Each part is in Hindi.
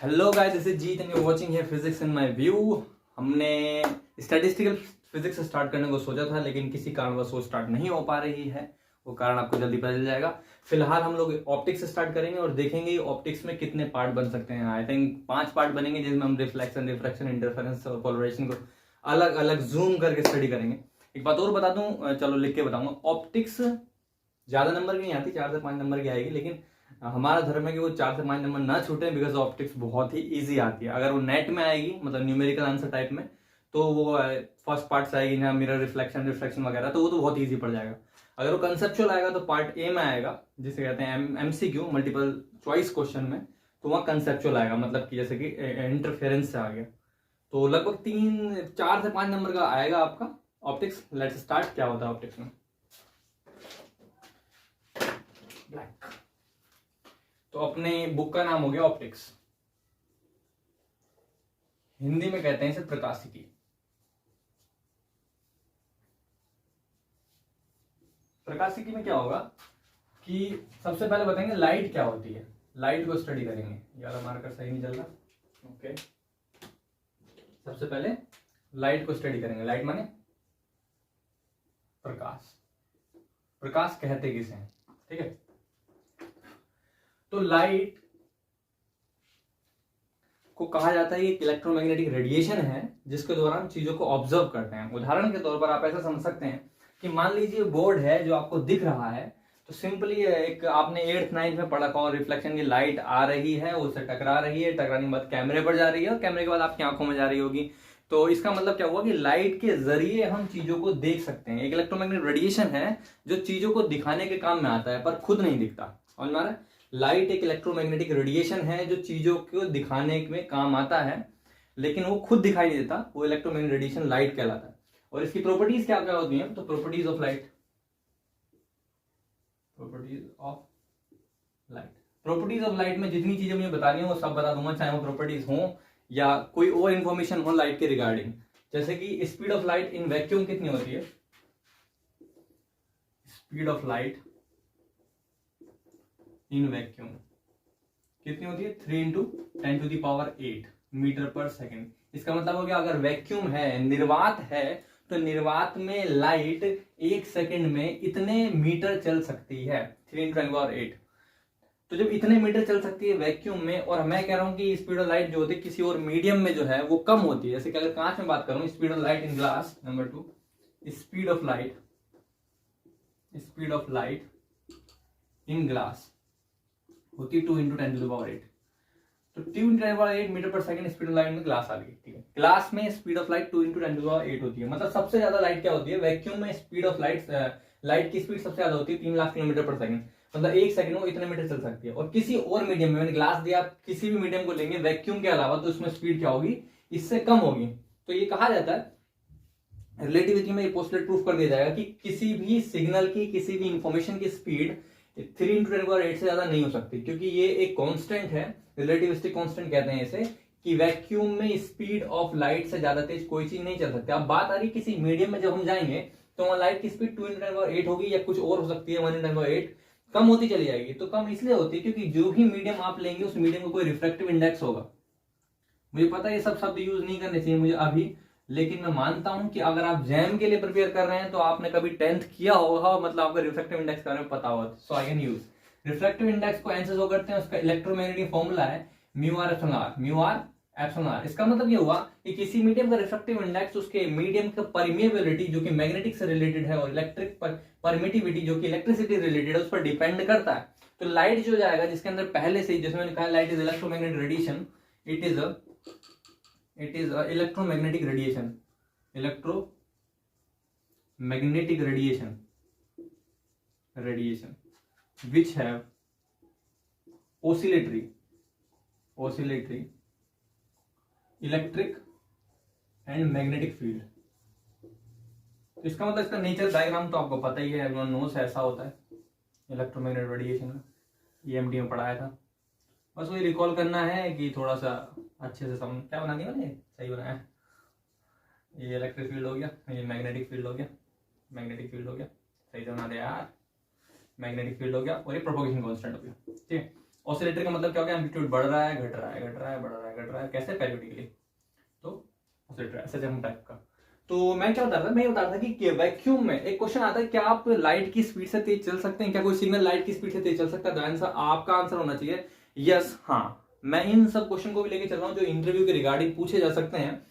Hello guys, this is Jeet and you watching here physics in my view. हमने स्टैटिस्टिकल फिजिक्स स्टार्ट करने को सोचा था, लेकिन किसी कारणवश वो स्टार्ट नहीं हो पा रही है। वो कारण आपको जल्दी पता चल जाएगा। फिलहाल हम लोग ऑप्टिक्स स्टार्ट करेंगे और देखेंगे ऑप्टिक्स में कितने पार्ट बन सकते हैं। आई थिंक 5 पार्ट बनेंगे, जिसमें हम रिफ्लेक्शन, रिफ्रैक्शन, इंटरफेरेंस और पोलराइजेशन को अलग अलग जूम करके स्टडी करेंगे। एक बात और बता दूं, चलो लिख के बताऊंगा। ऑप्टिक्स ज्यादा नंबर की नहीं आती, 4 से 5 नंबर की आएगी, लेकिन हमारा धर्म है कि वो 4 से 5 नंबर ना छूटे, बिकॉज ऑप्टिक्स बहुत ही इजी आती है। अगर वो नेट में आएगी, मतलब न्यूमेरिकल आंसर टाइप में, तो वो फर्स्ट पार्ट से आएगी ना, मिरर रिफ्लेक्शन, रिफ्रैक्शन वगैरह, तो वो तो बहुत इजी पड़ जाएगा। अगर वो कंसेप्चुअल आएगा तो पार्ट ए में आएगा, जिसे कहते हैं एमसीक्यू, मल्टीपल चॉइस क्वेश्चन में, तो वहाँ कंसेप्चुअल आएगा, मतलब कि जैसे कि इंटरफेरेंस से आ गया। तो लगभग 4 से 5 नंबर का आएगा आपका ऑप्टिक्स। Let's start. क्या होता है ऑप्टिक्स में? ब्लैक। तो अपने बुक का नाम हो गया ऑप्टिक्स। हिंदी में कहते हैं इसे प्रकाशिकी। प्रकाशिकी में क्या होगा कि सबसे पहले बताएंगे लाइट क्या होती है। लाइट को स्टडी करेंगे। यार मार्कर सही नहीं चल रहा। ओके, सबसे पहले लाइट को स्टडी करेंगे। लाइट माने प्रकाश। प्रकाश कहते किसे हैं? ठीक है, तो लाइट को कहा जाता है एक इलेक्ट्रोमैग्नेटिक रेडिएशन है, जिसके दौरान चीजों को ऑब्जर्व करते हैं। उदाहरण के तौर पर आप ऐसा समझ सकते हैं कि मान लीजिए बोर्ड है जो आपको दिख रहा है, तो सिंपली एक आपने 8th 9th में पढ़ा था, रिफ्लेक्शन की लाइट आ रही है, उससे टकरा रही है, टकराने के बाद कैमरे पर जा रही है और कैमरे के बाद आपकी आंखों में जा रही होगी। तो इसका मतलब क्या हुआ कि लाइट के जरिए हम चीजों को देख सकते हैं। एक इलेक्ट्रोमैग्नेटिक रेडिएशन है जो चीजों को दिखाने के काम में आता है, पर खुद नहीं दिखता। और मारा लाइट एक इलेक्ट्रोमैग्नेटिक रेडिएशन है जो चीजों को दिखाने में काम आता है, लेकिन वो खुद दिखाई नहीं देता। वो इलेक्ट्रोमैग्नेटिक रेडिएशन लाइट कहलाता है। और इसकी प्रॉपर्टीज क्या क्या होती हैं? तो properties of light, properties of light, properties of light में जितनी चीजें मुझे बतानी हो वो सब बता दूंगा, चाहे वो प्रॉपर्टीज हो या कोई और इंफॉर्मेशन हो लाइट के रिगार्डिंग। जैसे कि speed of light in vacuum कितनी होती है? Speed of light in vacuum कितनी होती है? 3 इंटू 10⁸ मीटर पर सेकेंड। इसका मतलब हो गया, अगर वैक्यूम है, निर्वात है, तो निर्वात में लाइट 1 सेकेंड में इतने मीटर चल सकती है, 3 इंटू 10⁸। तो जब इतने मीटर चल सकती है वैक्यूम में, और मैं कह रहा हूं कि स्पीड ऑफ लाइट जो होती है किसी और मीडियम में जो है वो कम होती है। जैसे कि अगर कांच में बात करूं, speed of light in glass, number 2, speed of light in glass होती है 2 इंटू 10⁸। तो 2 इंटू 10⁸ मीटर पर सेकंड स्पीड ऑफ लाइट में ग्लास आ गई। ठीक है, ग्लास में स्पीड ऑफ लाइट 2 इंटू 10⁸ होती है। मतलब सबसे ज्यादा लाइट क्या होती है? वैक्यूम में स्पीड ऑफ लाइट की स्पीड सबसे ज्यादा होती है 3 लाख किलोमीटर पर सेकंड। मतलब 1 सेकंड में इतने मीटर चल सकती है। और किसी और मीडियम में, मैंने ग्लास दिया, आप किसी भी मीडियम को लेंगे वैक्यूम के अलावा, तो उसमें स्पीड क्या होगी? इससे कम होगी। तो ये कहा जाता है, रिलेटिविटी में ये पोस्टुलेट प्रूफ कर दिया जाएगा कि किसी भी सिग्नल की, किसी भी इंफॉर्मेशन की स्पीड 3 इंटू 10⁸ से ज्यादा नहीं हो सकती, क्योंकि ये एक कांस्टेंट है, रिलेटिविस्टिक कांस्टेंट कहते हैं इसे, कि वैक्यूम में स्पीड ऑफ लाइट से ज्यादा तेज कोई चीज नहीं चल सकती। अब बात आ रही किसी मीडियम में जब हम जाएंगे, तो वहां लाइट की स्पीड 2 इंटू 10⁸ होगी, या कुछ और हो सकती है 1 इंटू 10⁸, कम होती चली जाएगी। तो कम इसलिए होती है क्योंकि जो भी मीडियम आप लेंगे उस मीडियम का कोई रिफ्रैक्टिव इंडेक्स होगा। मुझे पता है ये सब शब्द यूज नहीं करने चाहिए मुझे अभी, लेकिन मैं मानता हूं कि अगर आप जैम के लिए प्रिपेयर कर रहे हैं तो आपने कभी 10th किया होगा, मतलब आपको रिफ्रैक्टिव इंडेक्स के बारे में पता होगा। So I can use refractive index को एंसर करते हैं, उसका इलेक्ट्रोमैग्नेटिक फॉर्मूला है म्यू आर एप्सिलॉन आर। इसका मतलब ये हुआ कि किसी मीडियम का रिफ्रैक्टिव इंडेक्स उसके मीडियम का परमिएबिलिटी जो कि मैग्नेटिक से रिलेटेड है, और इलेक्ट्रिक परमिटिविटी जो कि इलेक्ट्रिसिटी रिलेटेड है, उस पर डिपेंड करता है। तो लाइट जो जाएगा, जिसके अंदर पहले से ही, जैसे मैंने कहा light is electromagnetic radiation, it is electromagnetic radiation which have oscillatory electric and magnetic field। तो इसका मतलब, इसका नेचर डायग्राम तो आपको पता ही है, एवरीवन नोस ऐसा होता है इलेक्ट्रोमैग्नेटिक रेडिएशन का, ईएमटी में पढ़ाया था। बस वही रिकॉल करना है कि थोड़ा सा अच्छे से समझ। क्या बना दिया मैंने? सही बनाया। ये इलेक्ट्रिक फील्ड हो गया, ये मैग्नेटिक फील्ड हो गया, मैग्नेटिक फील्ड हो गया, सही से बना दिया यार। मैग्नेटिक फील्ड हो गया, और ये प्रोपोगेशन कांस्टेंट हो गया। ठीक है, ऑसिलेटरी का मतलब क्या हो गया, एम्पलीट्यूड बढ़ रहा है, घट रहा है, घट रहा है, बढ़ रहा है, घट रहा है, कैसे, पेरियोडिकली। तो ऑसिलेटरी ऐसे जम टाइप का। तो मैं क्या बता रहा था, मैं ये बता रहा था कि वैक्यूम में एक क्वेश्चन आता है, क्या आप लाइट की स्पीड से तेज चल सकते हैं, क्या कोई सिग्नल लाइट की स्पीड से तेज चल सकता है? तो आंसर, आपका आंसर होना चाहिए यस, हाँ। मैं इन सब क्वेश्चन को भी लेके चल रहा हूं जो इंटरव्यू के रिगार्डिंग पूछे जा सकते हैं।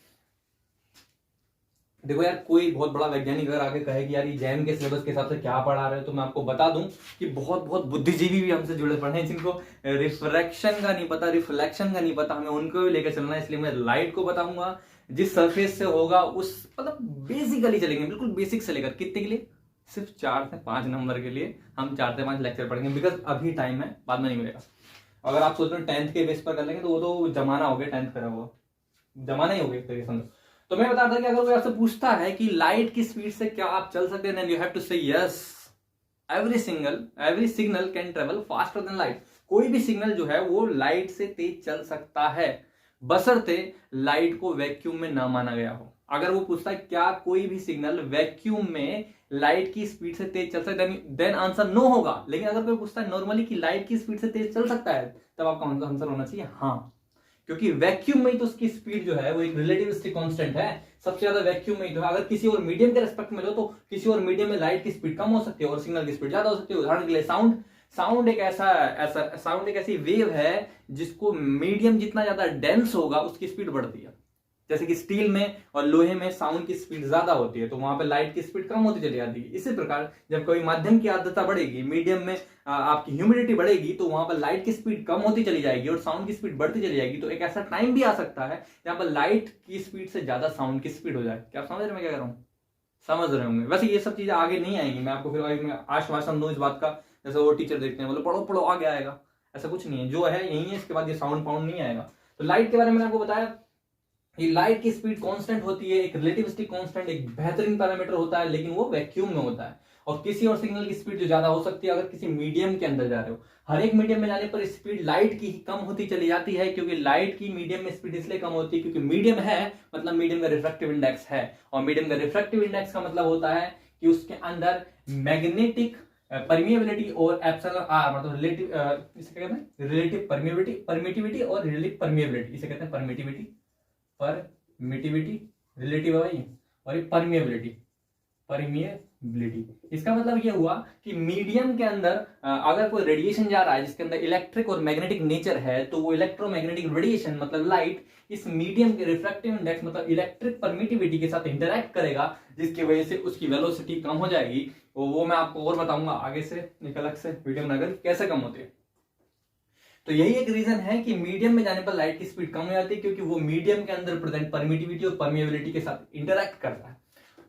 देखो यार, कोई बहुत बड़ा वैज्ञानिक अगर आके कहे कि यार ये जैम के सिलेबस के हिसाब से क्या पढ़ा रहे हो, तो मैं आपको बता दूं कि बहुत बहुत बुद्धिजीवी भी हमसे जुड़े पड़े हैं जिनको रिफ्रैक्शन का नहीं पता, रिफ्लेक्शन का नहीं पता, हमें उनको भी लेकर चलना है। इसलिए मैं लाइट को बताऊंगा जिस सरफेस से होगा उस, मतलब बेसिकली चलेंगे, बिल्कुल बेसिक से लेकर कितने के लिए, सिर्फ 4 से 5 नंबर के लिए हम 4 से 5 लेक्चर पढ़ेंगे, बिकॉज अभी टाइम है, बाद में नहीं मिलेगा। अगर आप सोच रहे हो 10th के बेस पर कर लेंगे तो वो तो जमाना हो गया, 10th करा हुआ जमाना ही हो गया एक तरीके से। तो मैं बता था कि अगर कोई आपसे पूछता है कि लाइट की स्पीड से क्या आप चल सकते हैं, यू हैव टू से yes, every signal can travel faster than light. कोई भी सिग्नल जो है वो लाइट से तेज चल सकता है, बशर्ते लाइट को वैक्यूम में ना माना गया हो। अगर वो पूछता है क्या कोई भी सिग्नल वैक्यूम में लाइट की स्पीड से तेज चल सकता है, देन आंसर नो होगा। लेकिन अगर कोई पूछता है नॉर्मली कि लाइट की स्पीड से तेज चल सकता है, तब आपका आंसर होना चाहिए हाँ, क्योंकि वैक्यूम में ही तो उसकी स्पीड जो है वो एक रिलेटिविस्टिक कांस्टेंट है, सबसे ज्यादा वैक्यूम में ही तो। अगर किसी और मीडियम के रेस्पेक्ट में लो तो किसी और मीडियम में लाइट की स्पीड कम हो सकती है और सिग्नल की स्पीड ज्यादा हो सकती है। उदाहरण के लिए साउंड एक ऐसी वेव है जिसको मीडियम जितना ज्यादा डेंस होगा उसकी स्पीड बढ़ती है। जैसे कि स्टील में और लोहे में साउंड की स्पीड ज्यादा होती है, तो वहां पे लाइट की स्पीड कम होती चली जाती है। इसी प्रकार जब कोई माध्यम की आर्द्रता बढ़ेगी, मीडियम में आपकी ह्यूमिडिटी बढ़ेगी, तो वहां पर लाइट की स्पीड कम होती चली जाएगी और साउंड की स्पीड बढ़ती चली जाएगी। तो एक ऐसा टाइम भी आ सकता है जहां पर लाइट की स्पीड से ज्यादा साउंड की स्पीड हो जाए। क्या आप समझ रहे हैं मैं क्या कह रहा हूँ? समझ रहे होंगे। वैसे ये सब चीजें आगे नहीं आएंगी, मैं आपको फिर आश्वासन दूं इस बात का, जैसे वो टीचर देखते हैं बोले पढ़ो पढ़ो आगे आएगा, ऐसा कुछ नहीं है, जो है यही है, इसके बाद ये साउंड पाउंड नहीं आएगा। तो लाइट के बारे में मैंने आपको बताया, ये लाइट की स्पीड कांस्टेंट होती है, एक रिलेटिविस्टिक कांस्टेंट, एक बेहतरीन पैरामीटर होता है, लेकिन वो वैक्यूम में होता है। और किसी और सिग्नल की स्पीड जो ज्यादा हो सकती है अगर किसी मीडियम के अंदर जा रहे हो। हर एक मीडियम में जाने पर स्पीड लाइट की कम होती चली जाती है, क्योंकि लाइट की मीडियम में स्पीड इसलिए कम होती है क्योंकि मीडियम है, मतलब मीडियम का रिफ्रैक्टिव इंडेक्स है, और मीडियम का रिफ्रैक्टिव इंडेक्स का मतलब होता है कि उसके अंदर मैग्नेटिक परमिएबिलिटी और एप्सिलॉन आर, मतलब रिलेटिव, इसे क्या कहते हैं, रिलेटिव परमिटिविटी और रिलेटिव परमिएबिलिटी, इसे कहते हैं परमिटिविटी रिलेटिव है भाई, और ये परमिएबिलिटी। इसका मतलब ये हुआ कि मीडियम के अंदर अगर कोई रेडिएशन जा रहा है जिसके अंदर इलेक्ट्रिक और मैग्नेटिक नेचर है, तो वो इलेक्ट्रोमैग्नेटिक रेडिएशन मतलब लाइट इस मीडियम के रिफ्रैक्टिव इंडेक्स मतलब इलेक्ट्रिक परमिटिविटी के साथ इंटरैक्ट करेगा, जिसकी वजह से उसकी वेलोसिटी कम हो जाएगी। वो मैं आपको और बताऊंगा आगे से एक अलग से वीडियो बनाकर कैसे कम होती है। तो यही एक रीजन है कि मीडियम में जाने पर लाइट की स्पीड कम हो जाती है, क्योंकि वो मीडियम के अंदर प्रेजेंट परमिटिविटी और परमिएबिलिटी के साथ इंटरैक्ट करता है।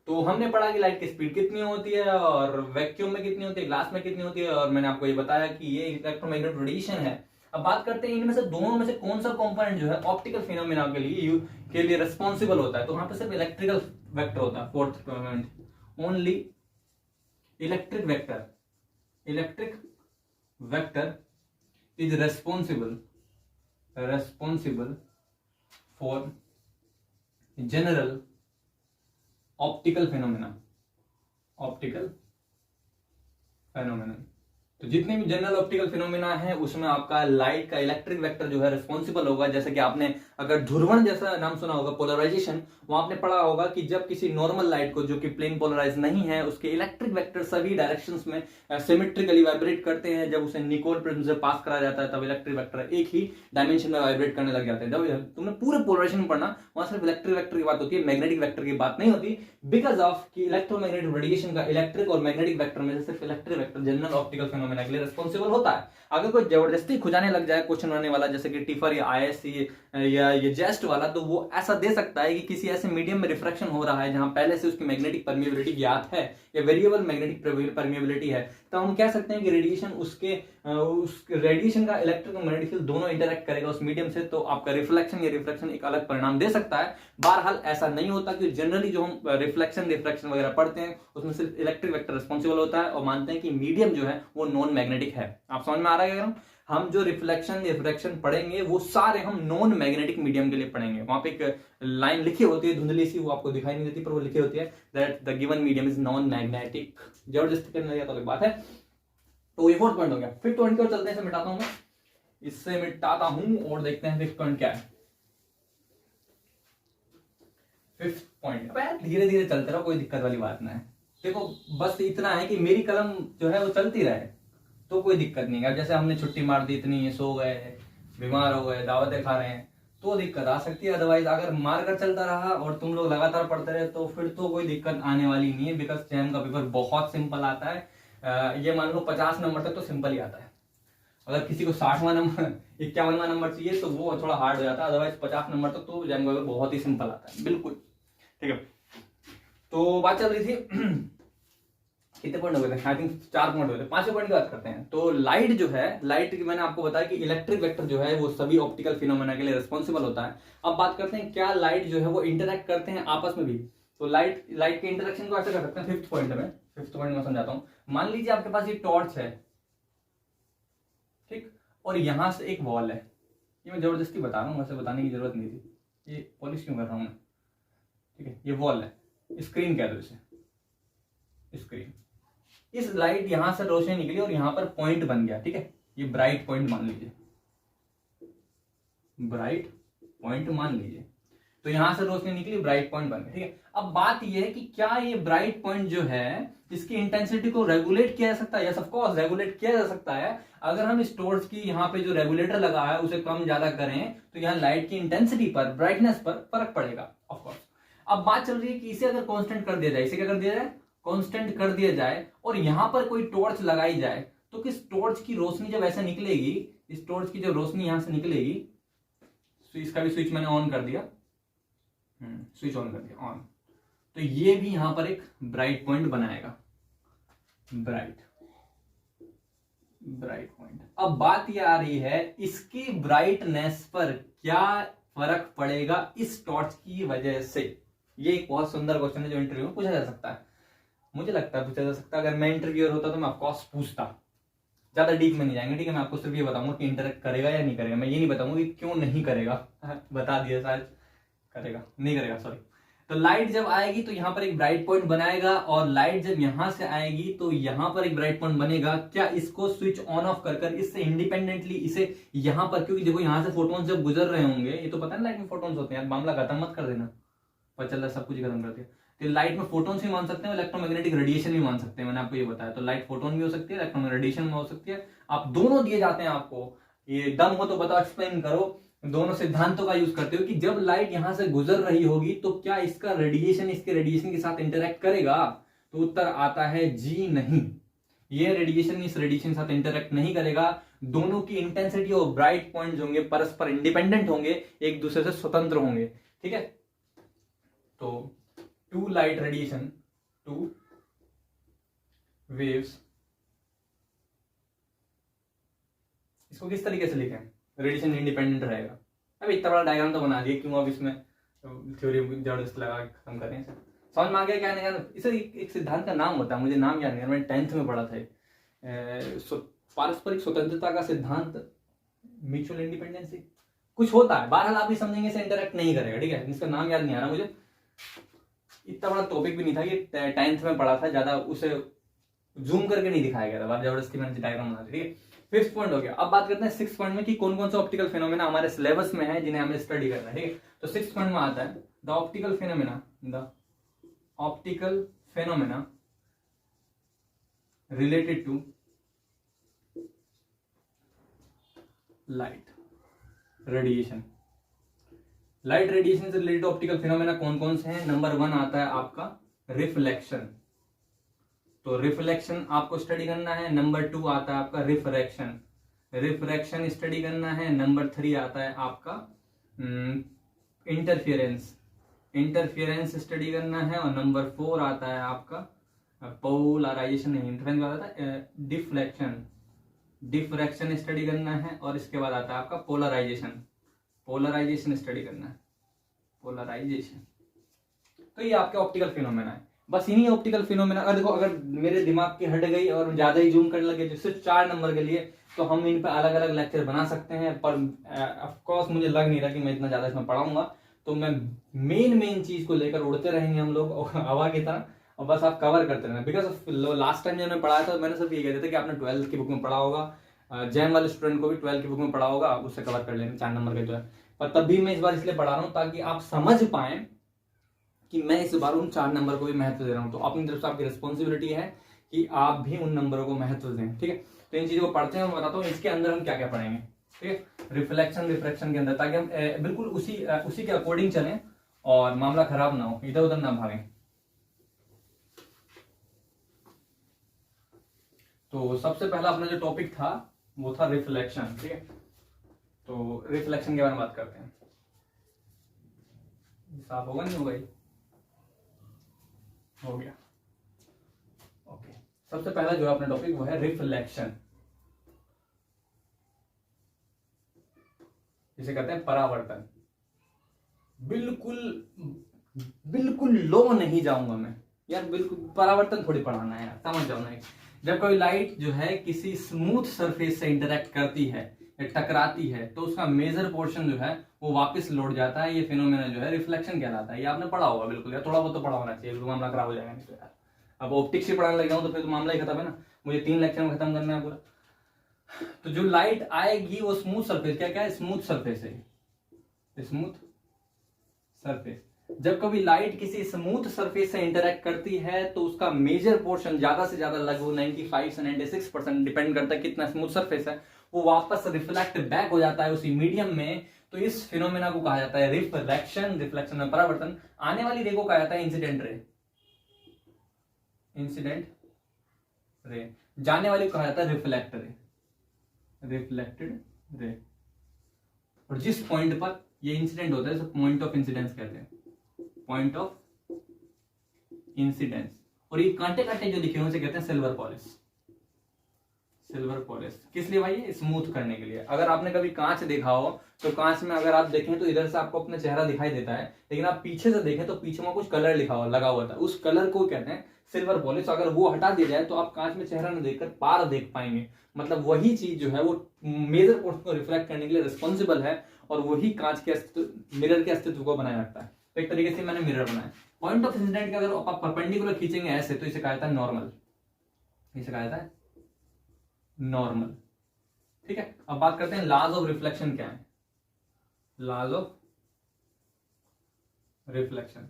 तो हमने पढ़ा कि लाइट की स्पीड कितनी होती है और वैक्यूम में कितनी होती है, ग्लास में कितनी होती है, और मैंने आपको ये बताया कि ये इलेक्ट्रोमैग्नेटिक रेडिएशन है। अब बात करते हैं इनमें से दोनों में से कौन सा कंपोनेंट जो है ऑप्टिकल फिनोमेना के लिए रिस्पॉन्सिबल होता है। तो वहां पे सिर्फ इलेक्ट्रिकल वेक्टर होता है, fourth component only electric vector is responsible for general optical phenomena। तो जितने भी जनरल ऑप्टिकल फिनोमेना है उसमें आपका लाइट का इलेक्ट्रिक वेक्टर जो है रिस्पॉन्सिबल होगा। जैसे कि आपने अगर ध्रुवण जैसा नाम सुना होगा, पोलराइजेशन, वहां आपने पढ़ा होगा कि जब किसी नॉर्मल लाइट को जो कि प्लेन पोलराइज नहीं है उसके इलेक्ट्रिक वेक्टर सभी डायरेक्शंस में सिमेट्रिकली वाइब्रेट करते हैं। जब उसे निकोल प्रिज्म से पास करा जाता है तब इलेक्ट्रिक वेक्टर एक ही डायमेंशन में वाइब्रेट करने लग जाते हैं। जब तुमने पूरे पोलराइजेशन पढ़ना, वहां सिर्फ इलेक्ट्रिक वेक्टर की बात होती है, मैग्नेटिक वेक्टर की बात नहीं होती, बिकॉज ऑफ कि इलेक्ट्रोमैग्नेटिक रेडिएशन का इलेक्ट्रिक और मैग्नेटिक वेक्टर में से सिर्फ electric vector general optical phenomena के लिए रिस्पॉन्सिबल होता है। अगर कोई जबरदस्ती खुजाने लग जाए क्वेश्चन बनाने वाला, जैसे कि टिफर या आईएससी या ये जेस्ट वाला, तो वो ऐसा दे सकता है कि किसी ऐसे मीडियम में रिफ्रैक्शन हो रहा है जहां पहले से उसकी मैग्नेटिक परमिएबिलिटी ज्ञात है या वेरिएबल मैग्नेटिक परमिएबिलिटी है, तो हम कह सकते हैं कि रेडिएशन उस रेडिएशन का इलेक्ट्रिक और मैग्नेटिक फील्ड दोनों इंटरैक्ट करेगा उस मीडियम से, तो आपका रिफ्लेक्शन या रिफ्रैक्शन एक अलग परिणाम दे सकता है। बहरहाल ऐसा नहीं होता कि जनरली जो हम रिफ्लेक्शन वगैरह पढ़ते हैं उसमें सिर्फ इलेक्ट्रिक वेक्टर रिस्पॉन्सिबल होता है, और मानते हैं कि मीडियम जो है वो नॉन मैग्नेटिक है। आप समझ में आ रहा है? हम जो रिफ्लेक्शन पढ़ेंगे वो सारे हम नॉन मैग्नेटिक मीडियम के लिए पढ़ेंगे। वहां पे एक लाइन लिखी होती है धुंधली सी, वो आपको दिखाई नहीं देती पर वो लिखी होती है that the given medium is non magnetic. जबरदस्ती करने लगा तो बात है। तो ये फोर्थ पॉइंट हो गया। फिफ्थ पॉइंट की ओर चलते हैं, मिटाता हूं मैं। इससे मिटाता हूं और देखते हैं फिफ्थ पॉइंट क्या है। फिफ्थ पॉइंट, धीरे धीरे चलते रहो, कोई दिक्कत वाली बात ना है। देखो बस इतना है कि मेरी कलम जो है वो चलती रहे तो कोई दिक्कत नहीं है। जैसे हमने छुट्टी मार दी, इतनी सो गए, बीमार हो गए, दावतें खा रहे हैं, तो दिक्कत आ सकती है। अदरवाइज अगर मार कर चलता रहा और तुम लोग लगातार पढ़ते रहे तो फिर तो कोई दिक्कत आने वाली नहीं है, बिकॉज जैम का पेपर बहुत सिंपल आता है। ये मान लो 50 नंबर तक तो सिंपल ही आता है। अगर किसी को 60वां नंबर 51वां नंबर चाहिए तो वो थोड़ा हार्ड हो जाता है, अदरवाइज 50 नंबर तक तो जैम का पेपर बहुत ही सिंपल आता है, बिल्कुल। ठीक है, तो बात चल रही थी कितने पॉइंट हो गए थे, आई थिंक 4 पॉइंट हो गए थे। 5वें पॉइंट की बात करते हैं। तो लाइट जो है, लाइट की मैंने आपको बताया कि इलेक्ट्रिक वेक्टर जो है वो सभी ऑप्टिकल फिनोमेना के लिए रिस्पॉन्सिबल होता है। अब बात करते हैं क्या लाइट जो है वो इंटरेक्ट करते हैं आपस में भी। तो लाइट के इंटरेक्शन को ऐसे कर सकते हैं। फिफ्थ पॉइंट में समझाता हूँ। मान लीजिए आपके पास ये टॉर्च है, ठीक, और यहां से एक वॉल है। ये मैं जबरदस्ती बता रहा हूँ, वैसे बताने की जरूरत नहीं थी, ये पॉलिश क्यों कर रहा हूँ मैं। ठीक है, ये वॉल है, स्क्रीन कह दो इसे, स्क्रीन। इस लाइट यहां से रोशनी निकली और यहां पर पॉइंट बन गया, ठीक है, ये ब्राइट पॉइंट मान लीजिए, ब्राइट पॉइंट मान लीजिए। तो यहां से रोशनी निकली, ब्राइट पॉइंट बन गया, ठीक है। अब बात यह है कि क्या ये ब्राइट पॉइंट जो है इसकी इंटेंसिटी को रेगुलेट किया जा सकता है? यस ऑफ कोर्स रेगुलेट किया जा सकता है। अगर हम इस टॉर्च की यहाँ पे जो रेगुलेटर लगा है उसे कम ज्यादा करें तो यहाँ लाइट की इंटेंसिटी पर, ब्राइटनेस पर फर्क पड़ेगा, ऑफ कोर्स। अब बात चल रही है कि इसे अगर कांस्टेंट कर दिया जाए, इसे क्या कर दिया जाए, कांस्टेंट कर दिया जाए, और यहां पर कोई टॉर्च लगाई जाए तो किस टॉर्च की रोशनी जब ऐसे निकलेगी, इस टॉर्च की जब रोशनी यहां से निकलेगी, तो इसका भी स्विच मैंने ऑन कर दिया, स्विच ऑन कर दिया, ऑन, तो ये भी यहां पर एक ब्राइट पॉइंट बनाएगा, ब्राइट पॉइंट। अब बात ये आ रही है इसकी ब्राइटनेस पर क्या फर्क पड़ेगा इस टॉर्च की वजह से। ये एक बहुत सुंदर क्वेश्चन है जो इंटरव्यू में पूछा जा सकता है, मुझे लगता है पूछा जा सकता है। अगर मैं इंटरव्यूअर होता तो मैं ऑफकोर्स पूछता। ज्यादा डीप में नहीं जाएंगे, ठीक है, मैं आपको सिर्फ ये बताऊंगा कि इंटरेक्ट करेगा या नहीं करेगा। मैं ये नहीं बताऊंगा कि क्यों नहीं करेगा बता दिया, शायद करेगा, नहीं करेगा, सॉरी। तो लाइट जब आएगी तो यहाँ पर एक ब्राइट पॉइंट बनाएगा, और लाइट जब यहां से आएगी तो यहां पर एक ब्राइट पॉइंट बनेगा। क्या इसको स्विच ऑन ऑफ कर इससे इंडिपेंडेंटली इसे यहां पर, क्योंकि देखो यहां से फोटोन्स जब गुजर रहे होंगे, ये तो पता है लाइट में फोटोन्स होते हैं, मामला खत्म मत कर देना, पता चल रहा है सब कुछ खत्म कर दिया। तो लाइट में फोटोन्स भी मान सकते हैं, इलेक्ट्रोमैग्नेटिक रेडिएशन भी मान सकते हैं, मैंने आपको ये बताया। तो लाइट फोटोन भी हो सकती है, इलेक्ट्रोमैग्नेटिक रेडिएशन भी हो सकती है। आप दोनों दिए जाते हैं आपको, ये दम हो तो बताओ, एक्सप्लेन करो। दोनों सिद्धांतों का यूज करते हो कि जब लाइट यहां से गुजर रही होगी तो क्या इसका रेडिएशन इसके रेडिएशन के साथ इंटरेक्ट करेगा? तो उत्तर आता है जी नहीं, ये रेडिएशन इस रेडिएशन के साथ इंटरेक्ट नहीं करेगा। दोनों की इंटेंसिटी और ब्राइट पॉइंट्स होंगे परस्पर इंडिपेंडेंट होंगे, एक दूसरे से स्वतंत्र होंगे, ठीक है। तो to light radiation, to waves, इसको किस तरीके से लिखें? रेडिएशन इंडिपेंडेंट रहेगा। अब इतना बड़ा डायग्राम तो बना दिया, क्यों अब इसमें थ्योरी जबरदस्त लगा के खत्म करें। समझ में आ गया क्या नहीं? इसे एक सिद्धांत का नाम होता है, मुझे नाम याद नहीं, मैंने 10th में पढ़ा था, पारस्परिक स्वतंत्रता का सिद्धांत, म्यूचुअल इंडिपेंडेंसी कुछ होता है। बहरहाल आप भी समझेंगे, इसे इंटरेक्ट नहीं करेगा, ठीक है। इसका नाम याद नहीं आ रहा मुझे, इतना बड़ा टॉपिक भी नहीं था, ये 10th में पढ़ा था, ज्यादा उसे जूम करके नहीं दिखाया गया था, जबरदस्ती मैंने डायग्राम बना दी, ठीक है। 5th पॉइंट हो गया। अब बात करते हैं 6th पॉइंट में कि कौन कौन से ऑप्टिकल फिनोमेना हमारे सिलेबस में है जिन्हें हमें स्टडी करना है, ठीक है। तो 6th पॉइंट में आता है the optical phenomena related to light radiation. Light radiation से रिलेटेड ऑप्टिकल फिनोमेना कौन कौन से हैं? नंबर 1 आता है आपका रिफ्लेक्शन, तो रिफ्लेक्शन आपको स्टडी करना है। नंबर 2 आता है आपका रिफ्रैक्शन स्टडी करना है। नंबर 3 आता है आपका इंटरफियरेंस स्टडी करना है। और नंबर 4 आता है आपका पोलराइजेशन, नहीं इंटरफेरेंस आता है डिफ्रैक्शन स्टडी करना है। और इसके बाद आता है आपका पोलराइजेशन स्टडी करना है, पोलराइजेशन। तो ये आपके ऑप्टिकल फिनोमेना है। बस इन्हीं ऑप्टिकल फिनोमेना, अगर देखो अगर मेरे दिमाग की हट गई और ज्यादा ही जूम करने लगे तो सिर्फ 4 नंबर के लिए, तो हम इन पे अलग अलग लेक्चर बना सकते हैं। पर ऑफ कोर्स मुझे लग नहीं रहा कि मैं इतना ज्यादा इसमें पढ़ाऊंगा, तो मैं मेन चीज को लेकर उड़ते रहेंगे हम लोग हवा की तरह, और बस आप कवर करते रहना। बिकॉज लास्ट टाइम जब मैंने पढ़ाया था मैंने सिर्फ ये कहते थे कि आपने 12th की बुक में पढ़ा होगा, जैम वाले स्टूडेंट को भी 12 की बुक में पढ़ा होगा, उससे कवर कर लेंगे 4 नंबर का जो है। पर तब भी मैं इस बार इसलिए पढ़ा रहा हूँ ताकि आप समझ पाए कि मैं इस बार उन 4 नंबर को भी महत्व दे रहा हूँ। तो अपनी तरफ से आपकी रिस्पॉन्सिबिलिटी है कि आप भी उन नंबरों को महत्व दें, ठीक है। तो इन चीजों को पढ़ते हैं, मैं बताता हूँ इसके अंदर हम क्या क्या पढ़ेंगे, ठीक है, रिफ्लेक्शन के अंदर, ताकि हम बिल्कुल उसी के अकॉर्डिंग चलें और मामला खराब ना हो, इधर उधर ना भागें। तो सबसे पहला अपना जो टॉपिक था वो था रिफ्लेक्शन, ठीक है। तो रिफ्लेक्शन के बारे में बात करते हैं। साफ होगा नहीं होगा? हो गया, ओके। सबसे पहला जो अपना टॉपिक वो है रिफ्लेक्शन, जिसे कहते हैं परावर्तन। बिल्कुल लो नहीं जाऊंगा मैं यार, बिल्कुल परावर्तन थोड़ी पढ़ाना है यार, समझ जाओ ना। जब कोई लाइट जो है किसी स्मूथ सरफेस से इंटरेक्ट करती है या टकराती है तो उसका मेजर पोर्शन जो है वो वापस लौट जाता है, ये फिनोमेना जो है रिफ्लेक्शन कहलाता है। ये आपने पढ़ा होगा बिल्कुल यार, थोड़ा बहुत तो पढ़ा होना चाहिए, बिल्कुल मामला खराब हो जाएगा नहीं तो यार। अब ऑप्टिक्स ही पढ़ाने लग जाऊं तो फिर तो मामला ही खत्म है ना, मुझे 3 लेक्चर में खत्म करना है पूरा। तो जो लाइट आएगी वो स्मूथ सरफेस, क्या है, स्मूथ सरफेस है, स्मूथ सरफेस। जब कभी लाइट किसी स्मूथ सरफेस से इंटरेक्ट करती है तो उसका मेजर पोर्शन, ज्यादा से ज्यादा लगभग 95 से 96%, डिपेंड करता है कितना स्मूथ सरफेस है, वो वापस रिफ्लेक्ट बैक हो जाता है उसी मीडियम में। तो इस फिनोमेना को कहा जाता है रिफ्लेक्शन। रिफ्लेक्शन में परावर्तन। आने वाली रे को कहा जाता है इंसिडेंट रे, इंसिडेंट रे। जाने वाली को कहा जाता है रिफ्लेक्ट रे, रिफ्लेक्टेड रे। और जिस पॉइंट पर ये इंसिडेंट होता है उसे पॉइंट ऑफ इंसिडेंस कहते हैं, पॉइंट ऑफ इंसिडेंस। और ये कांटे कांटे जो लिखे हुए उसे कहते हैं सिल्वर पॉलिश, सिल्वर पॉलिश। किस लिए भाई? स्मूथ करने के लिए। अगर आपने कभी कांच देखा हो तो कांच में अगर आप देखें तो इधर से आपको अपना चेहरा दिखाई देता है, लेकिन आप पीछे से देखें तो पीछे में कुछ कलर लिखा हुआ लगा हुआ था, उस कलर को कहते हैं सिल्वर पॉलिश। अगर वो हटा दिया जाए तो आप कांच में चेहरा न देखकर पार देख पाएंगे। मतलब वही चीज जो है वो मेजर पोर्शन को रिफ्लेक्ट करने के लिए रिस्पॉन्सिबल है, और वही कांच के अस्तित्व, मिरर के अस्तित्व को बनाए रखता है। तो एक तरीके से मैंने मिरर बनाया। पॉइंट ऑफ इंसिडेंट का अगर आप परपेंडिकुलर खींचेंगे ऐसे तो इसे कहा जाता है नॉर्मल, इसे कहा जाता है नॉर्मल, ठीक है। अब बात करते हैं लॉज ऑफ रिफ्लेक्शन क्या है। Laws of reflection,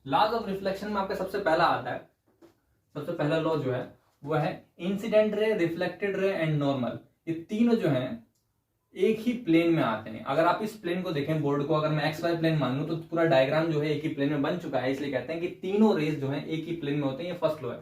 laws of reflection में आपका सबसे पहला आता है, सबसे पहला लॉ जो है वो है incident ray, reflected ray and normal. ये तीनों जो हैं एक ही प्लेन में आते हैं। अगर आप इस प्लेन को देखें, बोर्ड को अगर मैं एक्स वाई प्लेन मान लूं तो पूरा डायग्राम जो है एक ही प्लेन में बन चुका है, इसलिए कहते हैं कि तीनों रेज जो है एक ही प्लेन में होते हैं। ये फर्स्ट लॉ है।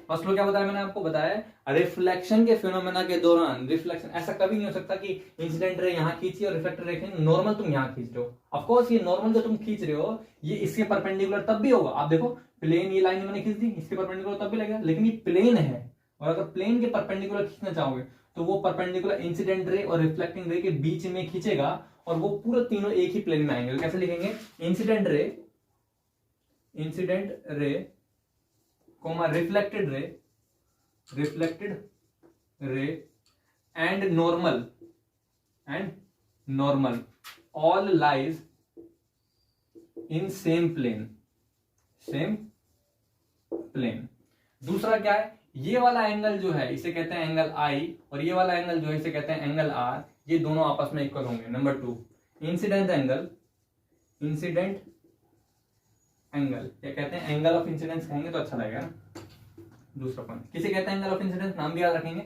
फर्स्ट लॉ क्या बताया मैंने आपको? बताया रिफ्लेक्शन के फिनोमेना के दौरान, रिफ्लेक्शन ऐसा कभी नहीं हो सकता कि इंसिडेंट रे यहाँ खींची और रिफ्लेक्टेड रे नॉर्मल तुम यहाँ खींच रहे हो। ऑफकोर्स ये नॉर्मल जो तुम खींच रहे हो ये इसके परपेंडिकुलर तब भी होगा। आप देखो प्लेन, ये लाइन मैंने खींच दी, इसके परपेंडिकुलर तब भी लगेगा, लेकिन ये प्लेन है। और अगर प्लेन के परपेंडिकुलर खींचना चाहोगे तो वो परपेंडिकुलर इंसिडेंट रे और रिफ्लेक्टिंग रे के बीच में खींचेगा, और वो पूरे तीनों एक ही प्लेन में आएंगे। तो कैसे लिखेंगे? Incident ray comma reflected ray and normal all lies in same plane, दूसरा क्या है? ये वाला एंगल जो है इसे कहते हैं एंगल आई, और ये वाला एंगल जो है इसे कहते हैं एंगल आर। ये दोनों आपस में इक्वल होंगे। नंबर 2 इंसिडेंट एंगल, ये कहते हैं एंगल ऑफ इंसिडेंस, कहेंगे तो अच्छा लगेगा ना। दूसरा पॉइंट किसे कहते हैं? Angle of incidence. नाम भी याद रखेंगे।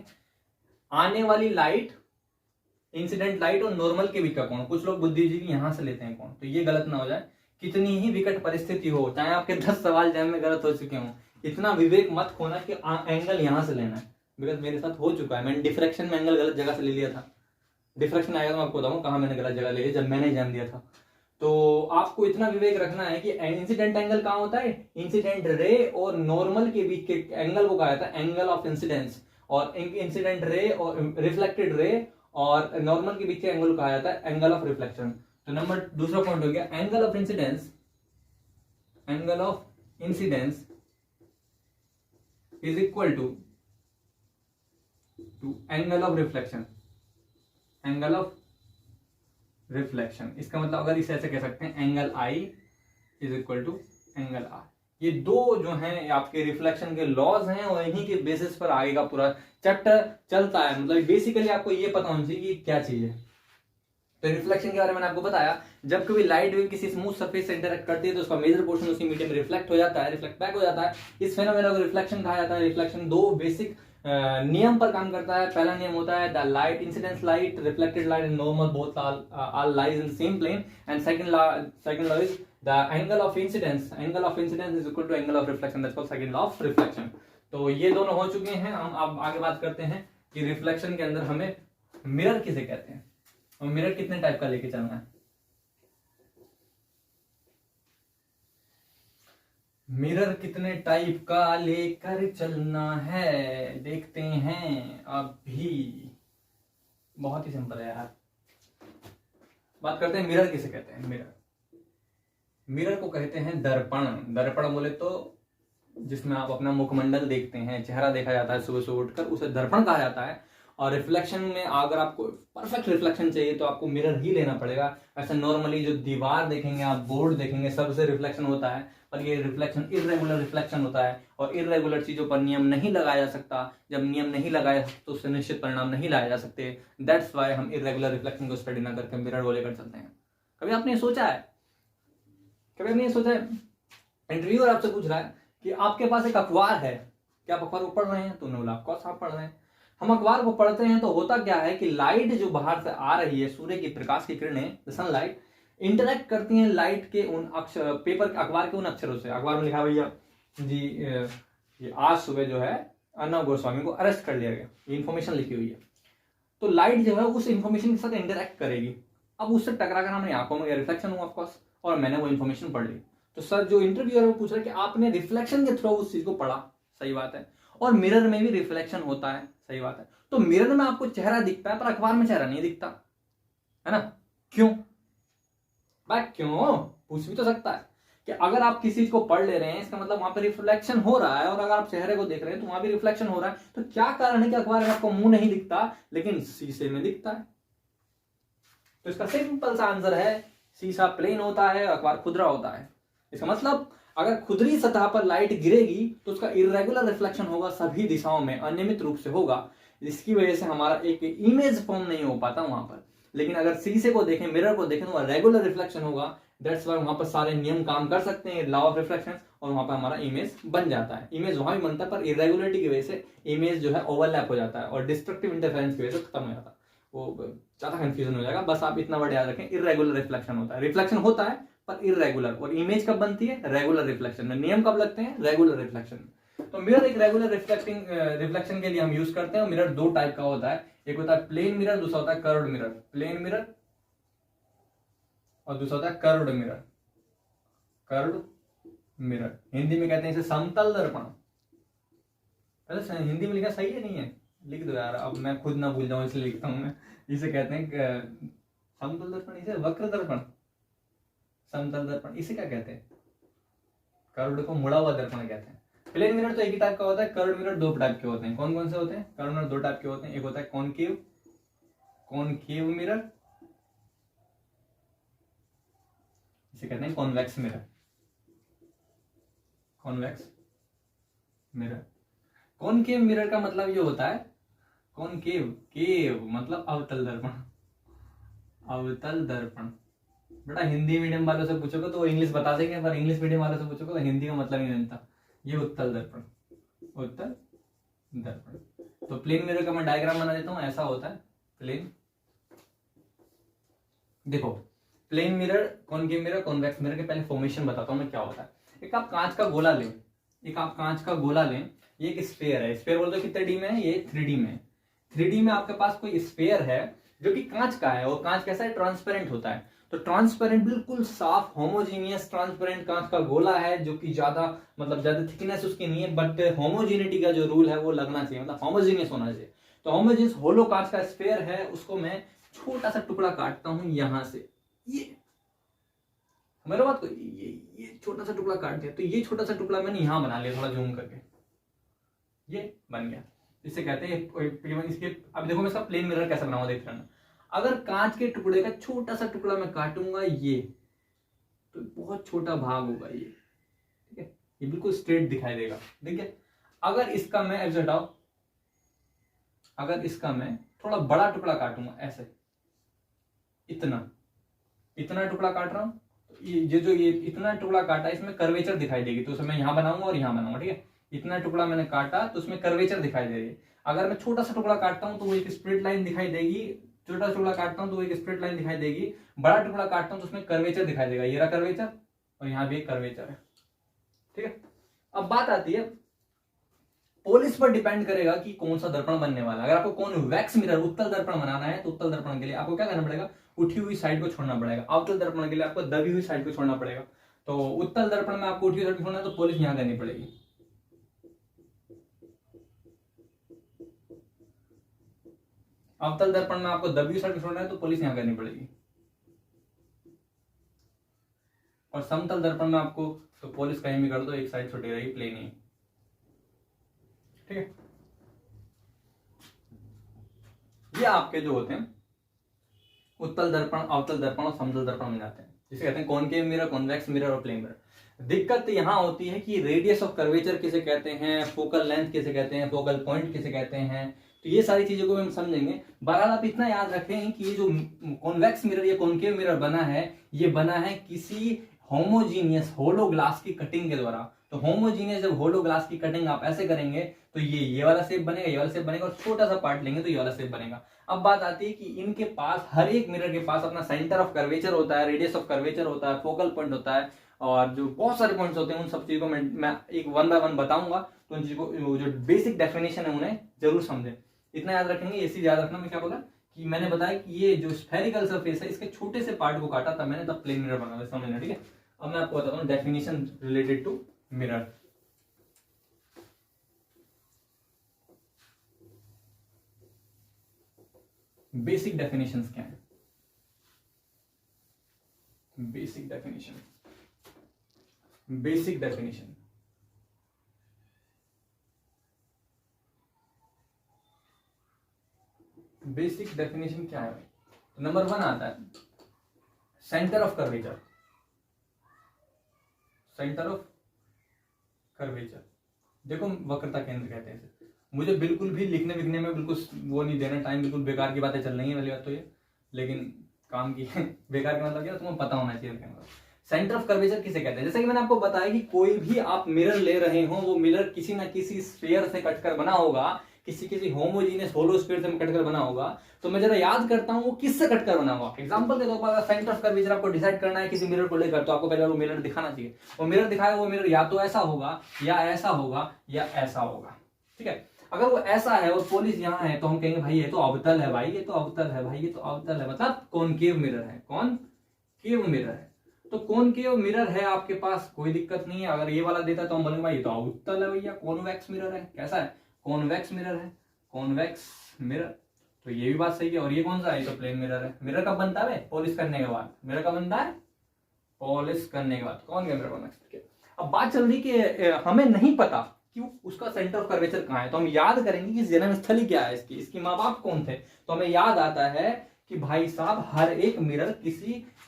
आने वाली लाइट, इंसिडेंट लाइट और नॉर्मल के बीच का कोण। कुछ लोग बुद्धिजीवी यहां से लेते हैं कोण, तो ये गलत ना हो जाए। कितनी ही विकट परिस्थिति हो, चाहे आपके 10 सवाल जैम में गलत हो चुके हों, इतना विवेक मत खोना कि एंगल यहां से लेना है। बिकॉज मेरे साथ हो चुका है, मैंने डिफ्रेक्शन में एंगल गलत जगह से ले लिया था। डिफ्रेक्शन आएगा तो मैं आपको बताऊं कहां मैंने गलत जगह ले लिया जब मैंने एग्जाम दिया था। तो आपको इतना विवेक रखना है कि इंसिडेंट एंगल कहां होता है? इंसिडेंट रे और नॉर्मल के बीच के एंगल को कहा जाता है एंगल ऑफ इंसिडेंस, और इंसिडेंट रे और रिफ्लेक्टेड रे और नॉर्मल के बीच के एंगल को कहा जाता है एंगल ऑफ रिफ्लेक्शन। तो नंबर दूसरा पॉइंट हो गया angle of incidence is equal to angle of reflection। इसका मतलब अगर इसे ऐसे कह सकते हैं angle I is equal to angle R। ये दो जो हैं आपके रिफ्लेक्शन के लॉज हैं और इन्हीं के बेसिस पर आगे का पूरा चैप्टर चलता है। मतलब बेसिकली आपको ये पता होना चाहिए कि क्या चीज है। तो रिफ्लेक्शन के बारे में मैंने आपको बताया, जब कभी लाइट वेव किसी स्मूथ सरफेस से इंटरेक्ट करती है तो उसका मेजर पोर्शन उसी मीडियम में रिफ्लेक्ट हो जाता है, रिफ्लेक्ट बैक हो जाता है। इस फेनोमेना को रिफ्लेक्शन कहा जाता है। रिफ्लेक्शन दो बेसिक नियम पर काम करता है। पहला नियम होता है the light incidence light reflected light and normal both are lies in same plane, and second law is the angle of incidence is equal to angle of reflection, that's called second law of reflection. तो ये दोनों हो चुके हैं। हम अब आगे बात करते हैं कि रिफ्लेक्शन के अंदर हमें मिरर किसे कहते हैं और मिरर कितने टाइप का लेके चलना है। मिरर कितने टाइप का लेकर चलना है देखते हैं अभी। बहुत ही सिंपल है यार। बात करते हैं मिरर किसे कहते हैं। मिरर को कहते हैं दर्पण। दर्पण बोले तो जिसमें आप अपना मुखमंडल देखते हैं, चेहरा देखा जाता है सुबह सुबह उठकर, उसे दर्पण कहा जाता है। और रिफ्लेक्शन में अगर आपको परफेक्ट रिफ्लेक्शन चाहिए तो आपको मिरर ही लेना पड़ेगा। ऐसे नॉर्मली जो दीवार देखेंगे आप, बोर्ड देखेंगे, सबसे रिफ्लेक्शन होता है, पर ये रिफ्लेक्शन इर्रेगुलर रिफ्लेक्शन होता है। और इर्रेगुलर चीजों पर नियम नहीं लगाया जा सकता। जब नियम नहीं लगाया जा सकता तो उससे निश्चित परिणाम नहीं लाए जा सकते। दैट्स वाई हम इर्रेगुलर रिफ्लेक्शन को स्टडी ना करके मिरर को लेकर चलते हैं। कभी आपने सोचा है, इंटरव्यूअर आपसे पूछ रहा है कि आपके पास एक अखबार है, क्या आप अखबार को पढ़ रहे हैं? तुमने बोला ऑफकोर्स आप पढ़ रहे हैं। हम अखबार को पढ़ते हैं तो होता क्या है कि लाइट जो बाहर से आ रही है, सूर्य की प्रकाश की किरणें, सनलाइट, इंटरेक्ट करती हैं लाइट के उन अक्षर, पेपर अखबार के उन अक्षरों से। अखबार में लिखा भैया जी ये आज सुबह जो है अर्नब गोस्वामी को अरेस्ट कर लिया गया, ये इन्फॉर्मेशन लिखी हुई है। तो लाइट जो है उस इन्फॉर्मेशन के साथ इंटरेक्ट करेगी। अब उससे टकरा कर हमारी आंखों में रिफ्लेक्शन हुआ ऑफकोर्स, और मैंने वो इन्फॉर्मेशन पढ़ ली। तो सर जो इंटरव्यूअर वो पूछ रहा है कि आपने रिफ्लेक्शन के थ्रू उस चीज को पढ़ा, सही बात है। और मिरर में भी रिफ्लेक्शन होता है, सही बात है। तो मिरर में आपको चेहरा दिखता है पर अखबार में चेहरा नहीं दिखता, है ना? क्यों भाई? क्यों पूछ भी तो सकता है कि अगर आप किसी चीज को पढ़ ले रहे हैं इसका मतलब वहां पर रिफ्लेक्शन हो रहा है, और अगर आप चेहरे को देख रहे हैं तो वहां भी रिफ्लेक्शन हो रहा है। तो क्या कारण है कि अखबार में आपको मुंह नहीं दिखता लेकिन शीशे में दिखता है? तो इसका सिंपल सा आंसर है, शीशा प्लेन होता है, अखबार खुदरा होता है। इसका मतलब अगर खुदरी सतह पर लाइट गिरेगी तो उसका इरेगुलर रिफ्लेक्शन होगा, सभी दिशाओं में अनियमित रूप से होगा, जिसकी वजह से हमारा एक इमेज फॉर्म नहीं हो पाता वहां पर। लेकिन अगर शीशे को देखें, मिरर को देखें तो वह रेगुलर रिफ्लेक्शन होगा। दैट्स वाई वहां पर सारे नियम काम कर सकते हैं, लॉ ऑफ रिफ्लेक्शन, और वहां पर हमारा इमेज बन जाता है। इमेज वहां भी बनता है पर इरेगुलरिटी की वजह से इमेज जो है ओवरलैप हो जाता है और डिस्ट्रक्टिव इंटरफेरेंस की वजह से खत्म हो जाता है। वो ज्यादा कंफ्यूजन हो जाएगा, बस आप इतना वर्ड याद रखें, इरेगुलर रिफ्लेक्शन होता है। रिफ्लेक्शन होता है पर इरेगुलर, और इमेज कब बनती है? रेगुलर रिफ्लेक्शन में। नियम कब लगते हैं? रेगुलर रिफ्लेक्शन में। तो मिरर एक रेगुलर रिफ्लेक्शन के लिए हम यूज करते हैं। मिरर दो टाइप का होता है, एक होता है प्लेन मिरर, दूसरा होता है कर्व्ड मिरर। प्लेन मिरर और दूसरा होता है curved mirror. Curved mirror Hindi में कहते हैं इसे समतल दर्पण। हिंदी में लिखा सही है नहीं है? लिख दो यार, अब मैं खुद ना भूल जाऊं इसलिए लिखता हूं मैं। इसे कहते हैं समतल दर्पण, इसे वक्र दर्पण, समतल दर्पण इसे क्या कहते हैं? कर्व्ड को मुड़ा हुआ दर्पण कहते हैं। प्लेन मिरर तो एक ही टाइप का होता है। कर्व्ड मिरर दो टाइप के होते हैं। कौन कौन से होते हैं? कर्व्ड मिरर दो टाइप के होते हैं, एक होता है कॉनकेव मिरर, इसे कहते हैं convex mirror. Convex mirror, concave mirror का मतलब ये होता है, कॉनकेव, केव मतलब अवतल दर्पण, अवतल दर्पण। बेटा हिंदी मीडियम वालों से पूछोगे तो वो इंग्लिश बता देंगे, पर इंग्लिश मीडियम वालों से पूछोगे तो हिंदी का मतलब ही नहीं जानता। ये उत्तल दर्पण, उत्तल दर्पण। तो प्लेन मिरर का मैं डायग्राम बना देता हूं, ऐसा होता है प्लेन। देखो plane mirror, concave mirror, convex mirror के पहले फॉर्मेशन बताता हूं मैं क्या होता है। एक आप कांच का गोला लें, ये एक स्फीयर है। स्फीयर बोलते हो कितने डी में है? ये 3D में है। 3D में आपके पास कोई स्फीयर है जो कि कांच का है, और कांच कैसा है? ट्रांसपेरेंट होता है। तो ट्रांसपेरेंट बिल्कुल साफ होमोजीनियस ट्रांसपेरेंट कांच का गोला है, जो कि ज्यादा थिकनेस उसकी नहीं है, बट होमोजीनिटी का जो रूल है वो लगना चाहिए, मतलब होमोजीनियस होना चाहिए। तो होमोजीनियस होलो कांच का स्फीयर है, उसको मैं छोटा सा टुकड़ा काटता हूं यहां से, ये मेरे बात को, ये छोटा सा टुकड़ा काट दिया। तो ये छोटा सा टुकड़ा मैंने यहां बना लिया, थोड़ा जूम करके, ये बन गया। इसे कहते हैं इसके। अब देखो मैं इसका प्लेन मिरर कैसा बनाऊंगा, देख रहे हैं। अगर कांच के टुकड़े का छोटा सा टुकड़ा मैं काटूंगा, ये तो बहुत छोटा भाग होगा ये, ठीक है? ये बिल्कुल स्ट्रेट दिखाई देगा। देखिए अगर इसका मैं ऐसे हटाओ, अगर इसका मैं थोड़ा बड़ा टुकड़ा काटूंगा ऐसे, इतना टुकड़ा काट रहा हूं, तो ये जो ये इतना टुकड़ा काटा इसमें कर्वेचर दिखाई देगी, तो उसे मैं यहां बनाऊंगा और यहां बनाऊंगा, ठीक है। इतना टुकड़ा मैंने काटा तो उसमें कर्वेचर दिखाई दे रही है। अगर मैं छोटा सा टुकड़ा काटता हूं तो वो एक स्ट्रेट लाइन दिखाई देगी, छोटा सा टुकड़ा काटता हूं तो वो एक स्ट्रेट लाइन दिखाई देगी, बड़ा टुकड़ा काटता हूं तो उसमें कर्वेचर दिखाई देगा, ये रहा कर्वेचर और यहाँ भी एक कर्वेचर है, ठीक है। अब बात आती है पोलिस पर डिपेंड करेगा कि कौन सा दर्पण बनने वाला है। अगर आपको कॉन्वेक्स मिरर उत्तल दर्पण बनाना है तो उत्तल दर्पण के लिए आपको क्या करना पड़ेगा, उठी हुई साइड को छोड़ना पड़ेगा। अवतल दर्पण के लिए आपको दबी हुई साइड को छोड़ना पड़ेगा। तो उत्तल दर्पण में आपको उठी हुई साइड को छोड़ना है तो पोलिस यहां करनी पड़ेगी। अवतल दर्पण में आपको दबी हुई साइड को छोड़ना है तो पोलिस यहां करनी पड़ेगी। और समतल दर्पण में आपको तो पोलिस कहीं भी कर दो, एक साइड छोटी रहेगी, प्लेन ही, ठीक है। ये आपके जो होते हैं उत्तल दर्पण, अवतल दर्पण और समतल दर्पण में जाते हैं, जिसे कहते हैं कॉनकेव मिरर, कॉन्वेक्स मिरर और प्लेन मिरर। दिक्कत यहां होती है कि रेडियस ऑफ कर्वेचर किसे कहते हैं, फोकल लेंथ किसे कहते हैं, फोकल पॉइंट किसे कहते हैं, तो ये सारी चीजों को हम समझेंगे। बहरहाल आप इतना याद रखें कि ये जो कॉन्वेक्स मिरर या कॉनकेव मिरर बना है, ये बना है किसी होमोजीनियस होलो ग्लास की कटिंग के द्वारा। तो होमोजीनियस जब होलो ग्लास की कटिंग आप ऐसे करेंगे तो ये वाला शेप बनेगा, ये वाला शेप बनेगा, और छोटा सा पार्ट लेंगे तो ये वाला शेप बनेगा। अब बात आती है कि इनके पास, हर एक मिरर के पास अपना सेंटर ऑफ कर्वेचर होता है, रेडियस ऑफ कर्वेचर होता है, फोकल पॉइंट होता है, और जो बहुत सारे पॉइंट्स होते हैं उन सब चीजों को मैं एक वन बाय वन बताऊंगा। तो उन चीजों को जो बेसिक डेफिनेशन है उन्हें जरूर समझें। इतना याद रखेंगे, ये चीज याद रखना। मैं क्या बोला कि मैंने बताया कि ये जो स्फेरिकल सरफेस है इसके छोटे से पार्ट को काटा था मैंने, तब प्लेन मिरर बना, समझना, ठीक है। अब मैं आपको बताता हूँ definition related to mirror. Basic definitions क्या है, basic definition, basic definition, basic definition क्या है भाई। तो नंबर 1 आता है centre of curvature, centre of curvature. देखो वक्रता केंद्र कहते हैं इसे। मुझे बिल्कुल भी लिखने विखने में बिल्कुल वो नहीं देना टाइम, बिल्कुल बेकार की बातें चल रही है पहली बात तो ये, लेकिन काम की है। बेकार का मतलब क्या, तुम्हें पता होना चाहिए क्या मतलब। सेंटर ऑफ कर्वेचर किसे कहते हैं, जैसे कि मैंने आपको बताया कि कोई भी आप मिरर ले रहे हो, वो मिरर किसी ना किसी स्फीयर से कटकर बना होगा, किसी होमोजीनियस होलो स्फीयर से कटकर बना होगा। तो मैं जरा याद करता हूं वो किससे कटकर बना होगा। एग्जांपल के तौर पर सेंटर ऑफ कर्वेचर आपको डिसाइड करना है किसी मिरर को लेकर, तो आपको पहले वो मिरर दिखाना चाहिए। वो मिरर दिखाया, वो मिरर या तो ऐसा होगा या ऐसा होगा या ऐसा होगा, ठीक है। अगर वो ऐसा है और पोलिस यहाँ है तो हम कहेंगे भाई ये तो अवतल है, भाई ये तो अवतल है, भाई ये तो अवतल है, मतलब कॉनकेव मिरर है, कॉनकेव मिरर है। तो कॉनकेव मिरर है आपके पास, कोई दिक्कत नहीं है। अगर ये वाला देता तो हम बोलेंगे भाई ये तो अवतल है भैया, कॉन्वेक्स मिरर है। कैसा है, कॉन्वेक्स मिरर है, कॉन्वेक्स मिरर। तो ये भी बात सही है। और ये कौन सा है, ये तो प्लेन मिरर है। मिरर कब बनता है, पॉलिश करने के बाद। मिरर कब बनता है, पॉलिश करने के बाद कौन मिरर बनना है। अब बात चल रही कि हमें नहीं पता कि उसका सेंटर ऑफ कर्वेचर कहां है, तो हम याद करेंगे कि जन्म स्थली क्या है इसकी माँ बाप कौन थे। तो हमें याद आता है कि भाई साहब हर एक मिरर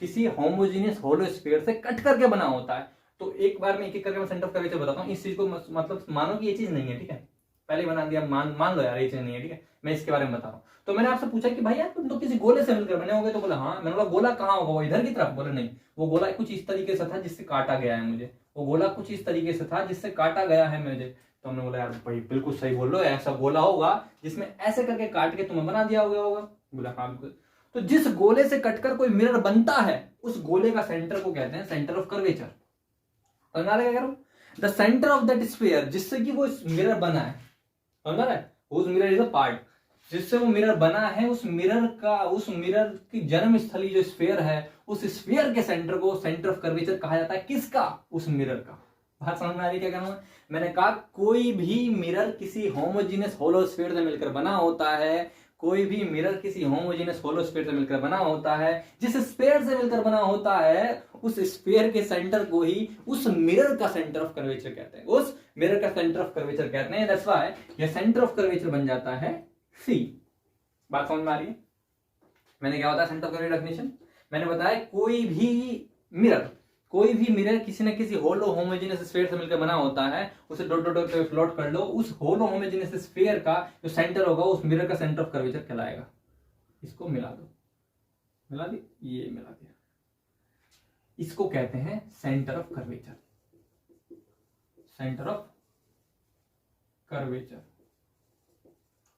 किसी होमोजीनियस होलो स्फीयर से कट करके बना होता है। तो एक बार में एक करके मैं सेंटर ऑफ कर्वेचर बताता हूँ। इस चीज को मतलब मानो कि ये चीज नहीं है, ठीक है, पहले बना दिया, मान लो यार ये चीज नहीं है, ठीक है। मैं इसके बारे में बता रहा हूँ। तो मैंने आपसे पूछा कि भाई यार तुम तो किसी गोले से मिलकर बने होंगे, तो बोला हाँ। मैंने बोला गोला कहाँ होगा, वो इधर की तरफ। बोले नहीं, वो गोला कुछ इस तरीके से था जिससे काटा गया है मुझे, वो गोला कुछ इस तरीके से था जिससे काटा गया है मुझे। तो हमने बोला यार भाई बिल्कुल सही बोल लो, ऐसा गोला होगा जिसमें ऐसे करके काट के तुम्हें बना दिया होगा। बोला हाँ बिल्कुल। तो जिस गोले से कटकर कोई मिरर बनता है उस गोले का सेंटर को कहते हैं सेंटर ऑफ कर्वेचर। समझा रहे क्या, the centre of that sphere, जिससे कि वो मिरर बना है, समझा रहा है, उस मिरर इज अ पार्ट जिससे वो मिरर बना है। उस मिरर की जन्म स्थली जो स्फीयर है, उस स्फीयर के सेंटर को सेंटर ऑफ कर्वेचर कहा जाता है। किसका, उस मिरर का। बात समझ में आ रही क्या कहना है। मैंने कहा कोई भी मिरर किसी होमोजीनियस होलो स्फीयर से मिलकर बना होता है, कोई भी मिरर किसी होमोजीनियस होलो स्फीयर से मिलकर बना होता है। जिस स्फीयर से मिलकर बना होता है उस स्फीयर के सेंटर को ही उस मिरर का सेंटर ऑफ कर्वेचर कहते हैं, उस मिरर का सेंटर ऑफ कर्वेचर कहते हैं। दैट्स व्हाई ये सेंटर ऑफ कर्वेचर बन जाता है सी। बात समझ में आ रही है। मैंने क्या बताया सेंटर ऑफ कर्वेचर डेफिनेशन, मैंने बताया कोई भी कोई भी मिरर किसी न किसी होलो होमोजेनियस स्फीयर से मिलकर बना होता है, उसे डॉट डॉट पे प्लॉट कर लो, उस होलो होमोजेनियस स्फीयर का जो सेंटर होगा उस मिरर का सेंटर ऑफ कर्वेचर कहलाएगा। इसको मिला दो, मिला दी, ये मिला दिया, इसको कहते हैं centre of curvature, centre of curvature,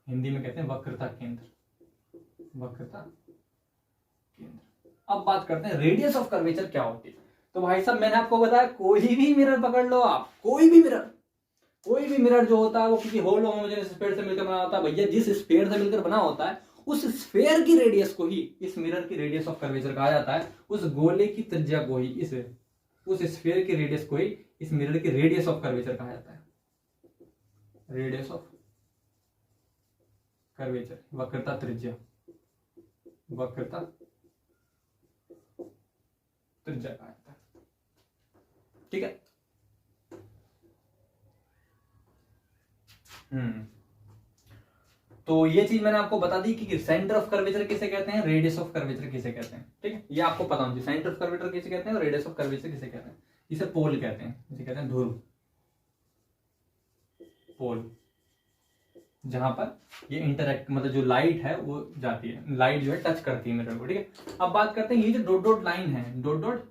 Hindi में कहते हैं वक्रता केंद्र, वक्रता केंद्र। अब बात करते हैं रेडियस ऑफ कर्वेचर क्या होती है। तो भाई साहब मैंने आपको बताया कोई भी मिरर पकड़ लो आप, कोई भी मिरर जो होता है वो किसी होलो होमोजेनियस स्फीयर से मिलकर बना होता है। भैया जिस स्फीयर से मिलकर बना होता है उस स्फीयर की रेडियस को ही इस मिरर की रेडियस ऑफ कर्वेचर कहा जाता है, उस गोले की त्रिज्या को ही उस स्फीयर की रेडियस को ही इस मिरर की रेडियस ऑफ कर्वेचर कहा जाता है, रेडियस ऑफ कर्वेचर, वक्रता त्रिज्या, वक्रता त्रिज्या कहा जाता है। ठीक है। तो ये चीज मैंने आपको बता दी कि सेंटर ऑफ कर्वेचर किसे कहते हैं, रेडियस ऑफ कर्वेचर किसे कहते हैं। ठीक है, ये आपको पता होना चाहिए, सेंटर ऑफ कर्वेचर किसे कहते हैं और रेडियस ऑफ कर्वेचर किसे कहते हैं। इसे पोल कहते हैं, इसे कहते हैं ध्रुव, पोल, जहां पर ये इंटरेक्ट मतलब जो लाइट है वो जाती है, लाइट जो है टच करती है मिरर को। ठीक है, अब बात करते हैं ये जो डॉट डॉट लाइन है, डॉट डॉट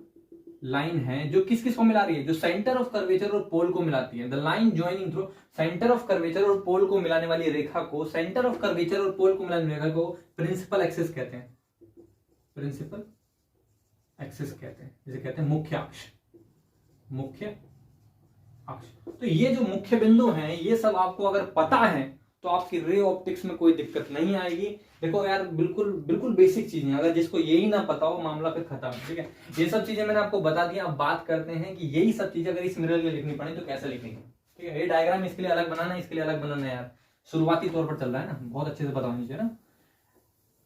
लाइन है जो किस किस को मिला रही है, जो सेंटर ऑफ कर्वेचर और पोल को मिलाती है। The line joining through centre of curvature और पोल को मिलाने वाली रेखा को, सेंटर ऑफ कर्वेचर और पोल को मिलाने वाली रेखा को प्रिंसिपल एक्सिस कहते हैं, प्रिंसिपल एक्सिस कहते हैं, जिसे कहते हैं मुख्य अक्ष, मुख्य अक्ष। तो ये जो मुख्य बिंदु हैं ये सब आपको अगर पता है तो आपकी रे ऑप्टिक्स में कोई दिक्कत नहीं आएगी। देखो यार बिल्कुल बिल्कुल बेसिक चीजें, अगर जिसको यही ना पता हो मामला फिर खत्म। ठीक है, ये सब चीजें मैंने आपको बता दी। अब बात करते हैं कि यही सब चीजें अगर इस मिरर में लिखनी पड़े तो कैसे लिखेंगे। ठीक है, ये डायग्राम इसके लिए अलग बनाना है, इसके लिए अलग बनाना है यार, शुरुआती तौर पर चल रहा है ना, बहुत अच्छे से पता होनी चाहिए ना।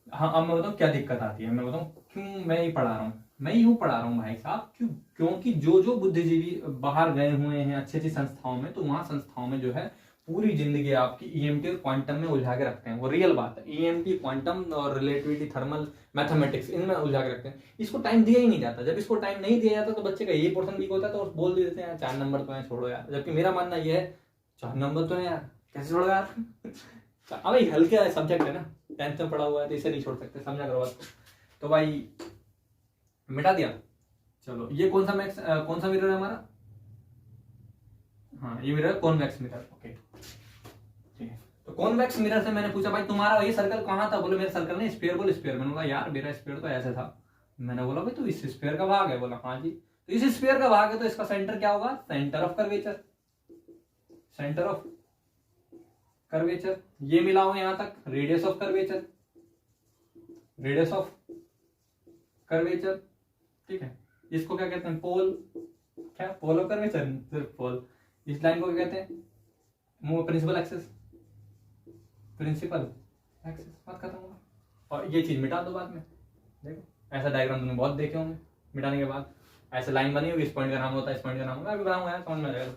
हाँ, अब मैं बताऊँ क्या दिक्कत आती है, मैं बताऊँ क्यों मैं ये पढ़ा रहा हूँ। मैं यूं पढ़ा रहा हूँ भाई साहब, क्योंकि जो बुद्धिजीवी बाहर गए हुए हैं अच्छी अच्छी संस्थाओं में, तो वहां संस्थाओं में जो है पूरी जिंदगी आपकी ईएमटी और क्वांटम में उलझा के रखते हैं। वो रियल बात है, ईएमटी, क्वांटम और रिलेटिविटी, थर्मल, मैथमेटिक्स, इनमें उलझा के रखते हैं। इसको टाइम दिया ही नहीं जाता। जब इसको टाइम नहीं दिया जाता तो बच्चे का ये पोर्शन वीक होता है, तो बोल देते हैं 4 नंबर तो है, छोड़ो यार। जबकि मेरा मानना यह है 4 नंबर तो है यार, कैसे छोड़ो यार। अभी हल्के सब्जेक्ट है ना, 10th में पढ़ा हुआ है तो इसे नहीं छोड़ सकते, समझा करो बात। तो भाई मिटा दिया। चलो ये कौन सा मिरर है हमारा, हाँ ये मिरर कॉन्वेक्स मिरर। ओके ठीक है, तो कॉन्वेक्स मिरर से मैंने पूछा भाई तुम्हारा ये सर्कल कहाँ था, बोले मेरा सर्कल नहीं स्फीयर, बोले स्फीयर। मैंने बोला यार मेरा स्फीयर तो ऐसे था। मैंने बोला भाई तो इस स्फीयर का भाग है, बोला हाँ जी। तो इस स्फीयर का भाग है तो इसका सेंटर क्या होगा, centre of curvature, centre of curvature. ये मिला हो यहां तक, radius of curvature, radius of curvature. ठीक है, इसको क्या कहते हैं, पोल, क्या पोल ऑफ कर्वेचर, सिर्फ पोल। इस लाइन को क्या कहते हैं, प्रिंसिपल एक्सिस, प्रिंसिपल एक्सिस। बात खत्म होगा। और ये चीज मिटा दो बाद में। देखो ऐसा डायग्राम तुमने बहुत देखे होंगे, मिटाने के बाद ऐसे लाइन बनी होगी, इस पॉइंट का नाम होता है, इस पॉइंट का नाम होता है, अभी बनाऊंगा यार, समझ में आ जाएगा।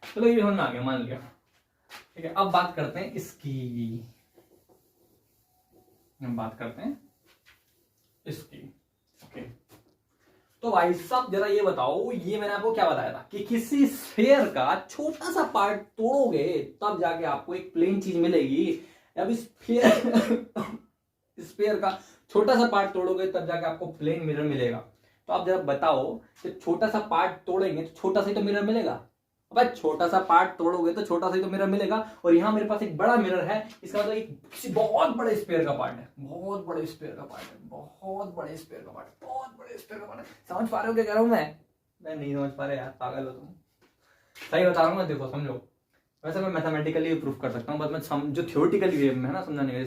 चलो ये समझ में आ गया, मान लिया। ठीक है, अब बात करते हैं इसकी, बात करते हैं इसकी। ओके, तो भाई साहब जरा ये बताओ, ये मैंने आपको क्या बताया था कि किसी स्फीयर का छोटा सा पार्ट तोड़ोगे तब जाके आपको एक प्लेन चीज मिलेगी। अब स्फीयर का छोटा सा पार्ट तोड़ोगे तब जाके आपको प्लेन मिरर मिलेगा। तो आप जरा बताओ कि छोटा सा पार्ट तोड़ेंगे तो छोटा सा ही तो मिरर मिलेगा। अब छोटा सा पार्ट तोड़ोगे तो छोटा सा ही तो मिरर मिलेगा। और यहाँ मेरे पास एक बड़ा मिरर है, इसका मतलब एक किसी बहुत बड़े स्फीयर का पार्ट है, बहुत बड़े स्फीयर का पार्ट है, बहुत बड़े स्फीयर का पार्ट है, बहुत बड़े स्फीयर का पार्ट है। समझ पा रहे हो क्या कह रहा हूँ मैं नहीं समझ पा रहे यार, पागल हो तुम। सही बता रहा हूँ मैं, देखो समझो। वैसे मैं मैथमेटिकली प्रूफ कर सकता हूँ, बस मैं जो थ्योरेटिकली वे में है ना समझाने का,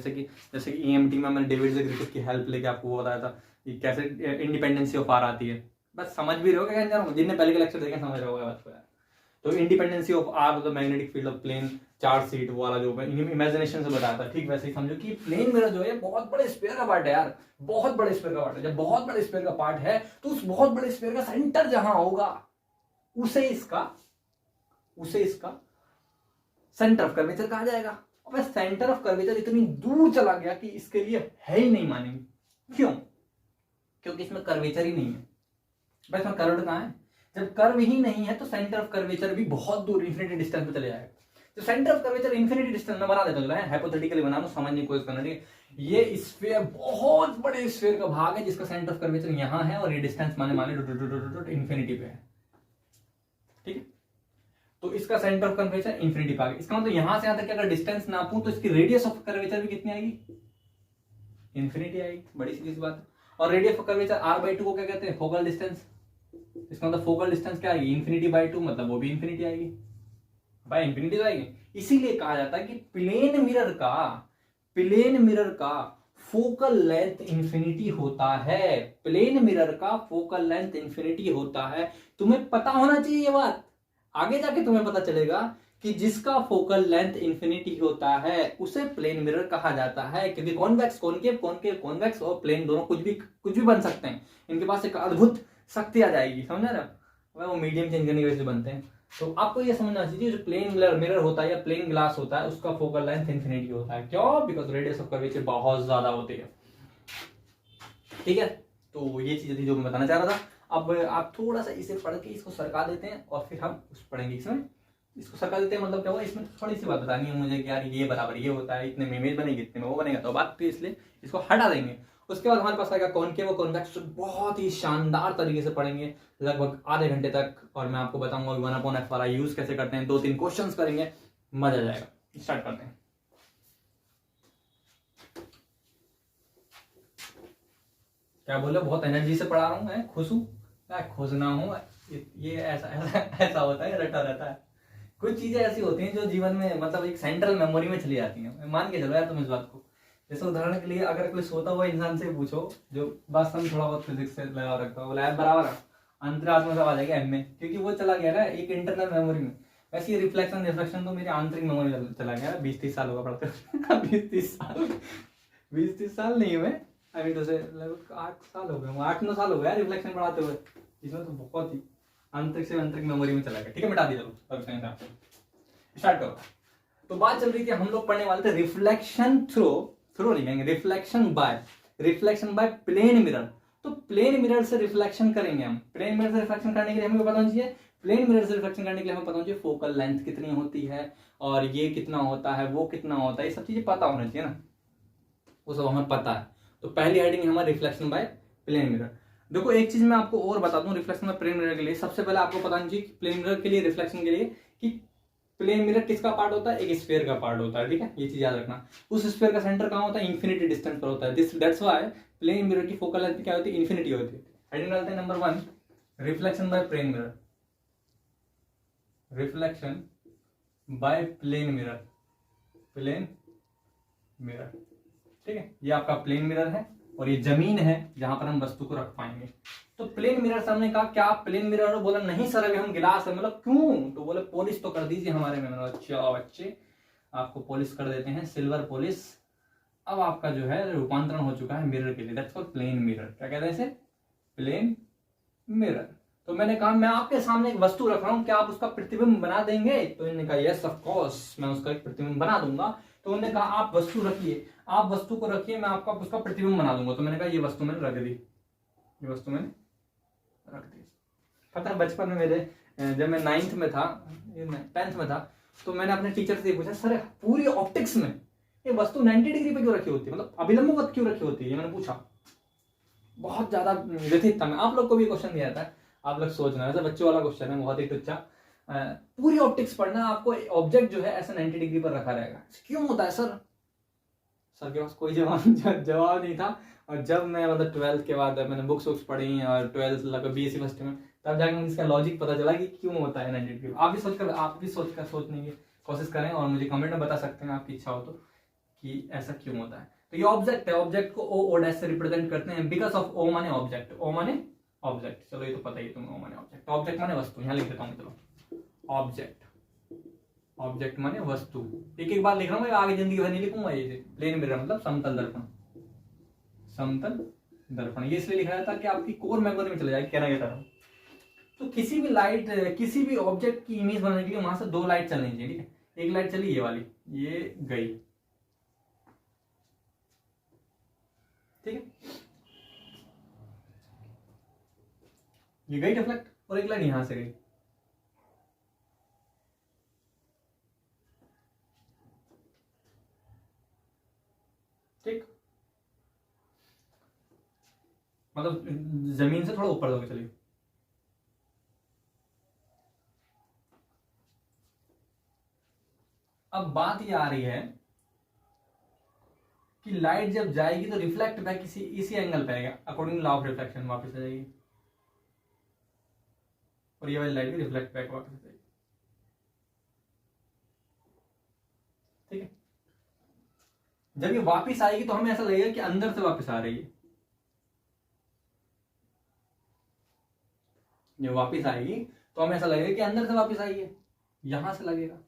जैसे कि ईएमटी में मैंने डेविड ग्रिफिथ की हेल्प लेके आपको वो बताया था कि कैसे इंडिपेंडेंसी ऑफ आर आती है। बस समझ भी रहे हो क्या कहना चाह रहा हूँ, जिनने पहले के लेक्चर देखे समझ रहे होगा बात को यार। तो independency of R the magnetic field of plane charge sheet वाला जो इमेजिनेशन से बताया था, ठीक वैसे ही समझो कि प्लेन मिरर जो है बहुत बड़े स्फीयर का पार्ट है यार, बहुत बड़े स्फीयर का पार्ट है। जब बहुत बड़े स्फीयर का पार्ट है तो उस बहुत बड़े स्फीयर का सेंटर जहां होगा उसे इसका सेंटर ऑफ कर्वेचर कहा जाएगा। और सेंटर ऑफ कर्वेचर इतनी दूर चला गया कि इसके लिए है ही नहीं मानेंगे। क्यों? क्योंकि इसमें कर्वेचर ही नहीं है। बस इसमें कर्व कहां है, जब कर्व ही नहीं है तो सेंटर ऑफ कर्वेचर भी बहुत दूर इन्फिनिटी डिस्टेंस पे चले जाएगा। तो centre of curvature infinity distance में बना देता हूं, हाइपोथेटिकली बना लो, समझने की कोशिश करना। ठीक है, ये स्फीयर बहुत बड़े स्फीयर का भाग है जिसका सेंटर ऑफ कर्वेचर यहाँ है और ये डिस्टेंस माने इन्फिनिटी पे है। ठीक है, तो इसका सेंटर ऑफ कर्वेचर इन्फिनिटी पे आ गया। इसका मतलब यहां से यहां तक अगर डिस्टेंस नापूं तो इसकी रेडियस ऑफ कर्वेचर भी कितनी आएगी, इन्फिनिटी आएगी। बड़ी सीधी सी बात है। और रेडियस ऑफ कर्वेचर r/2 को क्या कहते हैं, फोकल डिस्टेंस। इसका मतलब फोकल डिस्टेंस क्या आएगी, इन्फिनिटी/2, मतलब वो भी इन्फिनिटी आएगी, भाई इन्फिनिटी तो आएगी। इसीलिए कहा जाता है कि प्लेन मिरर का फोकल लेंथ इन्फिनिटी होता है। प्लेन मिरर का फोकल लेंथ इन्फिनिटी होता है। तुम्हें पता होना चाहिए ये बात, आगे जाके तुम्हें पता चलेगा कि जिसका फोकल लेंथ इन्फिनिटी होता है उसे प्लेन मिरर कहा जाता है। क्योंकि कॉन्वेक्स कॉनकेव, कॉनकेव कॉन्वेक्स और प्लेन दोनों कुछ भी बन सकते हैं। इनके पास एक अद्भुत शक्ति आ जाएगी, समझ रहे हो, वो मीडियम चेंज करने की वजह से बनते हैं। तो आपको ये समझना चाहिए जो प्लेन मिरर होता है या प्लेन ग्लास होता है उसका फोकल लेंथ इन्फिनिटी होता है। क्यों, बिकॉज रेडियस ऑफ कर्वेचर बहुत ज्यादा होती है। ठीक है, तो ये चीज थी जो मैं बताना चाह रहा था। अब आप थोड़ा सा इसे पढ़ के इसको सरका देते हैं और फिर हम उस पढ़ेंगे। इसमें इसको सरका देते हैं मतलब क्या हुआ, इसमें थोड़ी सी बात बतानी है मुझे कि यार ये बराबर ये होता है, इतने में इमेज बनेगी, इतने में वो बनेगा, तो बात तो इसलिए इसको हटा देंगे। उसके बाद हमारे पास आएगा कॉनकेव और कॉन्वेक्स, बहुत ही शानदार तरीके से पढ़ेंगे लगभग आधे घंटे तक। और मैं आपको बताऊंगा 1/f वाला यूज कैसे करते हैं, 2-3 क्वेश्चंस करेंगे, मजा आ जाएगा। स्टार्ट करते हैं। क्या बोले, बहुत एनर्जी से पढ़ा रहा हूँ मैं, खुश हूँ, खुश ना हूँ, ये ऐसा ऐसा होता है, रटा रहता है। कुछ चीजें ऐसी होती हैं जो जीवन में मतलब एक सेंट्रल मेमोरी में चली जाती हैं। मान के चलो यार तुम इस बात को, जैसे उदाहरण के लिए अगर कोई सोता हुआ इंसान से पूछो जो वास्तव में थोड़ा बहुत फिजिक्स से लगा रखता है, बोला बराबर है, अंतरात्मा सब आ जाएगा एम में, क्योंकि वो चला गया ना एक इंटरनल मेमोरी में। वैसे ये रिफ्लेक्शन रिफ्लेक्शन तो मेरे आंतरिक मेमोरी में चला गया। 20-30 साल होगा पढ़ते 20-30 साल नहीं हुए, अभी तो से लगभग 8 साल हो गए, 8-9 साल हो गया रिफ्लेक्शन पढ़ाते हुए। इसमें तो बहुत ही आंतरिक से आंतरिक मेमोरी में चला गया। ठीक है, मिटा दी चलो, स्टार्ट करो। तो बात चल रही थी, हम लोग पढ़ने वाले थे रिफ्लेक्शन थ्रो नहीं कहेंगे, रिफ्लेक्शन बाय प्लेन मिरर। तो प्लेन मिरर से रिफ्लेक्शन करेंगे हम। प्लेन मिरर से रिफ्लेक्शन करने के लिए हमें पता होना चाहिए, प्लेन मिरर से रिफ्लेक्शन करने के लिए हमें पता होना चाहिए फोकल लेंथ कितनी होती है और ये कितना होता है, वो कितना होता है, ये सब चीजें पता होना चाहिए ना, वो सब हमें पता है। तो पहली हेडिंग है हमारा रिफ्लेक्शन बाय प्लेन मिरर। देखो एक चीज मैं आपको और बता दूं रिफ्लेक्शन बाय प्लेन मिरर के लिए, सबसे पहले आपको पता होना चाहिए प्लेन मिरर के लिए, रिफ्लेक्शन के लिए, कि प्लेन मिरर किसका पार्ट होता है, एक स्फीयर का पार्ट होता है। ठीक है, ये चीज याद रखना। उस स्फीयर का सेंटर कहां होता है, इन्फिनिटी डिस्टेंस पर होता है। दैट्स व्हाई प्लेन मिरर की फोकल लेंथ क्या होती है, इन्फिनिटी होती है। हेडिंग डालते हैं number 1, reflection by plane mirror. Reflection by plane mirror, plane mirror. ठीक है, ये आपका प्लेन मिरर है और ये जमीन है जहां पर हम वस्तु को रख पाएंगे। तो प्लेन मिरर से हमने कहा क्या आप प्लेन मिरर हो, बोला नहीं सर अभी हम गिलास है, मतलब क्यों, तो बोले पॉलिश तो कर दीजिए हमारे में। अच्छा बच्चे, आपको पॉलिश कर देते हैं, सिल्वर पॉलिश। अब आपका जो है रूपांतरण हो चुका है मिरर के लिए, दैट्स कॉल्ड प्लेन मिरर। क्या कहते हैं इसे, प्लेन मिरर। तो मैंने कहा मैं आपके सामने एक वस्तु रख रहा हूं, क्या आप उसका प्रतिबिंब बना देंगे, तो इन्होंने कहा यस ऑफ कोर्स मैं उसका एक प्रतिबिंब बना दूंगा। तो उन्होंने कहा आप वस्तु रखिए, आप वस्तु को रखिए, मैं आपका उसका प्रतिबिंब बना दूंगा। तो मैंने कहा ये वस्तु मैंने रख दी, ये वस्तु मैंने रख दी। पता है बचपन में मेरे, जब मैं 9th में था, 10th में था, तो मैंने अपने टीचर से पूछा सर पूरी ऑप्टिक्स में ये वस्तु 90 डिग्री पे क्यों रखी होती है, मतलब अभिलंबवत क्यों रखी होती है, ये मैंने पूछा। बहुत ज्यादा व्यथित था मैं। आप लोग को भी क्वेश्चन दिया था, आप लोग सोचना, वैसे बच्चों वाला क्वेश्चन है, बहुत ही टुच्चा। पूरी ऑप्टिक्स पढ़ना, आपको ऑब्जेक्ट जो है ऐसे 90 डिग्री पर रखा रहेगा, क्यों होता है सर? सर के पास कोई जवाब नहीं था। और जब मैं मतलब 12th के बाद मैंने बुक्स पढ़ी और 12th लगभग BSc फर्स्ट में, तब जाकर मुझे इसका लॉजिक पता चला कि क्यों होता है 90 डिग्री। आप भी सोचने की कोशिश करें और मुझे कमेंट में बता सकते हैं आपकी इच्छा हो तो कि ऐसा क्यों होता है। तो ये ऑब्जेक्ट है, ऑब्जेक्ट को ओ डैश से रिप्रेजेंट करते हैं, बिकॉज ऑफ ओ माने ऑब्जेक्ट, ओ माने ऑब्जेक्ट। चलो ये तो पता ही तुम्हें, ओ माने ऑब्जेक्ट, ऑब्जेक्ट माने वस्तु। यहाँ लिख देता हूँ, चलो ऑब्जेक्ट, ऑब्जेक्ट माने वस्तु। एक एक बार लिख रहा हूँ, आगे जिंदगी भर नहीं लिखूंगा। ये प्लेन मिरर मतलब समतल दर्पण, समतल दर्पण। ये इसलिए लिखा जाता है कि आपकी कोर मेमोरी में चले जाए, कहना ये था। तो किसी भी लाइट, किसी भी ऑब्जेक्ट की इमेज बनाने के लिए वहां से 2 लाइट चलनी चाहिए। ठीक है, एक लाइट चली ये वाली, ये गई, ठीक है, ये गई रिफ्लेक्ट, और एक लाइन यहां से गई, ठीक, मतलब जमीन से थोड़ा ऊपर होकर चलिए। अब बात ये आ रही है कि लाइट जब जाएगी तो रिफ्लेक्ट बैक इसी एंगल पे आएगा अकॉर्डिंग लॉ ऑफ रिफ्लेक्शन, वापस आ जाएगी, और ये वाली लाइट भी रिफ्लेक्ट बैक वापस आ जाएगी, ठीक है। जब ये वापस आएगी तो हमें ऐसा लगेगा कि अंदर से वापस आ रही है, ये वापस आएगी तो हमें ऐसा लगेगा कि अंदर से वापस आई है, यहां से लगेगा।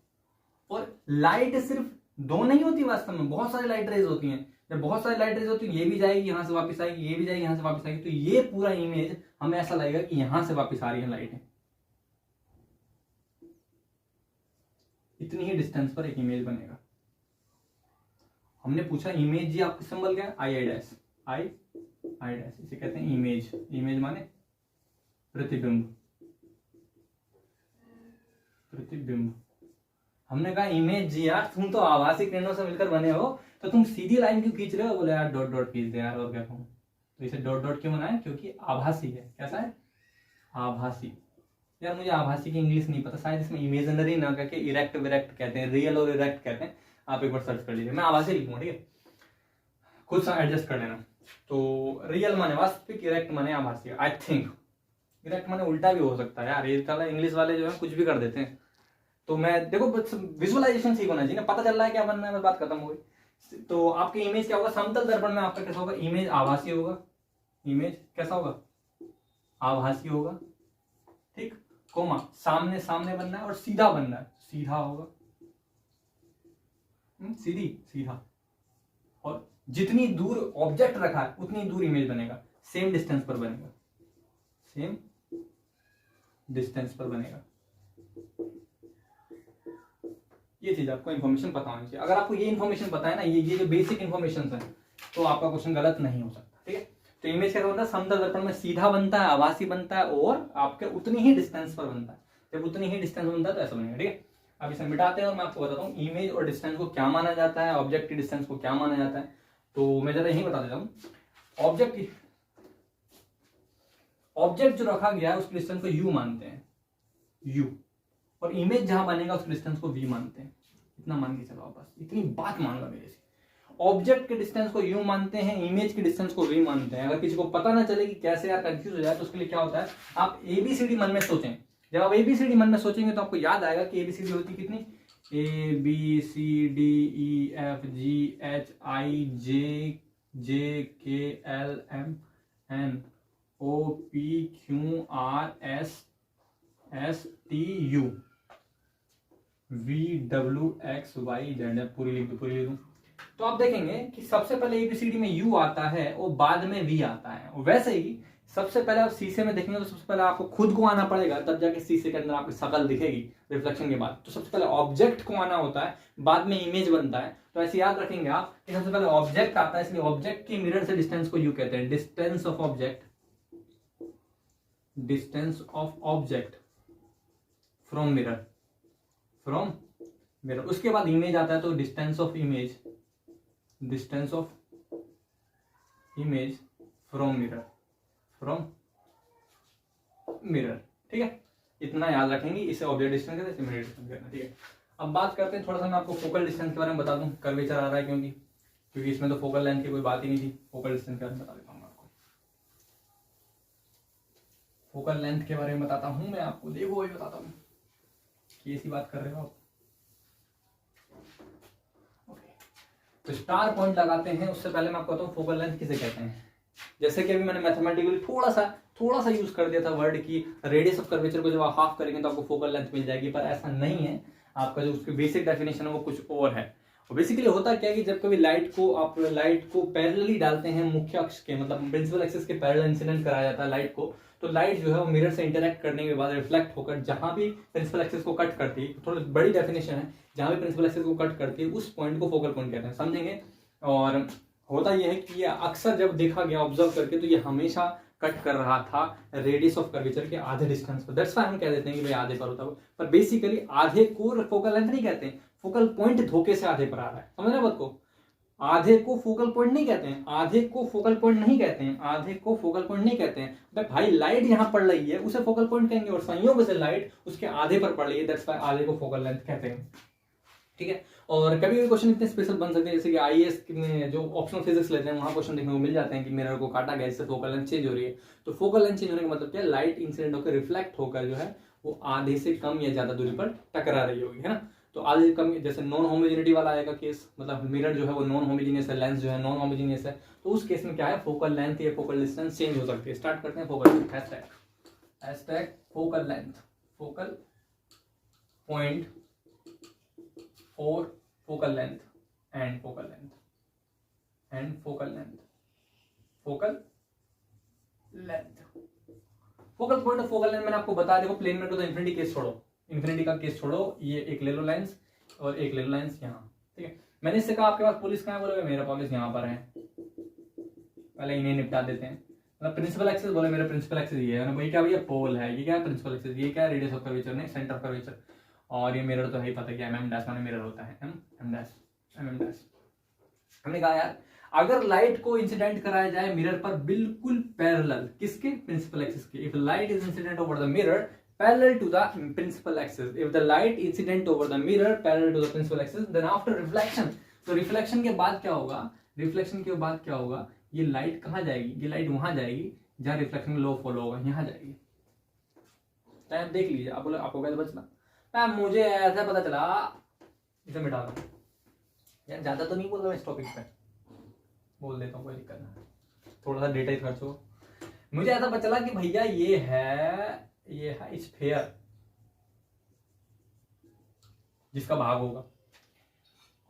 और लाइट सिर्फ दो नहीं होती, वास्तव में बहुत सारी लाइट रेज होती हैं। जब बहुत सारी लाइट रेज होती है, ये भी जाएगी यहां से वापस आएगी, ये भी जाएगी यहां से वापस आएगी, तो ये पूरा इमेज हमें ऐसा लगेगा कि यहां से वापस आ रही है लाइटें। इतनी ही डिस्टेंस पर एक इमेज बनेगा। हमने पूछा इमेज जी आपका सिंबल क्या है, आई डैश, आई डैश, इसे कहते हैं इमेज। इमेज माने प्रतिबिंब, प्रतिबिंब। हमने कहा इमेज जी यार तुम तो आभासी किरणों से मिलकर बने हो, तो तुम सीधी लाइन क्यों खींच रहे हो? बोले यार डॉट डॉट खींच दे यार, और क्या कहूं। तो इसे डॉट डॉट क्यों बनाया? क्योंकि आभासी है। कैसा है? आभासी। यार मुझे आभासी की इंग्लिश नहीं पता, शायद इसमें इमेजिनरी ना करके इरेक्ट विरेक्ट कहते हैं, रियल और इरेक्ट कहते हैं। आप एक बार सर्च कर लीजिए, मैं आभासी लिखूंगा, ठीक है, खुद से एडजस्ट कर लेना। तो रियल माने वास्तविक, इरेक्ट माने आभासी। आई थिंक इरेक्ट माने उल्टा भी हो सकता है यार, ये इंग्लिश वाले जो है कुछ भी कर देते हैं। तो मैं देखो विजुअलाइजेशन सीख होना चाहिए ना, पता चल रहा है क्या बनना है, मैं बात खत्म हो गई। तो आपकी इमेज क्या होगा? समतल दर्पण में आपका कैसा होगा? इमेज आभासी होगा। इमेज कैसा होगा? आभासी होगा, ठीक। कोमा सामने सामने बनना है और सीधा बनना है, सीधा होगा, सीधी सीधा। और जितनी दूर ऑब्जेक्ट रखा है उतनी दूर इमेज बनेगा, सेम डिस्टेंस पर बनेगा, सेम डिस्टेंस पर बनेगा। ये चीज आपको इन्फॉर्मेशन पता होनी चाहिए। अगर आपको ये इन्फॉर्मेशन पता है ना, ये जो बेसिक इन्फॉर्मेशन है, तो आपका क्वेश्चन गलत नहीं हो सकता, ठीक है। तो इमेज कैसा बनता है? समतल दर्पण में सीधा बनता है, आभासी बनता है, और आपके उतनी ही डिस्टेंस पर बनता है। जब उतनी ही डिस्टेंस बनता है तो ऐसा बनेगा, ठीक है। अब इसे मिटाते हैं और मैं आपको बताता हूँ इमेज और डिस्टेंस को क्या माना जाता है, ऑब्जेक्ट की डिस्टेंस को क्या माना जाता है। तो मैं जरा यही बता देता हूँ। ऑब्जेक्ट जो रखा गया है उसकी डिस्टेंस को यू मानते हैं, यू, और इमेज जहां बनेगा उसकी डिस्टेंस को वी मानते हैं। इतना मान के चलो, बस इतनी बात मान लो मेरे से। ऑब्जेक्ट के डिस्टेंस को यू मानते हैं, इमेज की डिस्टेंस को वी मानते हैं। अगर किसी को पता ना चले कि कैसे यार कंफ्यूज हो जाए, तो उसके लिए क्या होता है, आप एबीसीडी मन में सोचें। जब आप एबीसीडी मन में सोचेंगे तो आपको याद आएगा कि एबीसीडी होती कितनी, A B C D E F G H I J K L M N O P Q R S T U V W X Y Z. पूरी लिख दूं। तो आप देखेंगे कि सबसे पहले एबीसीडी में यू आता है और बाद में वी आता है। और वैसे ही सबसे पहले आप शीशे में देखेंगे तो सबसे पहले आपको खुद को आना पड़ेगा, तब जाके शीशे के अंदर आपकी शक्ल दिखेगी रिफ्लेक्शन के बाद। तो सबसे पहले ऑब्जेक्ट को आना होता है, बाद में इमेज बनता है। तो ऐसे याद रखेंगे आप कि सबसे पहले ऑब्जेक्ट आता है, इसलिए ऑब्जेक्ट की मिरर से डिस्टेंस को यू कहते हैं, distance of object, distance of object from mirror, from mirror. उसके बाद इमेज आता है, तो distance of image, distance of image from mirror, from mirror, ठीक है। इतना याद रखेंगे। इसे ऑब्जेक्ट डिस्टेंस कहते हैं, इसे मिरर डिस्टेंस कहते हैं, ठीक है। अब बात करते हैं, थोड़ा सा मैं आपको फोकल डिस्टेंस के बारे में बता दूं। कर्वेचर आ रहा है क्योंकि इसमें तो फोकल लेंथ की कोई बात ही नहीं थी। फोकल डिस्टेंस के बारे में बता देता हूँ आपको। फोकल लेंथ के बारे में बताता हूं मैं आपको, देखो वही बताता हूँ कि ऐसी बात कर रहे हो आप। तो स्टार पॉइंट लगाते हैं उससे पहले मैं आपको बताऊं फोकल लेंथ किसे कहते हैं। जैसे कि अभी मैंने मैथमेटिकली थोड़ा सा यूज कर दिया था वर्ड की रेडियस ऑफ कर्वेचर को जब आप हाफ करेंगे तो आपको फोकल लेंथ मिल जाएगी, पर ऐसा नहीं है। आपका जो उसकी बेसिक डेफिनेशन है वो कुछ और है। और बेसिकली होता क्या है कि जब कभी लाइट को पैरेलली डालते हैं मुख्य अक्ष के, मतलब प्रिंसिपल एक्सिस के पैरेलल इंसिडेंट कराया जाता है लाइट को, तो लाइट जो है वो मिरर से इंटरेक्ट करने के बाद रिफ्लेक्ट होकर जहां भी प्रिंसिपल एक्सिस को कट करती है, थोड़ी बड़ी डेफिनेशन है, जहां भी प्रिंसिपल एक्सिस को कट करती है उस पॉइंट को फोकल पॉइंट कहते हैं, समझेंगे। और होता यह है कि ये अक्सर जब देखा गया ऑब्जर्व करके, तो ये हमेशा कट कर रहा था रेडियस ऑफ कर्वेचर के आधे डिस्टेंस पर। दैट्स व्हाई हम कह देते हैं कि भाई आधे पर होता है, पर बेसिकली आधे को फोकल लेंथ नहीं कहते हैं, फोकल पॉइंट धोखे से आधे पर आ रहा है, समझ रहे बात को। आधे को फोकल पॉइंट नहीं कहते हैं, आधे को फोकल पॉइंट नहीं कहते हैं, आधे को फोकल पॉइंट नहीं कहते हैं। भाई लाइट यहाँ पड़ रही है उसे फोकल पॉइंट कहेंगे, और संयोग से लाइट उसके आधे पर पड़ रही है, दैट्स व्हाई आधे को फोकल लेंथ कहते हैं, ठीक है। और कभी भी क्वेश्चन इतने स्पेशल बन सकते हैं, जैसे कि आईएएस में जो ऑप्शनल फिजिक्स लेते हैं वहां क्वेश्चन देखने को मिल जाते हैं कि मिरर को काटा गया, इससे फोकल लेंथ चेंज हो रही है। तो फोकल लेंथ चेंज होने का मतलब क्या है, लाइट इंसिडेंट होकर रिफ्लेक्ट होकर जो है वो आधे से कम या ज्यादा दूरी पर टकरा रही होगी, है ना। तो आधे कम, जैसे नॉन होमोजेनिटी वाला आएगा केस, मतलब मिरर जो है वो नॉन होमोजेनियस है, लेंस जो है नॉन होमोजेनियस है, तो उस केस में क्या है, फोकल लेंथ या फोकल डिस्टेंस चेंज हो सकती है। स्टार्ट करते हैं focal length, hashtag focal length, focal point और focal length and focal length and focal length, focal length, focal point और फोकल लेंथ मैंने आपको बता, देखो प्लेन में तो इन्फिनिटी केस छोड़ो, इन्फिनिटी का केस छोड़ो, ये एक ले लो लेंस और एक ले लो लेंस यहाँ, ठीक है। मैंने इससे कहा आपके पास पुलिस कहाँ है, बोले मेरा पुलिस यहाँ पर है, पहले इन्हें निपटा देते हैं। मतलब प्रिंसिपल एक्सिस, बोले मेरा प्रिंसिपल एक्सिस ये है, भाई क्या भैया पोल है, ये क्या है प्रिंसिपल एक्सिस, ये क्या है रेडियस ऑफ कर्वेचर नहीं सेंटर ऑफ कर्वेचर, और ये मिरर तो है ही पता है कि mm डैश माने मिरर होता है, m डैश mm डैश। हमने कहा यार अगर लाइट को इंसिडेंट कराया जाए मिरर पर बिल्कुल पैरेलल, किसके, प्रिंसिपल एक्सिस के, if light is incident over the mirror parallel to the principal axis, if the light incident over the mirror parallel to the principal axis, then after reflection, तो रिफ्लेक्शन के बाद क्या होगा, रिफ्लेक्शन के बाद क्या होगा, ये लाइट कहाँ जाएगी, ये लाइट वहां जाएगी जहां रिफ्लेक्शन लो फॉलो होगा, यहाँ जाएगी। टाइम देख लीजिए, आप बोले आपको कैसे बचना, मुझे ऐसा पता चला, इसे मिटा दो यार, ज्यादा तो नहीं बोल रहा मैं इस टॉपिक पे, बोल देता हूँ कोई दिक्कत नहीं, थोड़ा सा डेटा ही खर्च हो। मुझे ऐसा पता चला कि भैया ये है स्फीयर जिसका भाग होगा,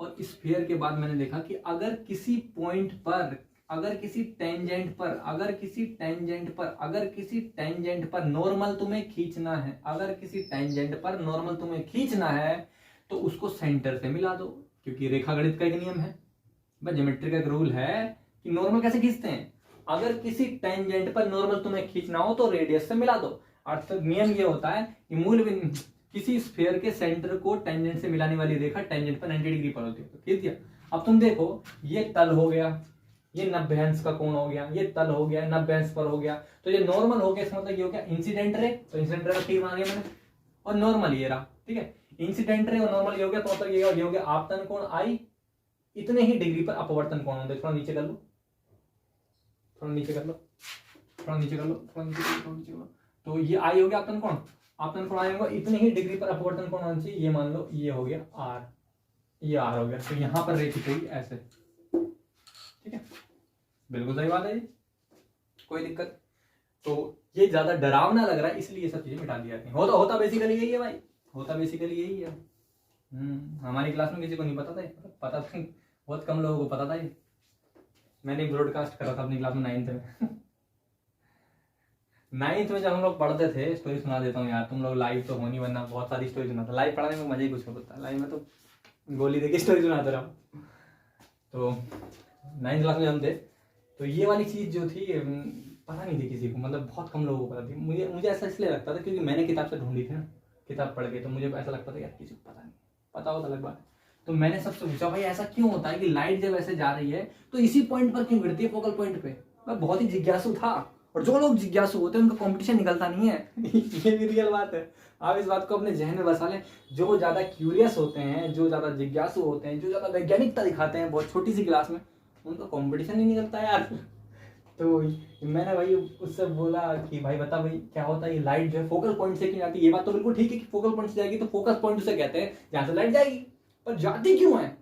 और स्फीयर के बाद मैंने देखा कि अगर किसी पॉइंट पर, अगर किसी टेंजेंट पर, अगर किसी टेंजेंट पर, अगर किसी टेंजेंट पर नॉर्मल तुम्हें खींचना है, अगर किसी टेंजेंट पर नॉर्मल तुम्हें खींचना है तो उसको सेंटर से मिला दो, क्योंकि रेखागणित का एक नियम है, ज्योमेट्री का एक रूल है कि नॉर्मल कैसे खींचते हैं, अगर किसी टेंजेंट पर नॉर्मल तुम्हें खींचना हो तो रेडियस से मिला दो। अर्थात नियम ये होता है कि मूल बिंदु किसी स्फीयर के सेंटर को टेंजेंट से मिलाने वाली रेखा टेंजेंट पर 90 डिग्री पर होती है, तो खींच दिया। अब तुम देखो ये तल हो गया, ये 90 अंश का कोण हो गया, ये तल हो गया 90 अंश पर हो गया, तो ये नॉर्मल हो गया, इसका मतलब ये हो गया इंसिडेंट रे, तो इंसिडेंट रे का ठीक बना दिया मैंने, और नॉर्मल ये रहा, ठीक है। इंसिडेंट रे और नॉर्मल ये हो गया, तो मतलब ये हो गया आपतन कोण आई इतने ही डिग्री पर अपवर्तन कोण होता है, थोड़ा नीचे कर लो, थोड़ा नीचे कर लो, थोड़ा नीचे कर लो, थोड़ा नीचे कर लो, थोड़ा नीचे कर लो, तो ये आई हो गया आपतन कोण, आपतन कोण आई होगा इतने ही डिग्री पर अपवर्तन कोण होना चाहिए, ये मान लो ये हो गया आर, ये आर हो गया, तो यहां पर रेखा खींचेगी ऐसे, ठीक है, बिल्कुल सही बात है, कोई दिक्कत। तो ये ज्यादा डरावना लग रहा है इसलिए ये सब चीजें मिटा दी जाती हैं, होता बेसिकली यही है भाई, होता बेसिकली यही है। हमारी क्लास में किसी को नहीं पता था, पता था बहुत कम लोगों को पता था ये, मैंने ब्रॉडकास्ट करा था अपनी क्लास में 9th में 9th में जब हम लोग पढ़ते थे, स्टोरी सुना देता हूँ यार, तुम लोग लाइव तो होनी, वरना बहुत सारी स्टोरी सुनाता, लाइव पढ़ाने में मजा ही कुछ होता है, लाइव में तो गोली देके स्टोरी सुनाते रहा। तो 9th क्लास में हम थे, तो ये वाली चीज जो थी पता नहीं थी किसी को, मतलब बहुत कम लोगों को पता थी, मुझे ऐसा इसलिए लगता था क्योंकि मैंने किताब से ढूंढी थी ना, किताब पढ़ के, तो मुझे ऐसा लगता था यार किसी को पता नहीं, पता होता अलग बात है। तो मैंने सबसे पूछा भाई ऐसा क्यों होता है कि लाइट जब ऐसे जा रही है तो इसी पॉइंट पर क्यों गिरती है, फोकल पॉइंट पे। मैं बहुत ही जिज्ञासु था, और जो लोग जिज्ञासु होते हैं उनका कंपटीशन निकलता नहीं है ये भी रियल बात है, आप इस बात को अपने जहन में बसा लें। जो ज्यादा क्यूरियस होते हैं, जो ज्यादा जिज्ञासु होते हैं, जो ज्यादा वैज्ञानिकता दिखाते हैं बहुत छोटी सी क्लास में, उनका कंपटीशन नहीं निकलता यार। तो मैंने भाई उससे बोला कि भाई बता भाई क्या होता है, ये लाइट जो है फोकल पॉइंट से क्यों जाती है। ये बात तो बिल्कुल ठीक है कि फोकल पॉइंट से जाएगी, तो फोकस पॉइंट उसे कहते हैं जहां से लाइट जाएगी, पर जाती क्यों है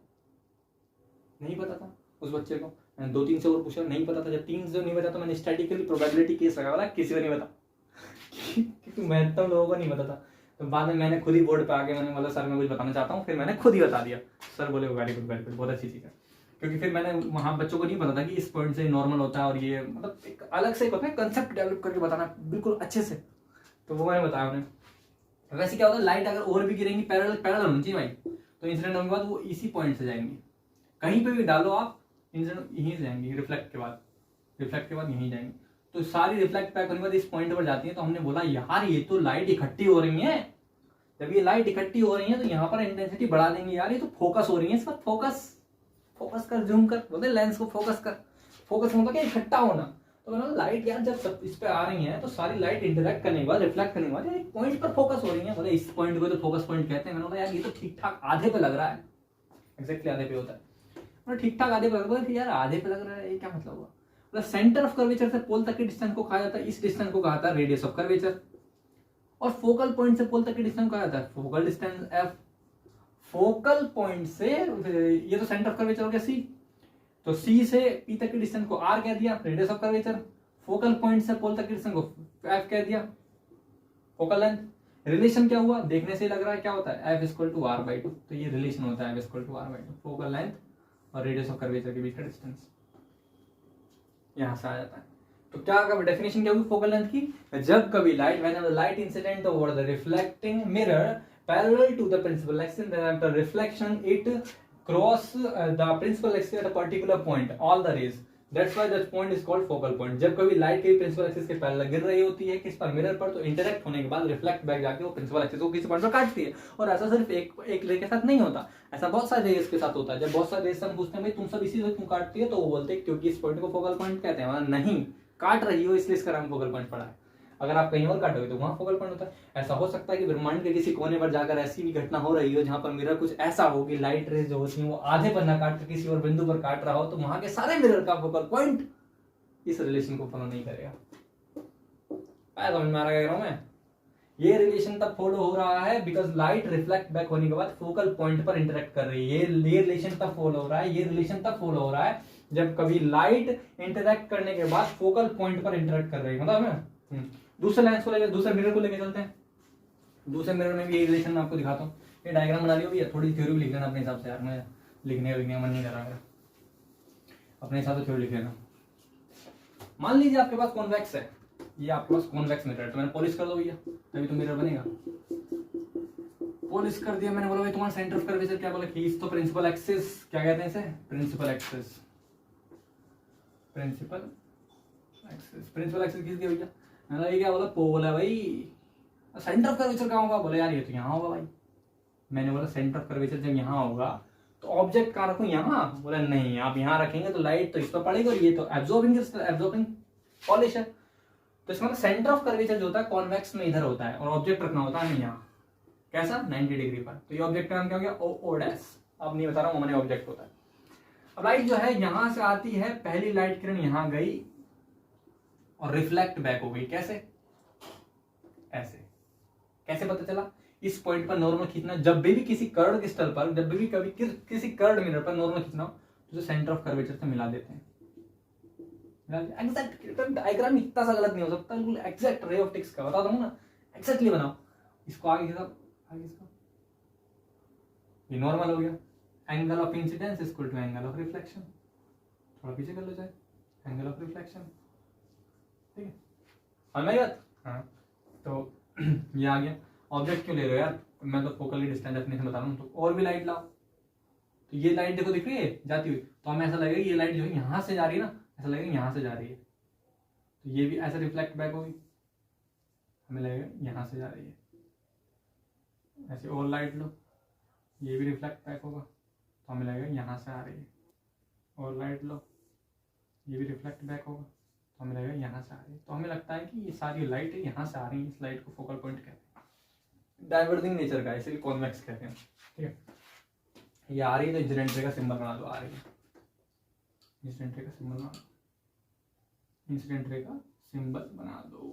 नहीं पता था उस बच्चे को। मैंने 2-3 से और पूछा, नहीं पता था। जब 3 से नहीं पता तो मैंने स्टैटिकली प्रोबेबिलिटी केस लगा वाला, किसी को नहीं पता क्योंकि महत्तम लोगों को नहीं पता था। तो बाद में मैंने खुद ही बोर्ड पे आके मैंने बोला सर मैं कुछ बताना चाहता हूँ, फिर मैंने खुद ही बता दिया। सर बोले वेरी गुड बहुत अच्छी चीज़ है, क्योंकि फिर मैंने वहाँ बच्चों को नहीं पता था कि इस पॉइंट से नॉर्मल होता है, और ये मतलब एक अलग से होता है कंसेप्ट डेवलप करके बताना बिल्कुल अच्छे से, तो वो मैंने बताया उन्हें। वैसे क्या होता है, लाइट अगर और भी गिरेंगी पैरेलल होनी चाहिए भाई, तो इंसिडेंट होने के बाद वो इसी पॉइंट से जाएंगी, कहीं पे भी डालो आप इंसिडेंट यहीं से जाएंगी, रिफ्लेक्ट के बाद यहीं जाएंगे। तो सारी रिफ्लेक्ट बैक होने के बाद इस पॉइंट पर जाती है। तो हमने बोला यार ये तो लाइट इकट्ठी हो रही है, जब ये लाइट इकट्ठी हो रही है तो यहाँ पर इंटेंसिटी बढ़ा देंगे, यार ये तो फोकस हो रही है, इस पर फोकस कर, जूम कर, बोलते लेंस को फोकस कर। फोकस मतलब क्या, इकट्ठा होना। तो मतलब लाइट यार जब सब इस पे आ रही है तो सारी लाइट इंटरेक्ट करने के बाद, रिफ्लेक्ट करने के बाद एक पॉइंट पर फोकस हो रही है, बोले इस पॉइंट को तो फोकस पॉइंट कहते हैं। मैंने बोला यार ये तो ठीक ठाक आधे पे लग रहा है, एक्जैक्टली आधे पे होता है, मतलब ठीक ठाक आधे पे लग रहा है। यार आधे पे लग रहा है, ये क्या मतलब हुआ? मतलब सेंटर ऑफ कर्वेचर से पोल तक के डिस्टेंस को कहा जाता है, इस डिस्टेंस को कहा जाता है रेडियस ऑफ कर्वेचर। और फोकल पॉइंट से पोल तक के डिस्टेंस कहा जाता है focal distance F. Focal point से, ये तो सेंटर ऑफ कर्वेचर हो गया सी, तो सी से पी तक के डिस्टेंस को आर कह दिया, radius of curvature. Focal point से पोल तक के डिस्टेंस को एफ कह दिया, फोकल लेंथ। रिलेशन क्या हुआ, देखने से लग रहा है क्या होता है, F equal to R by two. तो ये रिलेशन होता है F equal to R by two, focal length और रेडियस ऑफ कर्वेचर के बीच का डिस्टेंस यहां से आ जाता है। तो क्या डेफिनेशन क्या हुई फोकल लेंथ की, जब कभी light, when light incident over the reflecting mirror parallel to the principal axis, then after reflection it cross the principal axis at a particular point, all the rays, that's why that point is called focal point. जब कभी लाइट के प्रिंसिपल एक्सिस के पैरेलल गिर रही होती है किस पर, मिरर पर, तो इंटरेक्ट होने के बाद रिफ्लेक्ट बैक जाके वो प्रिंसिपल एक्सिस को किसी पॉइंट पर काटती है। और ऐसा सिर्फ एक रे के साथ नहीं होता, ऐसा बहुत सारे रेस के साथ होता है। जब बहुत सारे रेस से हम पूछते हैं भाई तुम सब इसी से क्यों काटती है, तो वो बोलते हैं क्योंकि इस पॉइंट को फोकल पॉइंट कहते हैं। मतलब नहीं, काट रही हो इसलिए इसका नाम फोकल पॉइंट पड़ा है। अगर आप कहीं और काटोगे तो वहां फोकल पॉइंट होता है। ऐसा हो सकता है कि ब्रह्मांड के किसी कोने पर जाकर ऐसी भी घटना हो रही हो जहां पर मिरर कुछ ऐसा हो कि लाइट रेज जो होती है वो आधे पर ना काट कर किसी और बिंदु पर काट रहा हो, तो वहां के सारे मिरर का फोकल पॉइंट इस रिलेशन को फॉलो नहीं करेगा। समझ में आ रहा है क्या कह रहा हूं मैं? ये रिलेशन तब फॉलो हो रहा है बिकॉज लाइट रिफ्लेक्ट बैक होने के बाद फोकल पॉइंट पर इंटरेक्ट कर रही है। ये रिलेशन तब फॉलो हो रहा है, ये रिलेशन तब फॉलो हो रहा है जब कभी लाइट इंटरेक्ट करने के बाद फोकल पॉइंट पर इंटरेक्ट कर रही है। मतलब है दूसरे लेंस को लेकर, दूसरे मिरर को लेकर चलते हैं। दूसरे मिरर में भी ये रिलेशन मैं आपको दिखाता हूँ। ये डायग्राम बना लियो भैया, थोड़ी थ्योरी लिख लेना अपने हिसाब से यार, मैं लिखने का मन नहीं कर रहा है, अपने हिसाब से थ्योरी लिख लेना। मान लीजिए आपके पास कॉन्वेक्स है, ये आपके पास कॉन्वेक्स मिरर है, तो मैंने पॉलिश कर दो भैया तभी तो मिरर बनेगा। पॉलिश कर दिया मैंने, बोला भाई तुम्हारा सेंटर ऑफ कर्वेचर क्या, बोला कि तो प्रिंसिपल एक्सिस, क्या कहते हैं इसे, प्रिंसिपल एक्सिस। प्रिंसिपल एक्सिस किस दिया भैया, मैंने ये क्या बोला, पोल है भाई। सेंटर ऑफ कर्वेचर कहाँ होगा, बोला यार ये तो यहाँ होगा भाई। मैंने बोला सेंटर ऑफ कर्वेचर जब यहाँ होगा तो ऑब्जेक्ट कहाँ रखूं, यहाँ? बोला नहीं, आप यहाँ रखेंगे तो लाइट तो इस पर पड़ेगी और ये तो एब्जॉर्बिंग पॉलिश है। तो इसका मतलब सेंटर ऑफ कर्वेचर जो होता है कॉन्वेक्स में इधर होता है और ऑब्जेक्ट रखना होता है यहाँ, कैसा, 90 डिग्री पर। तो ये ऑब्जेक्ट का नाम क्या हो गया, ओ डैश। अब नहीं बता रहा हूँ, मैंने ऑब्जेक्ट होता है। अब लाइट जो है यहां से आती है, पहली लाइट किरण यहां गई और रिफ्लेक्ट बैक हो गई। कैसे, ऐसे। कैसे पता चला, इस पॉइंट पर नॉर्मल खींचना, जब भी किसी कर्ड क्रिस्टल पर, जब भी कभी किसी कर्ड मिरर पर नॉर्मल खींचना हो तो सेंटर ऑफ कर्वेचर से मिला देते हैं। एग्जैक्ट डायग्राम इतना सा गलत नहीं हो सकता, बिल्कुल एग्जैक्ट रे ऑप्टिक्स का बता दूं ना, एक्जैक्टली बनाओ। इसको आगे इसको, ये नॉर्मल हो गया, angle of incidence equal to angle of reflection. थोड़ा पीछे कर लो चाहे, एंगल ऑफ रिफ्लेक्शन, ठीक है, और मेरी बात, हाँ। तो ये आ गया। ऑब्जेक्ट क्यों ले रहे हो यार, मैं तो फोकली डिस्टेंस डेफिनेशन बता रहा हूँ। तो और भी लाइट लाओ, तो ये लाइट देखो दिख रही है जाती हुई, तो हमें ऐसा लगेगा ये लाइट जो है यहाँ से जा रही है ना, ऐसा लगेगा यहाँ से जा रही है, तो ये भी ऐसे रिफ्लेक्ट बैक होगी, हमें लगेगा यहाँ से जा रही है। ऐसे और लाइट लो, ये भी रिफ्लेक्ट बैक होगा तो हमें लगेगा यहाँ से आ रही है। और लाइट लो, ये भी रिफ्लेक्ट बैक होगा तो हमें लगेगा यहाँ से आ रही है। तो हमें लगता है कि ये सारी लाइट यहाँ से आ रही है, इस लाइट को फोकल पॉइंट कहते हैं। डाइवर्जिंग नेचर का, इसलिए कॉन्वेक्स कहते हैं, ठीक है। ये आ रही है तो इंसिडेंट रे का सिंबल बना दो, आ रही है इंसिडेंट रे का सिंबल बना दो, इंसिडेंट रे का सिंबल बना दो,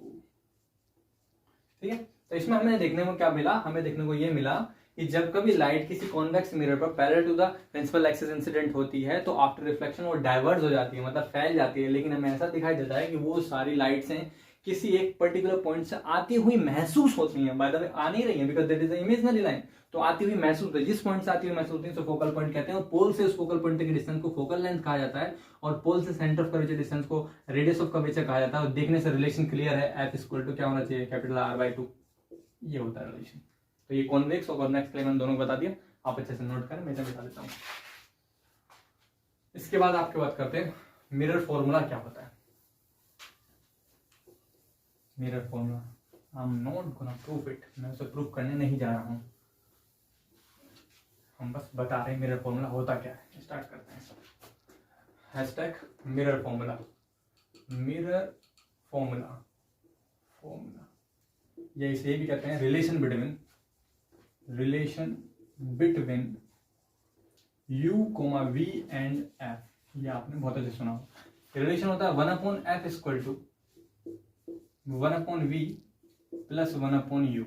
ठीक है। तो इसमें हमें देखने को क्या मिला, हमें देखने को ये मिला कि जब कभी लाइट किसी कॉन्वेक्स मिरर पर parallel to the principal axis incident होती है तो आफ्टर रिफ्लेक्शन वो डाइवर्ज हो जाती है, मतलब फैल जाती है। लेकिन हमें ऐसा दिखाई देता है कि वो सारी लाइट्स हैं किसी एक पर्टिकुलर पॉइंट से आती हुई महसूस होती हैं। बाय द वे आ नहीं रही हैं because that is imaginary line, तो आती हुई महसूस होती है। जिस पॉइंट से आती हुई महसूस होती है तो फोकल पॉइंट कहते हैं। और पोल से उस फोकल पॉइंट के डिस्टेंस को फोकल लेंथ कहा जाता है और पोल से सेंटर ऑफ कर्वेचर डिस्टेंस को रेडियस ऑफ कर्वेचर कहा जाता है। और देखने से रिलेशन क्लियर है, एफ इक्वल टू क्या होना चाहिए, कैपिटल R/2, ये होता है रिलेशन। तो ये कॉन्वेक्स और कॉन्वेक्स के मैंने दोनों को बता दिया, आप अच्छे से नोट करें, मैं इसे बता देता हूँ। इसके बाद आपके बात करते हैं मिरर फॉर्मूला क्या होता है। Mirror formula, I am not gonna proof it, मैं उसे प्रूफ करने नहीं जा रहा हूँ, हम बस बता रहे हैं मिरर फॉर्मूला होता क्या है। स्टार्ट करते हैं सब। Hashtag mirror formula, mirror formula, formula, या इसे भी कहते हैं relation between u, v and f। ये आपने बहुत अच्छे सुना होगा। रिलेशन होता है 1/f equal to 1/v plus 1/u।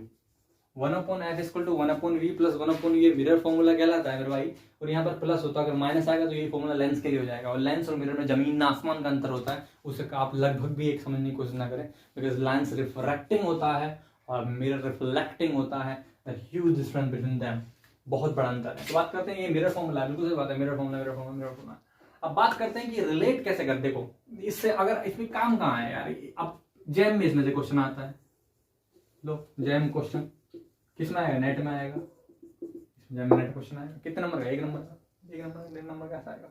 1/f equal to 1/v plus 1/u, ये मिरर फॉर्मूला कहलाता है मेरे भाई। और यहाँ पर प्लस होता है, अगर माइनस आएगा तो ये फॉर्मूला लेंस के लिए हो जाएगा। और लेंस और मिरर में जमीन आसमान का अंतर होता है, उसे आप लगभग भी एक समझने की कोशिश ना करें, बिकॉज लेंस रिफ्रैक्टिंग होता है और मिरर रिफ्लेक्टिंग होता है। ह्यूज डिफरेंस बिटवीन देम, बहुत बड़ा अंतर है। तो बात करते हैं, ये मिरर फॉर्मूला बिल्कुल सही बात है, mirror formula, mirror formula, mirror formula. अब बात करते हैं कि रिलेट कैसे कर। देखो इससे अगर इसमें काम कहाँ है यार, अब जेम में इसमें से क्वेश्चन आता है, लो जेम क्वेश्चन किस में आएगा, नेट में आएगा, जेम में नेट क्वेश्चन आएगा। कितने नंबर का, 1 नंबर का, 1 नंबर, 1 नंबर कैसा आएगा।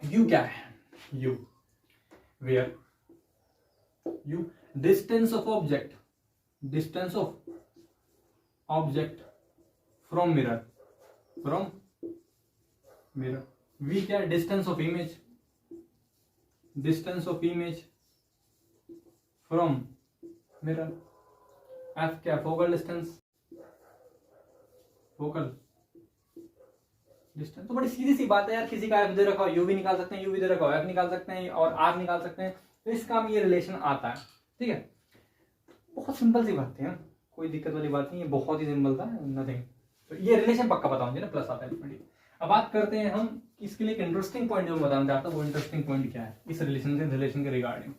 यू क्या है, u where u distance of object, distance of object from mirror, from mirror. V क्या है, distance of image, distance of image from mirror. F क्या, फोकल डिस्टेंस, फोकल डिस्टेंस। तो बड़ी सीधी सी बात है यार, किसी का एफ दे रखा हो, यू भी निकाल सकते हैं, यू भी दे रखा हो, एफ निकाल सकते हैं और आर निकाल सकते हैं। तो इसका ये रिलेशन आता है, ठीक है। बहुत सिंपल सी बात है, कोई दिक्कत वाली बात नहीं है, बहुत ही सिंपल था, नथिंग। तो ये रिलेशन पक्का पता होना चाहिए ना, प्लस आता है। अब बात करते हैं हम इसके लिए एक इंटरेस्टिंग पॉइंट जो मैं बताना चाहता हूँ, वो इंटरेस्टिंग पॉइंट क्या है इस रिलेशन के रिगार्डिंग।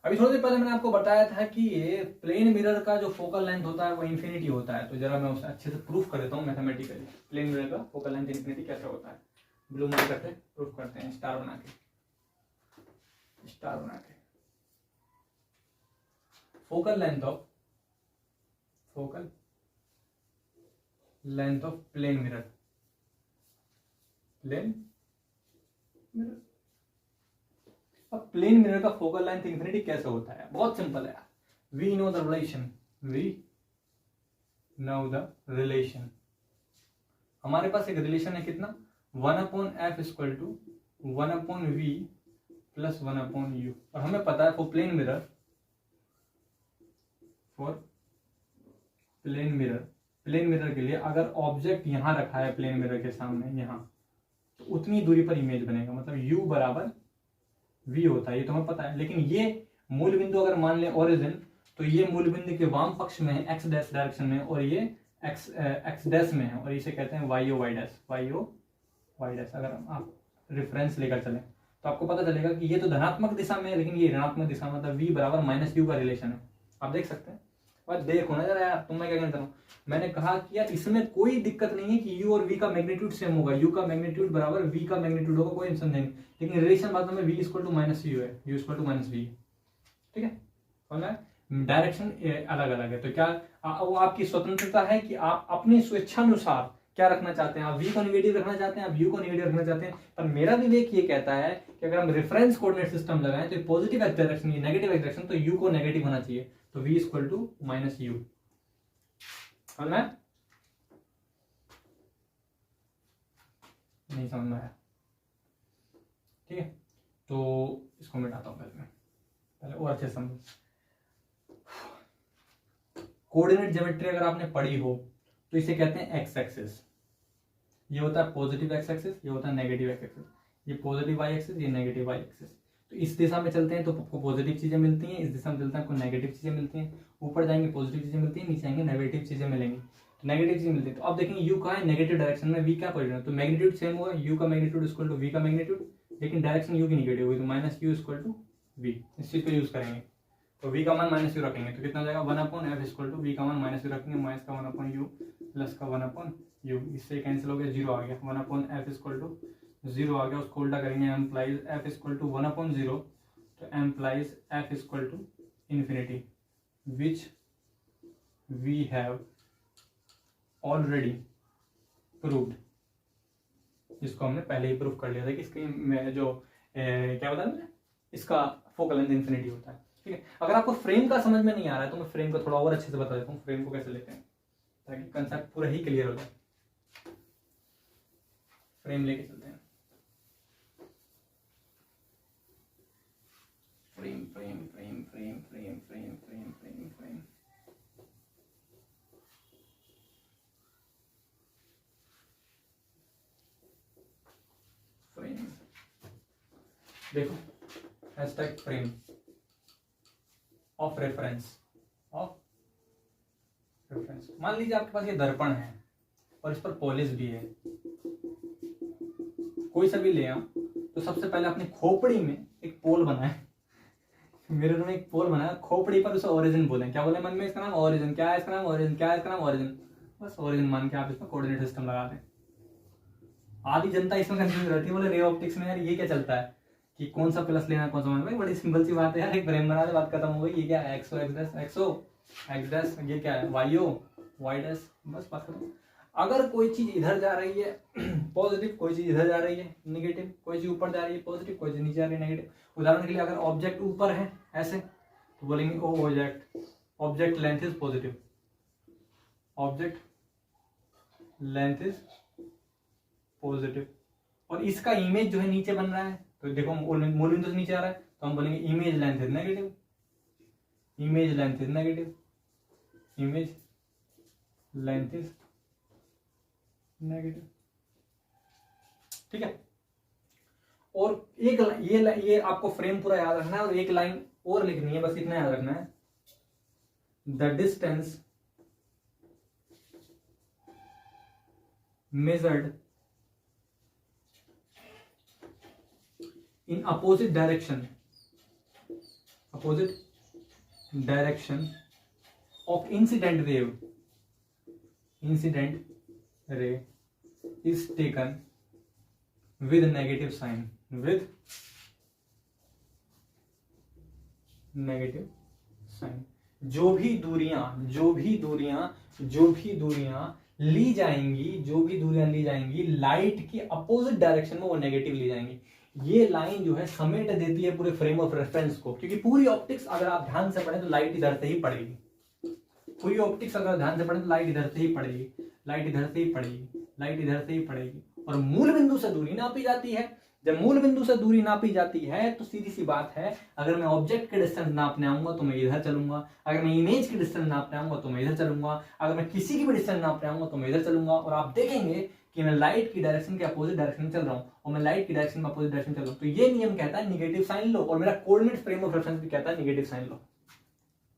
अभी थोड़ी देर पहले मैंने आपको बताया था कि ये प्लेन मिरर का जो फोकल लेंथ होता है वो इन्फिनिटी होता है। तो जरा मैं उसे अच्छे से प्रूफ कर देता हूँ मैथमेटिकली, प्लेन मिरर का फोकल लेंथ इन्फिनिटी कैसे होता है। ब्लू मार्कर पे प्रूफ करते हैं, स्टार बना के, स्टार बना के। Focal length of, focal length of plane mirror, plane mirror. अब प्लेन मिरर का फोकल लेंथ इंफिनिटी कैसे होता है, बहुत सिंपल है। We know the relation, we know the relation. हमारे पास एक रिलेशन है कितना, 1/f equal to 1/v plus 1/u। और हमें पता है for plane mirror, for plane mirror, plane mirror के लिए अगर ऑब्जेक्ट यहां रखा है प्लेन मिरर के सामने यहां, तो उतनी दूरी पर इमेज बनेगा, मतलब u बराबर v होता है, ये तो हमें पता है। लेकिन ये मूल बिंदु अगर मान ले ओरिजिन, तो ये मूल बिंदु के वाम पक्ष में है, x डैश डायरेक्शन में, और ये x डैश में है, और इसे कहते हैं y o y dash, y o y dash. अगर आप रेफरेंस लेकर चलें तो आपको पता चलेगा कि ये तो धनात्मक दिशा में है, लेकिन ये ऋणात्मक दिशा में, मतलब v बराबर -u का रिलेशन है। आप देख सकते हैं। और देखो ना जरा यार, तुम मैं क्या कहता हूँ, मैंने कहा कि यार इसमें कोई दिक्कत नहीं है कि u और v का मैग्नीट्यूड सेम होगा, u का मैग्नीट्यूड बराबर v का मैग्नीट्यूड होगा, कोई टेंशन नहीं। लेकिन रिलेशन बाद में v equal to minus u है, u equal to minus v, ठीक है। डायरेक्शन अलग अलग है, तो क्या वो आपकी स्वतंत्रता है कि आप अपनी स्वेच्छानुसार क्या रखना चाहते हैं। आप v को नेगेटिव रखना चाहते हैं, आप u को नेगेटिव रखना चाहते हैं। पर मेरा विवेक ये कहता है कि अगर हम रेफरेंस कोऑर्डिनेट सिस्टम लगाएं तो positive X direction, negative X direction, तो u को नेगेटिव होना चाहिए, तो v equal to minus u। नहीं समझ में आया, ठीक है। तो इसको मिटाता हूं पहले और अच्छे समझ। कोऑर्डिनेट ज्योमेट्री अगर आपने पढ़ी हो तो इसे कहते हैं एक्स एक्सिस। ये होता है पॉजिटिव एक्स एक्सिस, ये होता है नेगेटिव एक्स एक्सिस। ये पॉजिटिव वाई एक्सिस, ये नेगेटिव वाई एक्सिस। तो इस दिशा में चलते हैं तो आपको पॉजिटिव चीजें मिलती हैं, इस दिशा में चलते हैं आपको नेगेटिव चीजें मिलती हैं। ऊपर जाएंगे पॉजिटिव चीजें मिलती हैं, नीचे आएंगे नेगेटिव चीजें मिलेंगी। तो नेगेटिव चीजें मिलती है, तो अब देखेंगे यू कहाँ है, नेगेटिव डायरेक्शन में, वी क्या पोजीशन है, तो मैग्नीट्यूड सेम होगा, यू का मैग्नीट्यूड इक्वल टू वी का मैग्नीट्यूड, लेकिन डायरेक्शन यू की नेगेटिव होगी, तो minus u equal to v. इस चीज को यूज करेंगे, तो v का मान माइनस यू रखेंगे, तो कितना हो जाएगा 1/f इक्वल टू v का मान माइनस यू रखेंगे, माइनस का 1/u प्लस का 1/u, इससे कैंसिल हो गया, 0 आ गया, 1/f इक्वल टू 0 आ गया। उसको उल्टा करेंगे, एम्प्लाइज f इक्वल टू 1/0, तो implies f equal to infinity, which we have already proved. इसको हमने पहले ही प्रूव कर लिया था कि इसकी जो क्या बता मैंने, इसका फोकल लेंथ इन्फिनिटी होता है, ठीक है। अगर आपको फ्रेम का समझ में नहीं आ रहा है तो मैं फ्रेम को थोड़ा और अच्छे से बता देता हूँ, फ्रेम को कैसे लेते हैं ताकि कंसेप्ट पूरा ही क्लियर हो जाए। फ्रेम लेके चलते हैं, frame frame frame frame frame frame frame frame frame frame देखो, hashtag frame of reference, of reference. मान लीजिए आपके पास ये दर्पण है और इस पर पॉलिश भी है, कोई सा भी ले आओ, तो सबसे पहले अपनी खोपड़ी में एक पोल बनाए, मिरर में एक पोल बनाया, खोपड़ी पर उसे ओरिजिन बोले। क्या बोले मन में? इसका नाम ओरिजिन। क्या है इसका नाम? ओरिजिन। क्या है इसका नाम? ओरिजिन। बस ओरिजिन मान के आप इसमें कोऑर्डिनेट सिस्टम लगा दें। आधी जनता इसमें कंफ्यूज रहती है, बोले रे ऑप्टिक्स में यार ये क्या चलता है कि कौन सा प्लस लेना कौन सा माइनस। भाई बड़ी सिंपल सी बात है यार, एक फ्रेम बना दे, बात खत्म हो गई। ये क्या है? XO x dash, XO x dash, ये क्या है? वाईओ वाई डैश, बस बात खत्म। अगर कोई चीज इधर जा रही है पॉजिटिव, कोई चीज इधर जा रही है नेगेटिव, कोई चीज ऊपर जा रही है पॉजिटिव, कोई चीज नीचे जा रही है नेगेटिव। उदाहरण के लिए अगर ऑब्जेक्ट ऊपर है ऐसे तो बोलेंगे ओ object, object length is positive, object length is positive. और इसका इमेज जो है नीचे बन रहा है, तो देखो मूल बिंदु से नीचे आ रहा है तो हम बोलेंगे image length is negative, image length is negative, image length is negative, ठीक है। और एक ये आपको फ्रेम पूरा याद रखना है और एक लाइन और लिखनी है, बस इतना याद रखना है। The distance measured in opposite direction of incident ray is taken with negative sign, with negative sign। जो भी दूरियां ली जाएंगी लाइट की अपोजिट डायरेक्शन में, वो नेगेटिव ली जाएंगी। ये लाइन जो है समेट देती है पूरे फ्रेम ऑफ रेफरेंस को, क्योंकि पूरी ऑप्टिक्स अगर आप ध्यान से पढ़ें तो लाइट इधर से ही पड़ेगी। पूरी ऑप्टिक्स अगर ध्यान से पढ़ें तो लाइट इधर से ही पड़ेगी, लाइट इधर से ही पड़ेगी, लाइट इधर से ही पड़ेगी। और मूल बिंदु से दूरी नापी जाती है। जब मूल बिंदु से दूरी नापी जाती है तो सीधी सी बात है, अगर मैं ऑब्जेक्ट के डिस्टेंस नापने आऊंगा तो मैं इधर चलूंगा, अगर मैं इमेज की डिस्टेंस नापने आऊंगा तो मैं इधर चलूंगा, अगर मैं किसी की भी डिस्टेंस नापने आऊंगा तो मैं इधर चलूंगा। और आप देखेंगे कि मैं लाइट की डायरेक्शन के अपोजिट डायरेक्शन में चल रहा हूं और मैं लाइट की डायरेक्शन में अपोजिट डायरेक्शन चल रहा हूं, तो ये नियम कहता है नेगेटिव साइन लो, और मेरा कोऑर्डिनेट फ्रेम ऑफ रेफरेंस भी कहता है नेगेटिव साइन लो।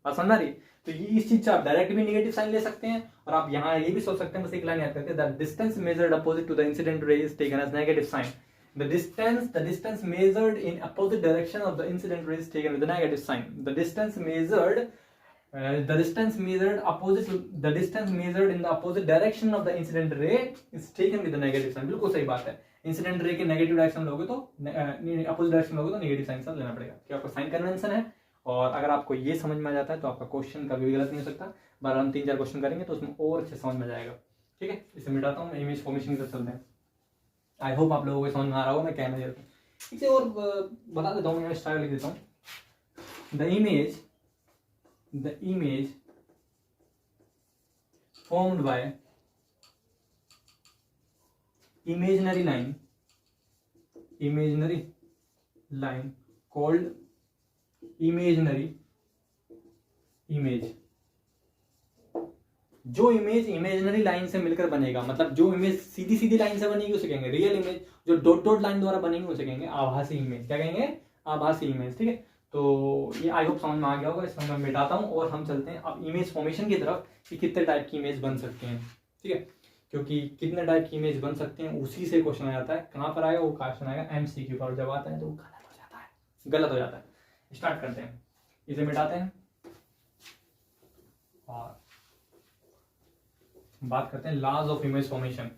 बात समझ आ रही? तो ये इस चीज से आप डायरेक्ट भी नेगेटिव साइन ले सकते हैं, और आप यहाँ ये भी सोच सकते हैं, बस एक लाइन याद करके, the distance measured opposite to the incident ray is taken as negative sign. The distance measured in opposite direction of the incident ray is taken with a negative sign. The distance measured in the opposite direction of the incident ray is taken with a negative sign। बिल्कुल सही बात है। इंसिडेंट रे के नेगेटिव डायरेक्शन लोगे तो अपोजिट डायरेक्शन लोगे तो नेगेटिव साइन साथ लेना पड़ेगा, कि आपका साइन कन्वेंशन है। और अगर आपको ये समझ में आ जाता है तो आपका क्वेश्चन कभी भी गलत नहीं हो सकता। बार हम 3-4 क्वेश्चन करेंगे तो उसमें और अच्छे समझ में जाएगा, ठीक है। इसे मिटाता हूँ, इमेज फॉर्मेशन की तरफ चलते हैं। आई होप आप लोगों को समझ में आ रहा होगा मैं क्या मेजर हूँ। इसे और बता देता हूँ, मैं स्टाइल लिख देता हूँ। The image formed by imaginary line called imaginary image। जो इमेज इमेजिनरी लाइन से मिलकर बनेगा, मतलब जो इमेज सीधी सीधी लाइन से बनेगी उसे कहेंगे रियल इमेज, जो डॉट डॉट लाइन द्वारा बनेगी उसे कहेंगे आभासी इमेज। क्या कहेंगे? आभासी इमेज, ठीक है। तो ये आई होप समझ में आ गया होगा। इसमें मैं मिटाता हूँ और हम चलते हैं अब इमेज फॉर्मेशन की तरफ, कि कितने टाइप की इमेज बन सकते हैं, ठीक है। क्योंकि कितने टाइप की इमेज बन सकते हैं उसी से क्वेश्चन आ जाता है। कहाँ पर आएगा? वो क्वेश्चन आएगा एमसीक्यू पर। जब आता है तो गलत हो जाता है। स्टार्ट करते हैं, इसे मिटाते हैं और बात करते हैं लॉज ऑफ इमेज फॉर्मेशन।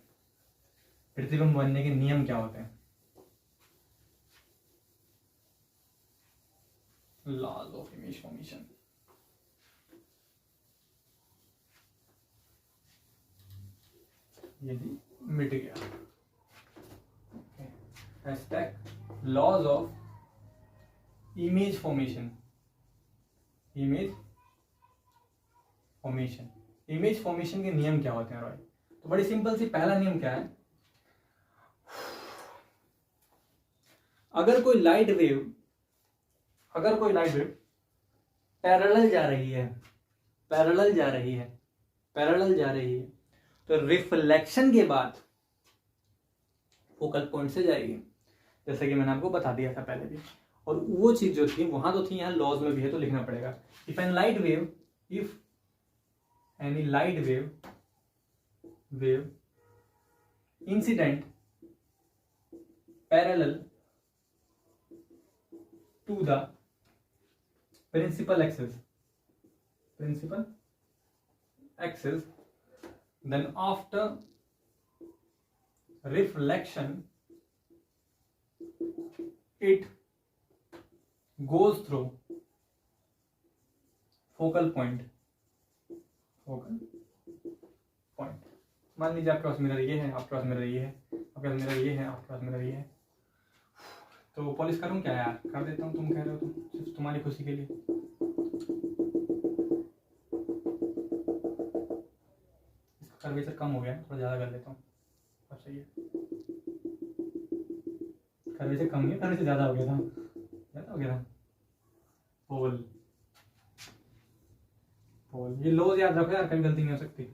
प्रतिबिंब बनने के नियम क्या होते हैं? Laws of image formation. ये भी मिट गया। Hashtag laws of image formation, image formation, image formation के नियम क्या होते हैं रॉय? तो बड़ी सिंपल सी, पहला नियम क्या है, अगर कोई लाइट वेव पैरेलल जा रही है, तो रिफ्लेक्शन के बाद फोकल पॉइंट से जाएगी, जैसे कि मैंने आपको बता दिया था पहले भी। और वो चीज जो थी वहां तो थी, यहाँ लॉज में भी है तो लिखना पड़ेगा। If any light wave incident parallel to the principal axis, then after reflection it goes through focal point। मान लीजिए आपके पास मिरर ये है, आपके पास मिरर ये है, आपके पास मिरर ये है, आपके पास मिरर ये है, तो पॉलिश करूं क्या यार? कर देता हूं, तुम कह रहे हो तो सिर्फ तुम्हारी खुशी के लिए। इसका कर्वेचर कम हो गया, थोड़ा ज्यादा कर लेता हूँ, अब सही है। कर्वेचर कम है, कर्वेचर ज्यादा हो गया था, पोल ये लोज याद रखो यार, कभी गलती नहीं हो सकती।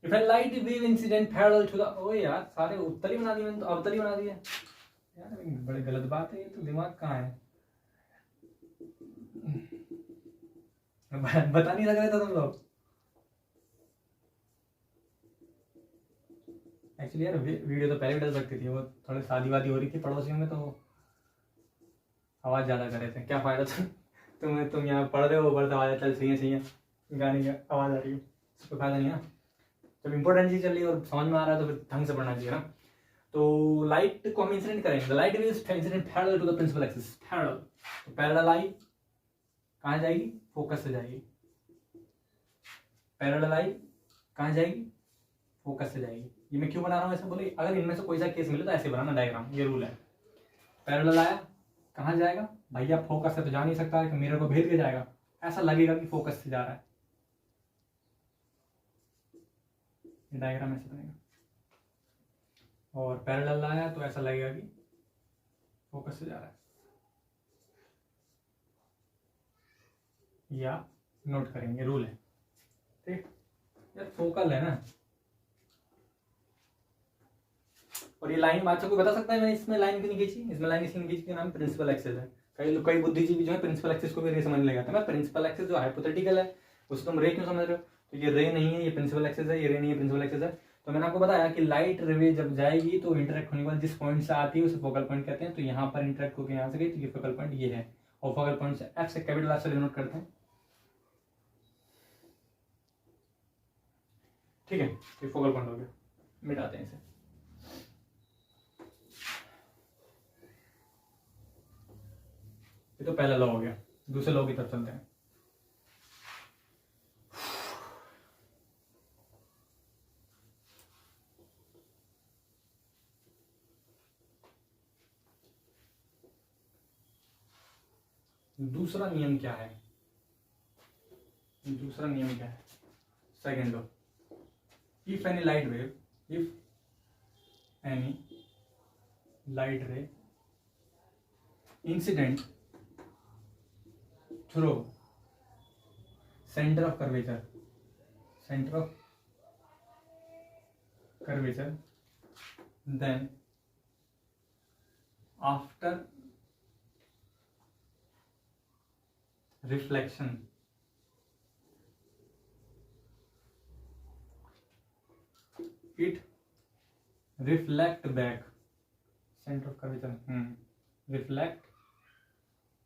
If a light wave incident parallel to the, ओ यार सारे उत्तरी बना दिए मैंने, तो अवतरी बना दिया यार, बड़ी गलत बात है ये तो, दिमाग कहाँ है? बता नहीं लग रहा था तुम लोग। एक्चुअली यार वीडियो तो पहले भी डल सकती थी, वो थोड़ी शादी वादी हो रही थी पड़ोसियों में, तो आवाज ज्यादा कर रहे थे। क्या फायदा तुम यहाँ पढ़ रहे हो, बढ़ता आवाज चल, सही है, गाने की आवाज आ रही है, कोई फायदा नहीं है। जब इंपॉर्टेंट चीज चल रही है और समझ में आ रहा है तो फिर ढंग से पढ़ना चाहिए ना। तो लाइट को हम इंसिडेंट करेंगे, the light waves incident parallel to the principal axis, parallel, तो पैरेलल आई कहाँ जाएगी? फोकस से जाएगी। पैरेलल आई कहाँ जाएगी? फोकस से जाएगी। ये मैं क्यों बना रहा हूँ ऐसा? बोले अगर इनमें से कोई सा केस मिले तो ऐसे बनाना डायग्राम, ये रूल है। पैरेलल आया कहाँ जाएगा? भैया फोकस से तो जा नहीं सकता, मिरर को भेद के जाएगा, ऐसा लगेगा कि फोकस से जा रहा है, डायग्राम ऐसे बनेगा। और पैरेलल आया तो ऐसा लगेगा कि फोकस से जा रहा है, या नोट करेंगे, रूल है, ठीक यार। फोकल है ना, और ये लाइन बात से कोई बता सकता है मैंने इसमें लाइन क्यों नहीं खींची? इसमें लाइन इसलिए नहीं खींची कि नाम प्रिंसिपल एक्सिस है। कई बुद्धिजीवी जो है प्रिंसिपल एक्सिस को भी रे समझ लेगा, मैं प्रिंसिपल एक्सिस जो हाइपोथेटिकल है उसे तुम रे क्यों समझ रहे हो? तो ये रे नहीं है, ये प्रिंसिपल एक्सिस है, ये रे नहीं है, प्रिंसिपल एक्सिस है। तो मैंने आपको बताया कि लाइट रे जब जाएगी तो इंटरेक्ट होने के बाद जिस पॉइंट से आती है उसे फोकल पॉइंट कहते हैं। तो यहाँ पर इंटरेक्ट होकर यहाँ से गई, तो ये फोकल पॉइंट ये है, और फोकल पॉइंट से एफ से कैपिटल एफ से डिनोट करते हैं, ठीक है। ये फोकल पॉइंट हो गया, मिटाते हैं इसे। ये तो पहला लॉ हो गया, दूसरे लॉ की तरफ चलते हैं। दूसरा नियम क्या है? Second law, if any light ray incident through centre of curvature, then after reflection it reflect back, center of curvature reflect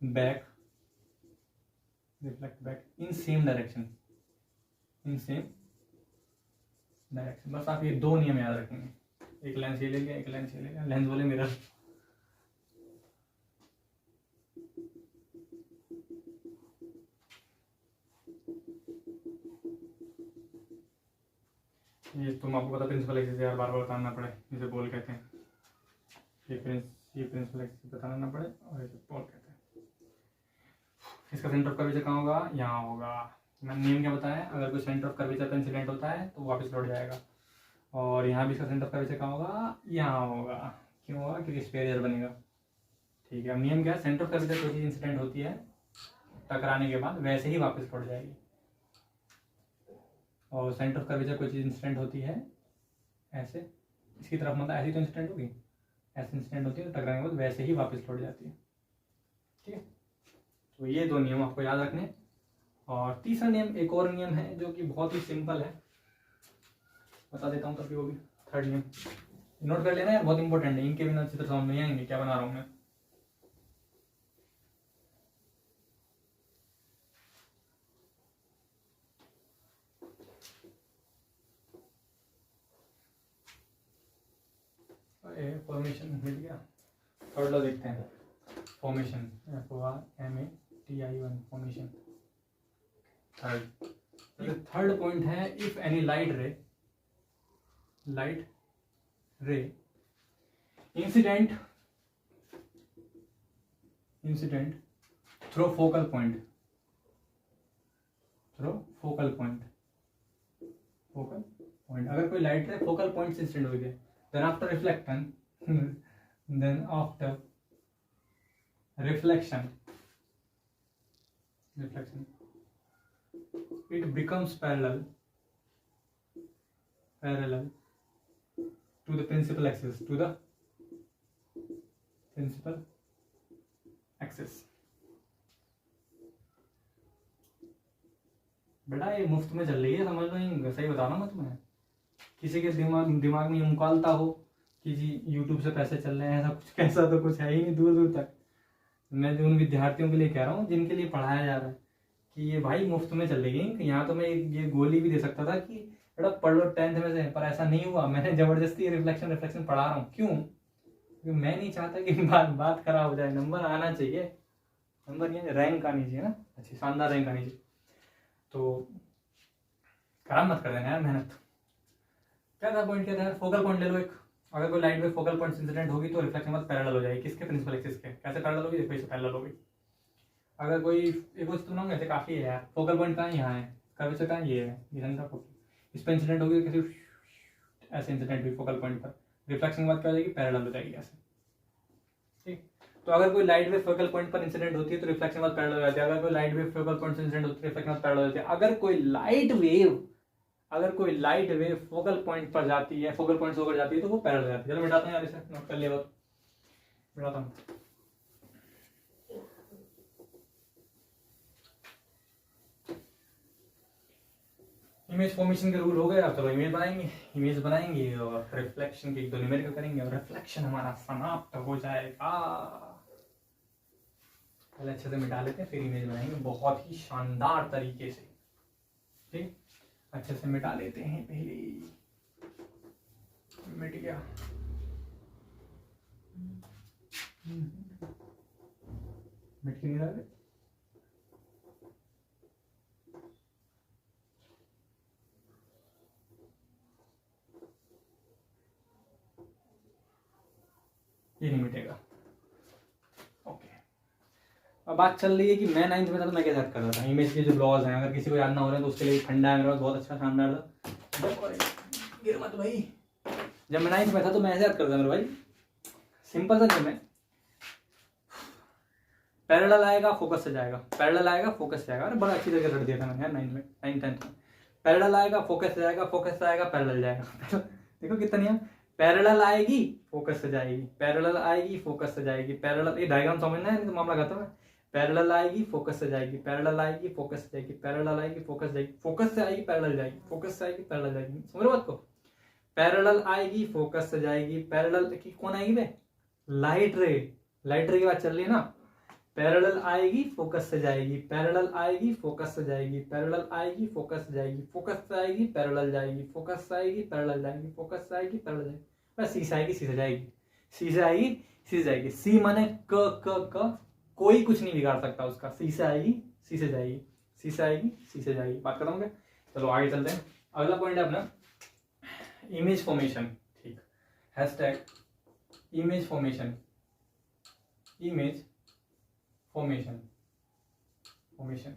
back in same direction, बस आप ये दो नियम याद रखेंगे। एक लेंस ये ले लिया, एक लेंस ये ले लिया, लेंस बोले मिरर। ये तुम आपको पता प्रिंसिपल एक्सिस यार बार बार बताना पड़े, जिसे बोल कहते हैं। ये प्रिंसिपल एक्सिस बताना पड़े और इसे बोल कहते हैं। इसका सेंटर ऑफ कर्वेचर कहाँ होगा? यहाँ होगा। मैंने नियम क्या बताया? अगर कोई सेंटर ऑफ कर्वेचर पर इंसिडेंट होता है तो वापस लौट जाएगा। और यहाँ भी इसका सेंटर ऑफ कर्वेचर कहाँ होगा? यहाँ होगा। क्यों होगा? क्योंकि स्फीयर बनेगा। ठीक है, अब नियम क्या है? सेंटर ऑफ कर्वेचर कोई चीज इंसिडेंट होती है टकराने के बाद वैसे ही वापस लौट जाएगी, और सेंटर ऑफ कर्वेचर कोई चीज इंसिडेंट होती है ऐसे इसकी तरफ, मतलब ऐसी तो इंसिडेंट होगी, ऐसे इंसिडेंट होती है तो टकराने के बाद वैसे ही वापस लौट जाती है। ठीक है, तो ये दो नियम आपको याद रखने। और तीसरा नियम, एक और नियम है जो कि बहुत ही सिंपल है, बता देता हूँ तभी वो भी। थर्ड नियम नोट कर लेना यार, बहुत इंपॉर्टेंट है, इनके बिना चित्र समझ नहीं आएंगे क्या बना रहा हूँ मैं। फॉर्मेशन मिल गया। थर्ड लॉ देखते हैं, formation, FORMATION, formation. Third point है, if any light ray incident through focal point, अगर कोई लाइट रे फोकल पॉइंट से इंसिडेंट हुई है, then after reflection it becomes parallel to the principal axis, बेटा ये मुफ्त में चल रही है, समझ लो, ये सही बता रहा हूँ मैं तुम्हें। किसी के दिमाग में मुकालता हो कि जी यूट्यूब से पैसे चल रहे हैं, ऐसा कुछ कैसा तो कुछ है ही नहीं दूर दूर तक। मैं जो उन विद्यार्थियों के लिए कह रहा हूँ जिनके लिए पढ़ाया जा रहा है कि ये भाई मुफ्त में चल रही है। यहाँ तो मैं ये गोली भी दे सकता था कि बेटा पढ़ लो 10th में से, पर ऐसा नहीं हुआ। मैंने जबरदस्ती रिफ्लेक्शन पढ़ा रहा हूँ। क्यों? क्योंकि मैं नहीं चाहता कि बात खराब हो जाए। नंबर आना चाहिए, नंबर ये रैंक आनी चाहिए ना, अच्छी शानदार रैंक आनी चाहिए। तो खराब मत कर देना यार मेहनत। क्या था पॉइंट? क्या था? फोकल पॉइंट ले लो एक। अगर कोई लाइट में फोकल पॉइंट इंसिडेंट होगी तो रिफ्लेक्शन मत पैरेलल हो जाएगी। किसके? प्रिंसिपल एक्सिस के। कैसे पैरेलल होगी? देखो इसे पैरेलल होगी। अगर कोई एक वस्तु बनाऊंगा ऐसे काफी है यार, फोकल पॉइंट कहाँ है? यहाँ है। कर्वेचर कहाँ? ये है, ये सेंटर ऑफ। इस पर इंसिडेंट होगी किसी ऐसे इंसिडेंट हुई फोकल पॉइंट पर, रिफ्लेक्शन के बाद क्या हो जाएगी? पैरेलल हो जाएगी ऐसे। ठीक, तो अगर कोई लाइट वेव फोकल पॉइंट पर इंसिडेंट होती है तो रिफ्लेक्शन के बाद पैरेलल हो जाती है। अगर कोई लाइट वेव फोकल पॉइंट से इंसिडेंट होती है रिफ्लेक्शन के बाद पैरेलल हो जाती है। अगर कोई लाइट वेव फोकल पॉइंट पर जाती है, फोकल पॉइंट से होकर जाती है तो वो पैरेलल हो जाती है। चलो मिटाता हूँ यार इसे, नोट कर लिया, मिटाता हूँ। इमेज फॉर्मेशन के रूल हो गए। अब चलो इमेज बनाएंगे और रिफ्लेक्शन के एक दो न्यूमेरिकल करेंगे और रिफ्लेक्शन हमारा समाप्त हो जाएगा। पहले अच्छे से मिटा लेते हैं, फिर इमेज बनाएंगे बहुत ही शानदार तरीके से। ठीक, अच्छे से मिटा लेते हैं। पहले मिट गया। मिट क्यों नहीं रहा है? ये नहीं मिटेगा। ओके, अब बात चल रही है कि मैं 9th में था तो मैं कैसे याद कर रहा था। इमेज के जो लॉज हैं, अगर किसी को याद ना हो रहे हैं तो उसके लिए फंडा है मेरे पास, बहुत अच्छा शानदार था। गिर मत भाई। जब मैं 9th में था तो मैं ऐसे याद करता मेरे भाई, सिंपल सा नियम है। पैरेलल आएगा फोकस से जाएगा, पैरेलल आएगा फोकस से जाएगा। अरे बड़ा अच्छी जगह रट दिया था मैंने यार 9th 10th में। पैरेलल आएगा फोकस से जाएगा, फोकस से आएगा पैरेलल जाएगा। देखो कितना नियम। पैरेलल आएगी फोकस से जाएगी, पैरेलल आएगी फोकस से जाएगी, पैरेलल, ये डायग्राम समझना है नहीं तो मामला खत्म है। पैरेलल आएगी फोकस से जाएगी, पैरेलल आएगी फोकस से जाएगी, पैरेलल आएगी फोकस जाएगी, फोकस से आएगी पैरेलल जाएगी, फोकस से आएगी पैरेलल जाएगी। समझ बात को? पैरेलल आएगी फोकस से जाएगी, पैरेलल की कौन आएगी बे? लाइट रे की बात चल रही है ना। पैरेलल आएगी फोकस से जाएगी, पैरेलल आएगी फोकस से जाएगी, पैरेलल आएगी फोकस से जाएगी, फोकस से आएगी पैरेलल जाएगी, फोकस से आएगी पैरेलल जाएगी, फोकस से आएगी पैरेलल जाएगी। बस सी से आएगी सी से जाएगी, सी से आएगी सी से जाएगी। सी माने क कोई कुछ नहीं बिगाड़ सकता उसका। सी से आएगी सी से जाएगी, सी से आएगी सी से जाएगी। बात खत्म हो गया। चलो आगे चलते हैं। अगला पॉइंट है अपना इमेज फॉर्मेशन, ठीक, hashtag image formation, image formation, formation.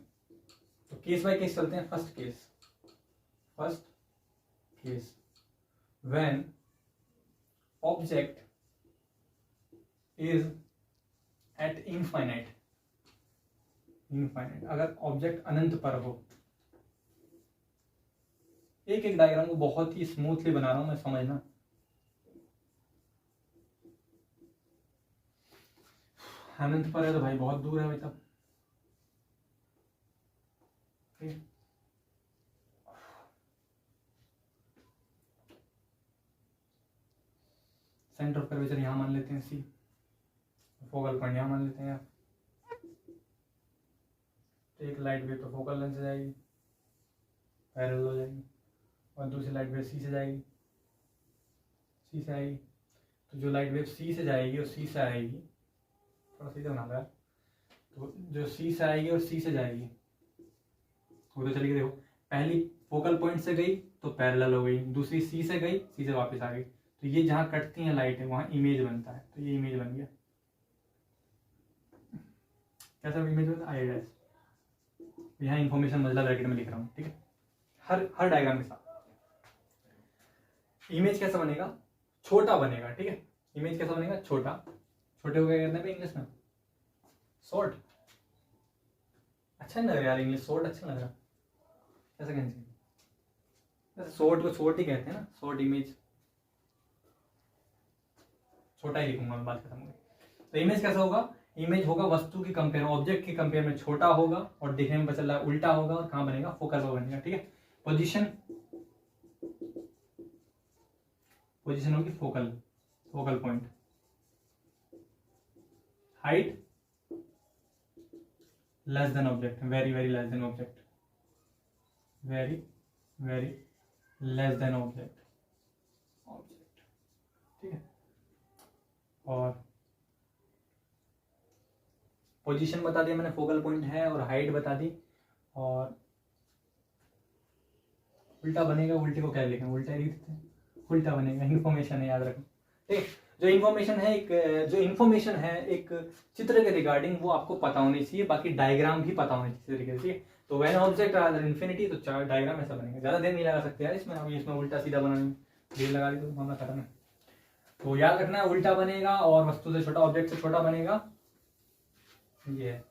तो केस बाय केस चलते हैं। First case when object is eight infinite, अगर ऑब्जेक्ट अनंत पर हो। एक एक डायग्राम को बहुत ही स्मूथली बना रहा हूं मैं, समझना। अनंत पर है तो भाई बहुत दूर है भाई तब। सेंटर ऑफ कर्वेचर यहां मान लेते हैं सी, फोकल पॉइंट यहां मान लेते हैं। एक लाइट वेव तो फोकल लेंथ से जाएगी, पैरेलल हो जाएगी, और दूसरी लाइट वेव सी से जाएगी, सी से आएगी। तो जो लाइट वेव सी से जाएगी और सी से आएगी, थोड़ा सीधा बना यार, तो जो सी से आएगी और सी से जाएगी वो तो चली गई। देखो पहली फोकल पॉइंट से गई तो पैरेलल हो गई, दूसरी सी से गई, सी से वापस आ गई। तो ये जहां कटती हैं लाइट है वहां इमेज बनता है। तो ये इमेज बन गया। कैसा इमेज बनता है? आई, यहाँ इंफॉर्मेशन मतलब ब्रैकेट में लिख रहा हूँ, ठीक है, हर डायग्राम के साथ। इमेज कैसा बनेगा? छोटा बनेगा, ठीक है। इमेज कैसा बनेगा? छोटा। छोटे को क्या कहते हैं इंग्लिश में? शॉर्ट। अच्छा नहीं लग रहा यार इंग्लिश, शॉर्ट अच्छा लग रहा। कैसा कहना चाहिए? शॉर्ट को शॉर्ट ही कहते हैं ना, शॉर्ट इमेज। छोटा ही लिखूंगा, बात खत्म हो गई। तो इमेज कैसा होगा? इमेज होगा वस्तु की कंपेयर, ऑब्जेक्ट के कंपेयर में छोटा होगा और दिखने में पता चल रहा है उल्टा होगा। और कहां बनेगा? फोकस पर बनेगा, ठीक है। पोजीशन होगी focal point. Height less than object, very less than object, very less than object, ठीक है। और पोजीशन बता दिया मैंने, फोकल पॉइंट है, और हाइट बता दी। और उल्टा बनेगा, उल्टे को क्या लिखेंगे? उल्टा ही लिखते हैं, उल्टा बनेगा। इन्फॉर्मेशन है, याद रखना, ठीक है। जो इन्फॉर्मेशन है एक चित्र के रिगार्डिंग वो आपको पता होनी चाहिए, बाकी डायग्राम भी पता होनी चाहिए तरीके से। तो व्हेन ऑब्जेक्ट आर इन्फिनिटी, तो डायग्राम ऐसा बनेगा। ज्यादा देर नहीं लगा सकते यार इसमें, अभी इसमें उल्टा सीधा बनाने में देर लगा दी तो मामला खत्म है। तो याद रखना है, उल्टा बनेगा और वस्तु से छोटा, ऑब्जेक्ट से छोटा बनेगा। ये है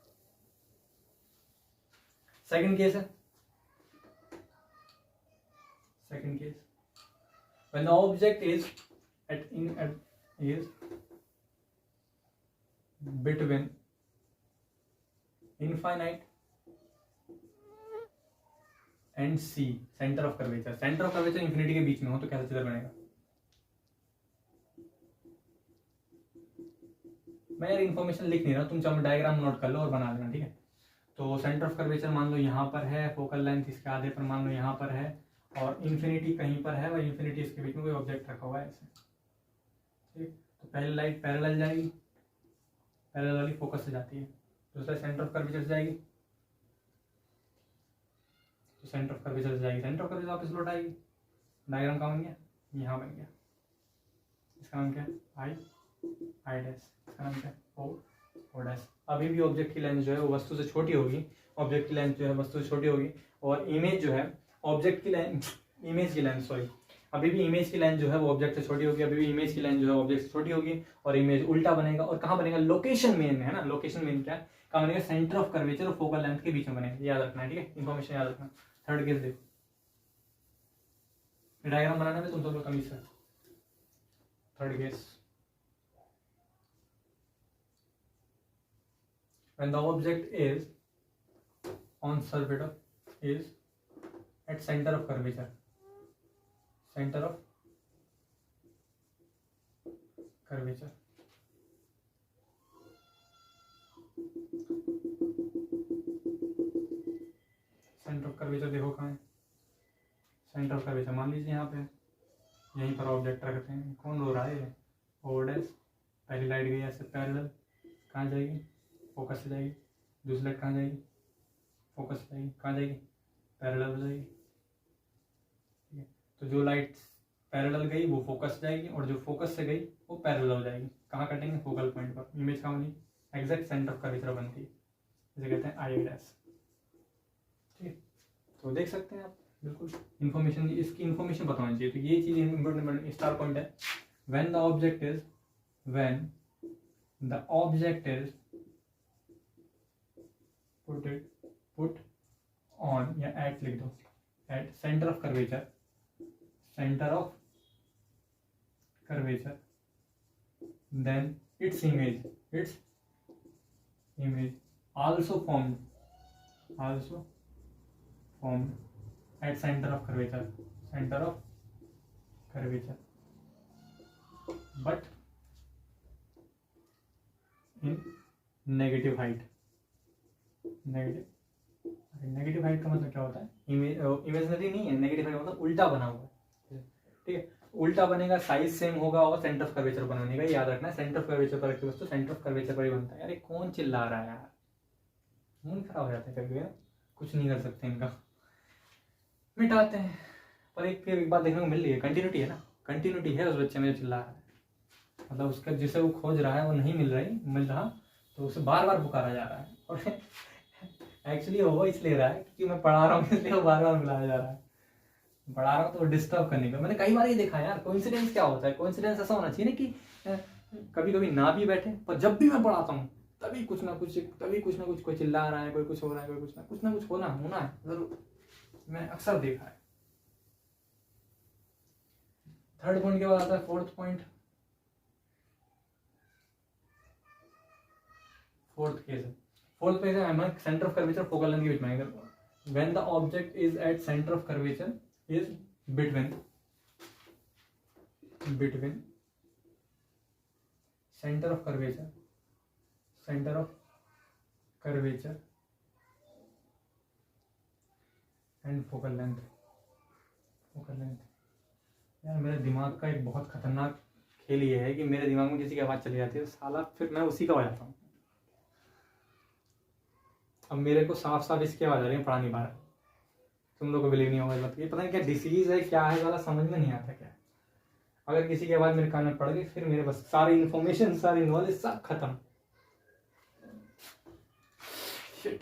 सेकंड केस है। Second case when the object is is between infinite and C, centre of curvature. Centre of curvature infinity के बीच में हो तो कैसा चित्र बनेगा? मैं यार इन्फॉर्मेशन लिख नहीं रहा, तुम चाहो डायग्राम नोट कर लो और बना लेना, ठीक है। तो सेंटर ऑफ कर्वेचर मान लो यहाँ पर है, फोकल लेंथ इसके आधे पर मान लो यहाँ पर है, और इन्फिनिटी कहीं पर है, और इन्फिनिटी इसके बीच में कोई ऑब्जेक्ट रखा हुआ है ऐसे, ठीक। तो पहली लाइट पैरेलल जाएगी, पैरेलल वाली फोकस से जाती है। दूसरा सेंटर ऑफ कर्वेचर से जाएगी, तो सेंटर ऑफ कर्वेचर से जाएगी, सेंटर ऑफ कर्वेचर वापस लौट आएगी। डायग्राम कहाँ बन गया? यहाँ बन गया। इसका नाम क्या है? I dash. इसका नाम क्या है? O dash. अभी भी ऑब्जेक्ट की लेंथ जो है वो वस्तु से छोटी होगी, ऑब्जेक्ट की लेंथ जो है वस्तु से छोटी होगी, और इमेज जो है ऑब्जेक्ट की लेंथ, इमेज की लेंथ सॉरी, अभी भी इमेज की लेंथ जो है वो ऑब्जेक्ट से छोटी होगी, अभी भी इमेज की लेंथ जो है ऑब्जेक्ट से छोटी होगी, और इमेज उल्टा बनेगा। और कहाँ बनेगा? लोकेशन मेन में है ना, लोकेशन मेन क्या है? कहाँ बनेगा? सेंटर ऑफ कर्वेचर और फोकल लेंथ के बीच में बनेगा। याद रखना है, ठीक है, इन्फॉर्मेशन याद रखना। थर्ड केस देखो, डायग्राम बनाने में तुम दोनों कमीज है। Third case, when the object is on surface of is at center of curvature, center of curvature, centre of curvature देखो कहाँ है? सेंटर ऑफ कर्वेचर मान लीजिए यहाँ पे, यहीं पर ऑब्जेक्ट रखते हैं। कौन रो रहा है? O dash. पहली लाइट गई ऐसे पैरेलल, कहाँ जाएगी? फोकस से जाएगी। दूसरी लाइट कहाँ जाएगी? फोकस से जाएगी। कहाँ जाएगी? पैरेलल हो जाएगी, ठीक है। तो जो लाइट पैरेलल गई वो फोकस जाएगी, और जो फोकस से गई वो पैरेलल हो जाएगी। कहाँ कटेंगे? फोकल पॉइंट पर। इमेज कहाँ बनी? एग्जैक्ट सेंटर ऑफ कर्वेचर बनती है, इसे कहते हैं आई डैश। ठीक है, तो देख सकते हैं आप, बिल्कुल इन्फॉर्मेशन, इसकी इन्फॉर्मेशन बतानी चाहिए। तो ये चीज इंपॉर्टेंट स्टार पॉइंट है। When the object is put on, या एट लिख दो, at centre of curvature, then its image also formed at center of curvature, but in negative height। Negative height का मतलब क्या होता है? इमेजनरी नहीं है, नेगेटिव हाइट मतलब उल्टा बना हुआ है। ठीक है, उल्टा बनेगा, साइज सेम होगा और सेंटर ऑफ कर्वेचर बनेगा। याद रखना, सेंटर ऑफ कर्वेचर पर रखी वस्तु सेंटर ऑफ कर्वेचर पर ही बनता है। अरे कौन चिल्ला रहा है यार, मूड खराब हो जाता है कभी, कुछ नहीं कर सकते इनका, मिटाते हैं। पर एक बात देखने को मिल रही है, कंटिन्यूटी है ना, कंटिन्यूटी है उस बच्चे में जो चिल्ला रहा है, मतलब उसका जिसे वो खोज रहा है वो नहीं मिल रहा, तो उसे बार बार पुकारा जा रहा है। और एक्चुअली वो इसलिए रहा है क्योंकि मैं पढ़ा रहा हूँ, इसलिए वो बार बार बुलाया जा रहा है। पढ़ा रहा हूँ तो डिस्टर्ब करने का। मैंने कई बार ये देखा यार, कोइंसिडेंस क्या होता है? कोइंसिडेंस ऐसा होना चाहिए ना कि कभी कभी ना भी बैठे, पर जब भी मैं पढ़ाता हूँ तभी कुछ ना कुछ कोई चिल्ला रहा है, कोई कुछ हो रहा है, कोई कुछ ना कुछ होना है जरूर। मैं अक्सर देखा है। थर्ड पॉइंट के बाद आता है फोर्थ पॉइंट। फोर्थ केस है centre of curvature focal length के बीच में। When the object is at centre of curvature is between centre of curvature and focal length. यार मेरे दिमाग का एक बहुत खतरनाक खेल ये है कि मेरे दिमाग में किसी की आवाज चली जाती है, साला फिर मैं उसी का हो जाता हूँ। अब मेरे को साफ साफ इसकी आवाज आ रही है, पढ़ा नहीं पा रहा, तुम लोग को बिलीव नहीं होगा इस बात की। पता नहीं क्या डिसीज है, क्या है, वाला समझ में नहीं आता क्या। अगर किसी की आवाज मेरे कान में पड़ गई फिर मेरे बस सारी इन्फॉर्मेशन, सारी नॉलेज सब खत्म। शिट,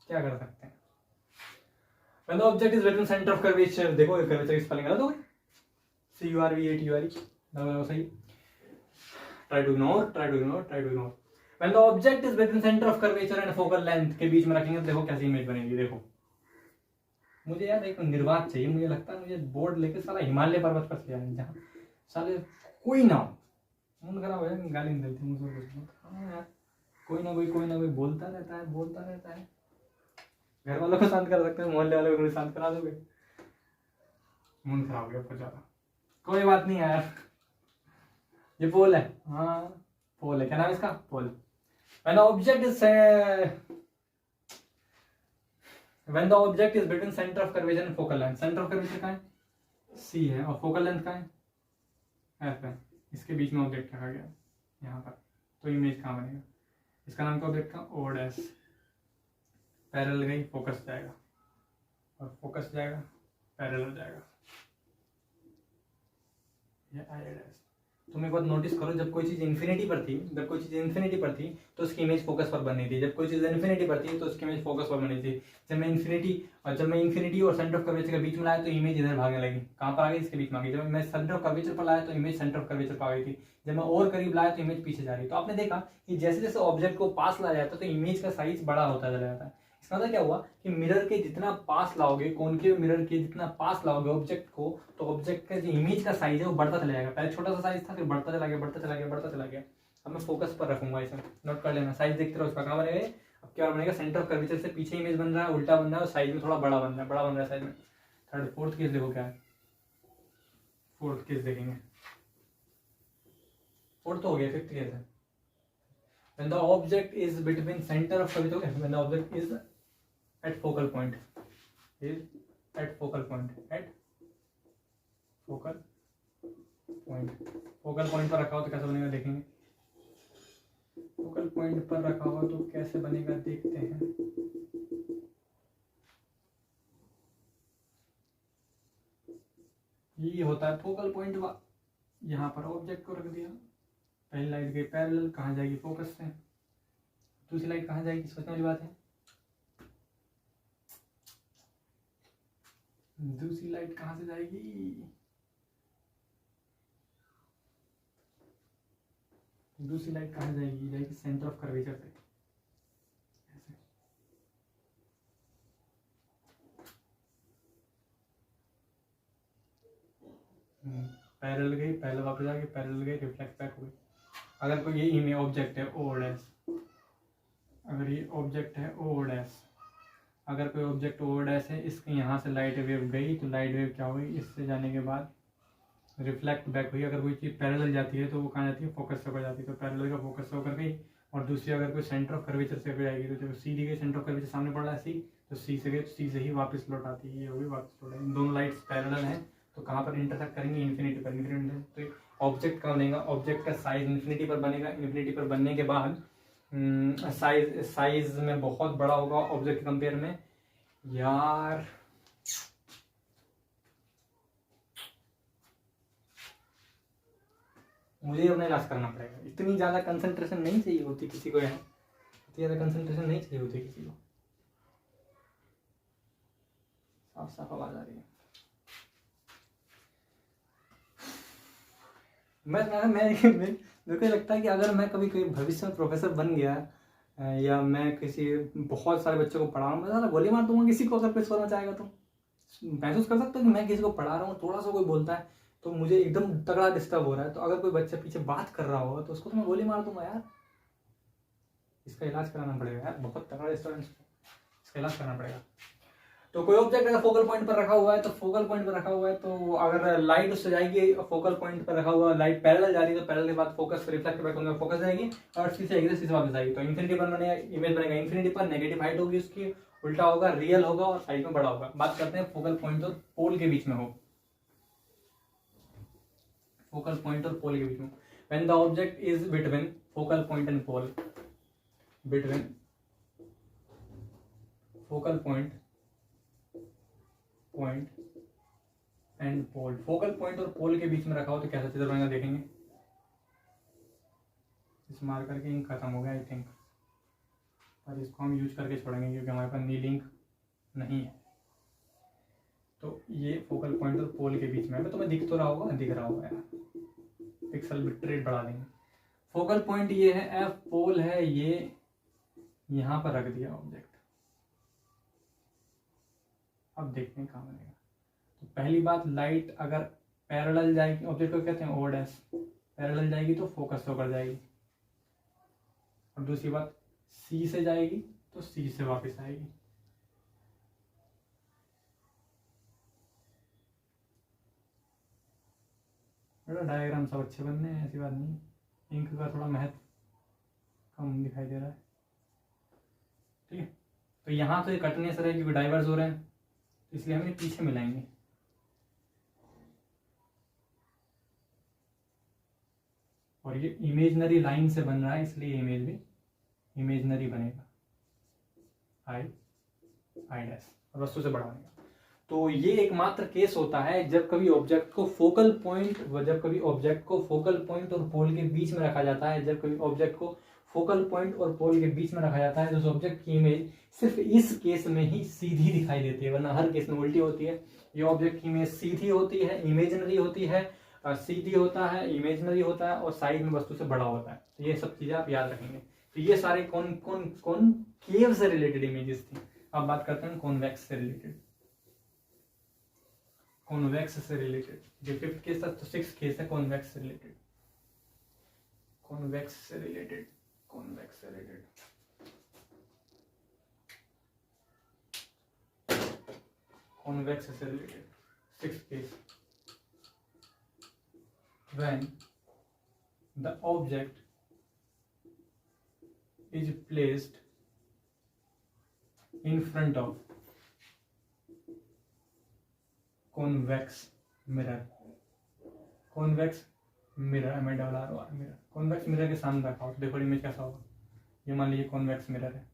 क्या कर सकते हैं? When the object is between center of curvature, देखो कर्वेचर की स्पेलिंग गलत हो गई, CURVATURE सही। Try to ignore। When the object is between center of curvature and focal length के बीच में रखेंगे तो देखो कैसी इमेज बनेगी। देखो मुझे यार एक निर्वात चाहिए, मुझे लगता है मुझे बोर्ड लेके साला हिमालय पर्वत पर ले जाए, जहाँ साले कोई ना हो, मन खराब हो जाए, गाली नहीं देती मुझे कुछ। हाँ यार, कोई ना कोई बोलता रहता है। घर वालों को शांत कर सकते हैं, मोहल्ले वालों को शांत करा दोगे? मन खराब हो गया बहुत ज्यादा। कोई बात नहीं यार, ये पोल है, हाँ पोल है, क्या नाम है इसका? पोल। When the object is between center of curvature and focal length, center of curvature कहाँ है? C है, और focal length कहाँ है? F है। इसके बीच में ऑब्जेक्ट रखा गया यहाँ पर, तो इमेज कहाँ बनेगा? इसका नाम क्या ऑब्जेक्ट का? O dash. पैरेलल गई, फोकस जाएगा, और फोकस जाएगा, पैरेलल जाएगा, ये आई डैश। तुम एक बात नोटिस करो, जब कोई चीज इन्फिनिटी पर थी तो उसकी इमेज फोकस पर बननी थी। जब कोई चीज इन्फिनिटी पर थी तो उसकी इमेज फोकस पर बननी थी। जब मैं इन्फिनिटी और सेंटर ऑफ कर्वेचर के बीच में लाया तो इमेज इधर भागने लगी। कहाँ पर आ गई? इसके बीच में आ गई। जब मैं सेंटर ऑफ कर्वेचर पर लाया तो इमेज सेंटर ऑफ कर्वेचर पर आ गई थी। जब मैं और करीब लाया तो इमेज पीछे जा रही। तो आपने देखा कि जैसे जैसे ऑब्जेक्ट को पास लाया जाता है तो इमेज का साइज बड़ा होता चला जाता है। इसका मतलब क्या हुआ कि मिरर के जितना पास लाओगे, कॉनकेव मिरर के जितना पास लाओगे ऑब्जेक्ट को, तो ऑब्जेक्ट का जो इमेज का साइज है वो बढ़ता चला जाएगा। पहले छोटा सा साइज था, फिर बढ़ता चला गया। अब मैं फोकस पर रखूंगा, इसे नोट कर लेना। साइज देखते रहो, उसका कहाँ बनेगा? अब क्या बनेगा? सेंटर ऑफ कर्वेचर से पीछे इमेज बन रहा है, उल्टा बन रहा है, और साइज में थोड़ा बड़ा बन रहा है साइज में। थर्ड फोर्थ केस देखो क्या है। फोर्थ केस देखेंगे, फोर्थ तो हो गया, फिफ्थ केस है। When the object is between center of curvature, when the object is at focal point पर रखा हो तो कैसे बनेगा देखेंगे। फोकल पॉइंट पर रखा हो तो कैसे बनेगा देखते हैं। ये होता है फोकल पॉइंट। यहाँ पर ऑब्जेक्ट को रख दिया, पहली लाइट गई पैरेलल, कहाँ जाएगी फोकस से, दूसरी लाइट कहाँ जाएगी सोचने वाली बात है। दूसरी लाइट कहाँ से जाएगी, दूसरी लाइट कहाँ जाएगी, जाएगी सेंटर ऑफ कर्वेचर से। पैरेलल गई, पैरेलल वापस आ गई, पैरेलल गई, रिफ्लेक्ट बैक हो गई। अगर कोई ये इमेज ऑब्जेक्ट है ओ डैश, अगर ये ऑब्जेक्ट है ओ डैश, अगर कोई ऑब्जेक्ट ओ डैश है, इसके यहाँ से लाइट वेव गई तो लाइट वेव क्या हुई, इससे जाने के बाद रिफ्लेक्ट बैक हुई। अगर कोई चीज़ पैरेलल जाती है तो वो कहाँ जाती है, फोकस से होकर जाती है, तो पैरेलल का फोकस से होकर गई। और दूसरी अगर कोई सेंटर ऑफ कर्वेचर से होकर जाएगी तो जब सी दी गई, सेंटर ऑफ कर्वेचर सामने पड़ रहा है सी, तो सी से गई तो सी से ही वापस लौट आती है, ये होगी वापस लौट आएगी। दोनों लाइट्स पैरेलल हैं तो कहाँ पर इंटरसेक्ट करेंगे, इन्फिनिटी पर। इन्फिनिटी तो ऑब्जेक्ट का बनेगा, ऑब्जेक्ट का साइज इन्फिनिटी पर बनेगा। इन्फिनिटी पर बनने के बाद साइज में बहुत बड़ा होगा ऑब्जेक्ट के कंपेयर में। यार मुझे अपना इलाज करना पड़ेगा, इतनी ज़्यादा कंसंट्रेशन नहीं चाहिए होती किसी को, यहाँ इतनी ज़्यादा कंसंट्रेशन नहीं चाहिए होती किसी को। साफ साफ आवाज आ रही है। मेरे को लगता है कि अगर मैं कभी कोई भविष्य में प्रोफेसर बन गया या मैं किसी बहुत सारे बच्चों को पढ़ा रहा हूँ, मैं ज़्यादा गोली मार दूंगा किसी को अगर कोई स्वर मचाएगा तो। महसूस कर सकते हो कि मैं किसी को पढ़ा रहा हूँ, थोड़ा सा कोई बोलता है तो मुझे एकदम तगड़ा डिस्टर्ब हो रहा है, तो अगर कोई बच्चा पीछे बात कर रहा होगा तो उसको तो मैं गोली मार दूंगा यार। इसका इलाज कराना पड़ेगा यार, बहुत तगड़ा डिस्टर्बेंस, इसका इलाज करना पड़ेगा। तो कोई ऑब्जेक्ट अगर फोकल पॉइंट पर रखा हुआ है, तो फोकल पॉइंट पर रखा हुआ है तो अगर लाइट उससे जाएगी, फोकल पॉइंट पर रखा हुआ लाइट पैरेलल जा रही है तो पैरेलल के बाद फोकस रिफ्लेक्ट बैक होने में फोकस जाएगी और सी से आएगी, सी से वापस आएगी। तो इन्फिनिटी पर बनेगा, इमेज बनेगा इन्फिनिटी पर, नेगेटिव हाइट होगी उसकी, उल्टा होगा, रियल होगा और साइड में बड़ा होगा। बात करते हैं फोकल पॉइंट और पोल के बीच में हो, फोकल पॉइंट और पोल के बीच में। When the object is between focal point and pole, between focal point and pole, focal point और पोल के बीच में रखा हो तो कैसा चित्र बनेगा देखेंगे। इस मार्कर के इंक खत्म हो गया आई थिंक, पर इसको हम यूज करके छोड़ेंगे क्योंकि हमारे पास नील इंक नहीं है। तो ये फोकल पॉइंट और पोल के बीच में है, तो मैं दिख तो रहा होगा, दिख रहा होगा यार, पिक्सल बिट रेट बढ़ा देंगे। फोकल पॉइंट ये है एफ, पोल है ये, यहां पर रख दिया ऑब्जेक्ट। अब देखते हैं कहाँ बनेगा। तो पहली बात, लाइट अगर पैरेलल जाएगी, ऑब्जेक्ट को कहते हैं ओ डैश, पैरेलल जाएगी तो फोकस होकर जाएगी। और दूसरी बात, सी से जाएगी तो सी से वापस आएगी। डायग्राम सब अच्छे बनने हैं, ऐसी बात नहीं, इंक का थोड़ा महत्व कम दिखाई दे रहा है। ठीक है, तो यहाँ तो ये कटने से रहे क्योंकि डाइवर्स हो रहे हैं, इसलिए हम पीछे मिलाएंगे। और ये इमेजनरी लाइन से बन रहा है इसलिए इमेज भी इमेजनरी बनेगा, आई डैश, और वस्तु से बड़ा बनेगा। तो ये एकमात्र केस होता है जब कभी ऑब्जेक्ट को फोकल पॉइंट, जब कभी ऑब्जेक्ट को फोकल पॉइंट और पोल के बीच में रखा जाता है, जब कभी ऑब्जेक्ट को फोकल पॉइंट और पोल के बीच में रखा जाता है, तो उस ऑब्जेक्ट की इमेज सिर्फ इस केस में ही सीधी दिखाई देती है, वरना हर केस में उल्टी होती है। ये ऑब्जेक्ट की इमेज सीधी होती है, इमेजिनरी होती है, सीधी होता है, इमेजिनरी होता है और साइड में वस्तु से बड़ा होता है। तो ये सब चीजें आप याद रखेंगे। तो ये सारे कौन केव से रिलेटेड इमेजेस थी। अब बात करते हैं कॉन्वेक्स से रिलेटेड। कॉन्वेक्स से रिलेटेड जो फिफ्थ केस था, तो सिक्स्थ केस है कॉन्वेक्स से रिलेटेड। कॉन्वेक्स से रिलेटेड, कॉन्वेक्स से रिलेटेड, कॉन्वेक्स से related sixth case, when the object is placed in front of convex mirror, convex mirror, mirror, convex mirror के सामने रखा हो तो देखो इमेज कैसा होगा। ये मान लीजिए convex mirror है,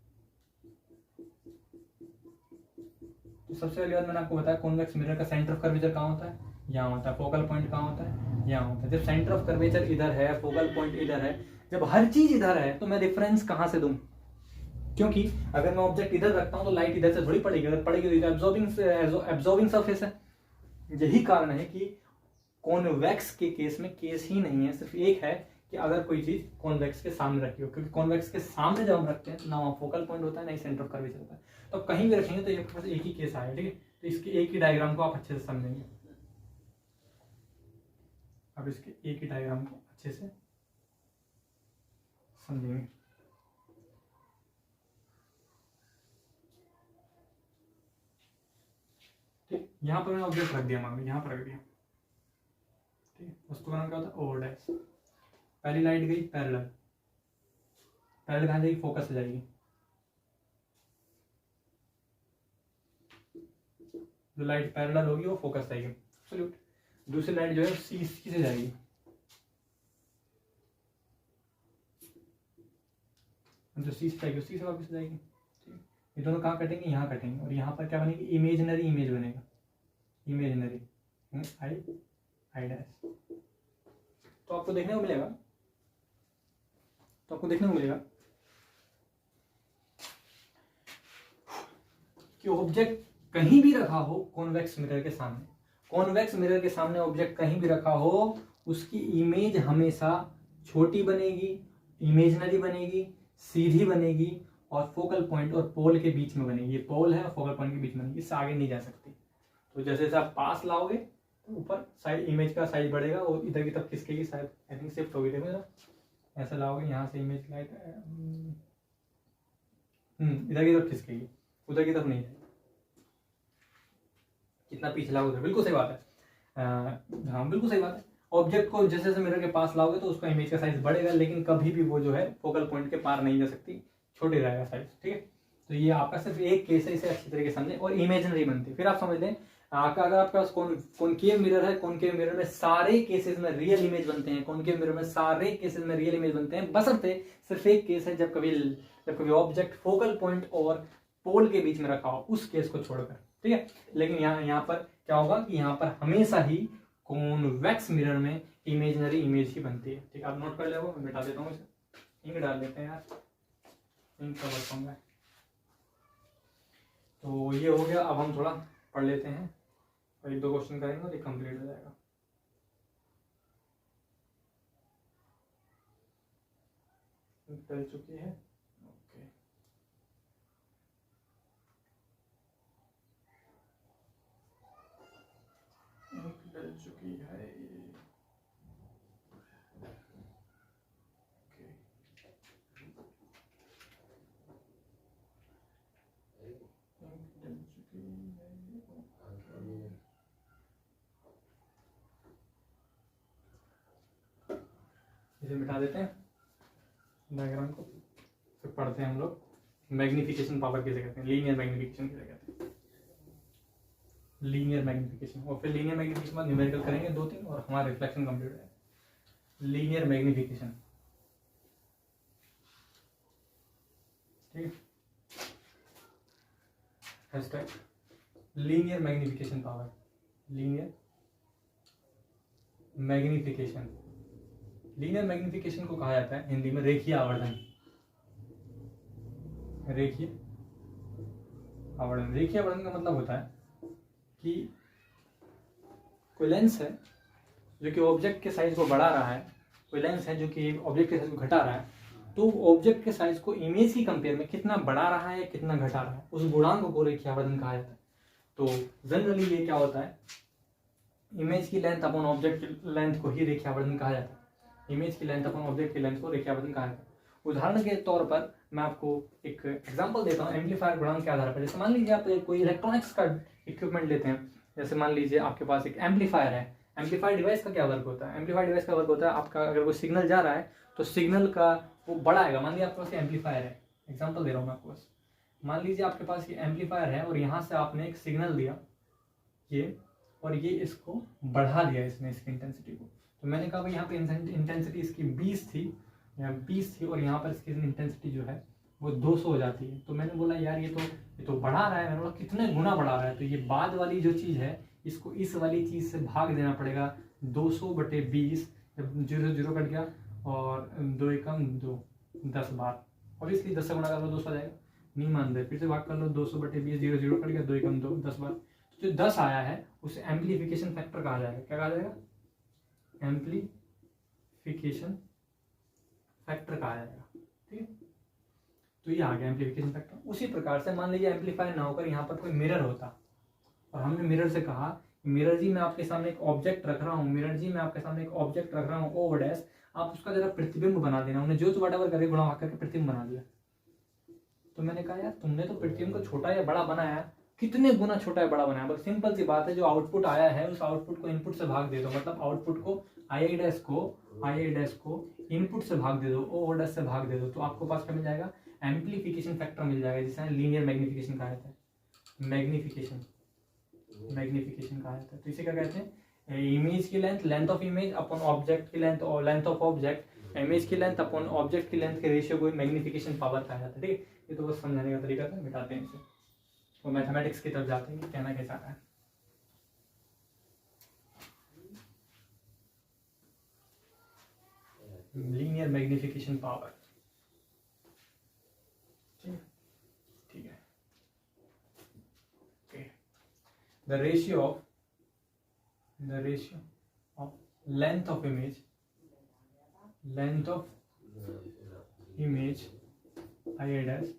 तो सबसे पहली बात मैंने आपको बताया convex mirror का सेंटर ऑफ कर्वेचर कहाँ होता है, यहाँ होता है, फोकल पॉइंट कहाँ होता है, यहाँ होता है। जब सेंटर ऑफ कर्वेचर इधर है, फोकल पॉइंट इधर है, जब हर चीज इधर है तो मैं रेफरेंस कहाँ से दूं? क्योंकि अगर मैं ऑब्जेक्ट इधर रखता हूं तो लाइट इधर से थोड़ी पड़ेगी, अगर पड़ेगी तो एब्जॉर्बिंग सरफेस है। यही कारण है कि कॉन्वेक्स के केस में केस ही नहीं है, सिर्फ एक है कि अगर कोई चीज कॉन्वेक्स के सामने रखी हो, क्योंकि कॉन्वेक्स के सामने जब हम रखते हैं ना वहाँ फोकल पॉइंट होता है ना ही सेंटर ऑफ कर्वेचर होता है, तो कहीं भी रखेंगे तो ये बस एक ही केस आएगा, ठीक है। तो इसके एक ही डायग्राम को आप अच्छे से समझेंगे। अब इसके एक ही डायग्राम को अच्छे से समझेंगे। ठीक, यहाँ पर मैंने ऑब्जेक्ट रख दिया, मान लो यहाँ पर रख दिया, ठीक है। वस्तु का नाम क्या होता है, ओ डैश। पहली लाइट गई पैरेलल, पैरेलल कहाँ जाएगी, फोकस से जाएगी। जो लाइट पैरेलल होगी वो फोकस जाएगी, एब्सोल्यूट। दूसरी लाइट जो है सी से जाएगी, जो सी से जाएगी सी से वापस जाएगी, ठीक। ये दोनों कहाँ कटेंगे, यहाँ कटेंगे, और यहाँ पर क्या बनेगी, इमेजिनरी इमेज बनेगा, इमेजिनरी आई डैश। तो आपको देखने को मिलेगा, कि ऑब्जेक्ट कहीं भी रखा हो कॉन्वेक्स मिरर के सामने, कॉन्वेक्स मिरर के सामने ऑब्जेक्ट कहीं भी रखा हो, उसकी इमेज हमेशा छोटी बनेगी, इमेजिनरी बनेगी, सीधी बनेगी, और फोकल पॉइंट और पोल के बीच में बनेगी। ये पोल है और फोकल पॉइंट के बीच में बनेगी, इससे आगे नहीं जा सकती। तो जैसे जैसे आप पास लाओगे तो ऊपर साइड इमेज का साइज बढ़ेगा, और इधर की तरफ खिसकेगी, शायद आई थिंक शिफ्ट होगी, देखो जरा ऐसा लाओगे, यहाँ से इमेज लाइट इधर की तरफ खिसकेगी, उधर की तरफ नहीं जाएगी। कितना पीछे लाओगे उधर, बिल्कुल सही बात है। हाँ बिल्कुल सही बात है। ऑब्जेक्ट को जैसे जैसे मिरर के पास लाओगे तो उसका इमेज का साइज बढ़ेगा, लेकिन कभी भी वो जो है फोकल पॉइंट के पार नहीं जा सकती, छोटे रहेगा साइज, ठीक है। तो ये आपका सिर्फ एक केस है, इसे अच्छी तरीके से समझें, और इमेजिनरी बनती है। फिर आप समझ लें अगर आपके पास कॉनकेव मिरर है, कॉनकेव मिरर में सारे केसेस में रियल इमेज बनते हैं, कॉनकेव मिरर में सारे केसेस में रियल इमेज बनते हैं, बशर्ते सिर्फ एक केस है जब कभी ऑब्जेक्ट फोकल पॉइंट और पोल के बीच में रखा हो, उस केस को छोड़कर, ठीक है। लेकिन यहाँ पर क्या होगा कि यहाँ पर हमेशा ही कॉन्वेक्स मिरर में इमेजिनरी इमेज ही बनती है, ठीक है। आप नोट कर ले, मैं मिटा देता हूँ इसे, इंक डाल लेते हैं यार, इंक का वर्क होगा। तो ये हो गया, अब हम थोड़ा पढ़ लेते हैं और 1-2 क्वेश्चन करेंगे और ये कंप्लीट हो जाएगा। डल चुकी है, ओके। डल चुकी है, इसे मिटा देते हैं डायग्राम को, फिर पढ़ते हैं हम लोग मैग्निफिकेशन पावर किसे कहते हैं, लीनियर मैग्निफिकेशन किसे कहते हैं, लीनियर मैग्निफिकेशन। और फिर लीनियर मैग्निफिकेशन बाद न्यूमेरिकल करेंगे 2-3 और हमारा रिफ्लेक्शन कंप्लीट है। लीनियर मैग्निफिकेशन, ठीक है। Linear magnification power, linear magnification, linear magnification को कहा जाता है हिंदी में रेखीय आवर्धन। रेखीय आवर्धन, रेखीय आवर्धन का मतलब होता है कि कोई लेंस है जो कि ऑब्जेक्ट के साइज को बढ़ा रहा है, कोई लेंस है जो कि ऑब्जेक्ट के साइज को घटा रहा है, तो ऑब्जेक्ट के साइज को इमेज की कंपेयर में कितना बढ़ा रहा है या कितना घटा रहा है, उस गुणांक को रेखीय आवर्धन कहा जाता है। तो जनरली ये क्या होता है, इमेज की लेंथ अपॉन ऑब्जेक्ट लेंथ को ही रेखीय आवर्धन कहा जाता है। इमेज की लेंथ अपॉन ऑब्जेक्ट की लेंथ को रेखीय आवर्धन कहा जाता है। उदाहरण के तौर पर मैं आपको एक एग्जांपल देता हूँ एम्पलीफायर गुणांक के आधार पर। जैसे मान लीजिए आप कोई इलेक्ट्रॉनिक्स का इक्विपमेंट लेते हैं, जैसे मान लीजिए आपके पास एक एम्पलीफायर है। एम्पलीफायर डिवाइस का क्या वर्क होता है, एम्पलीफायर डिवाइस का वर्क होता है आपका अगर कोई सिग्नल जा रहा है तो सिग्नल का वो बढ़ाएगा। मान लीजिए आपके पास एम्पलीफायर है, एग्जाम्पल दे रहा हूँ मैं आपको बस। मान लीजिए आपके पास ये एम्पलीफायर है और यहाँ से आपने एक सिग्नल दिया ये, और ये इसको बढ़ा दिया इसने, इसकी इंटेंसिटी को। तो मैंने कहा भाई यहाँ पे इंटेंसिटी इसकी 20 थी, यहाँ 20 थी, और यहाँ पर इसकी इंटेंसिटी जो है वो 200 हो जाती है। तो मैंने बोला यार ये तो बढ़ा रहा है, मैंने बोला कितने गुना बढ़ा रहा है। तो ये बाद वाली जो चीज़ है इसको इस वाली चीज से भाग देना पड़ेगा 200/20, जब 0 0 कट गया और 2 एकम 2 10 बार, ऑब्वियसली 10 से गुणा कर लो 200 आ जाएगा, नहीं मान रहे फिर से भाग कर लो 200/20, 0 0 कट गया 2 एकम 2 10 बार, तो जो 10 आया है उसे एम्पलीफिकेशन फैक्टर कहा जाएगा। क्या कहा जाएगा? एम्पलीफिकेशन फैक्टर कहा जाएगा। ठीक है, तो ये आ गया एम्पलीफिकेशन फैक्टर। उसी प्रकार से मान लीजिए एम्पलीफाई ना होकर यहाँ पर कोई मिरर होता और हमने मिरर से कहा मिरर जी मैं आपके सामने एक ऑब्जेक्ट रख रहा हूँ, मिरर जी मैं आपके सामने एक ऑब्जेक्ट रख रहा हूँ ओ डैश, आप उसका जरा प्रतिबिंब बना देना। उन्हें जो वट एवर करके गुणा करके प्रतिबिंब बना दिया। तो मैंने कहा यार तुमने तो प्रतिबिंब को छोटा या बड़ा बनाया, कितने गुना छोटा या बड़ा बनाया? बस सिंपल सी बात है, जो आउटपुट आया है उस आउटपुट को इनपुट से भाग दे दो, मतलब आउटपुट को आई डैश को इनपुट से भाग दे दो, ओ डैश से भाग दे दो, तो आपको पास क्या मिल जाएगा? एम्पलीफिकेशन फैक्टर मिल जाएगा, जिसे लीनियर मैग्निफिकेशन कहा जाता है। मैग्निफिकेशन कहा जाता है। तो इसे क्या कहते हैं? इमेज की length, length of image upon object की लेंथ, और लेंथ ऑफ ऑब्जेक्ट इमेज की लेंथ अपॉन ऑब्जेक्ट की लेंथ के रेशियो को मैग्निफिकेशन पावर कहा जाता है। ठीक है, ये तो बस समझाने का तरीका था, मिटाते हैं इसे और मैथमेटिक्स की तरफ जाते हैं, कहना कैसा है। लीनियर मैग्निफिकेशन पावर, ठीक है। The ratio of length of image I dash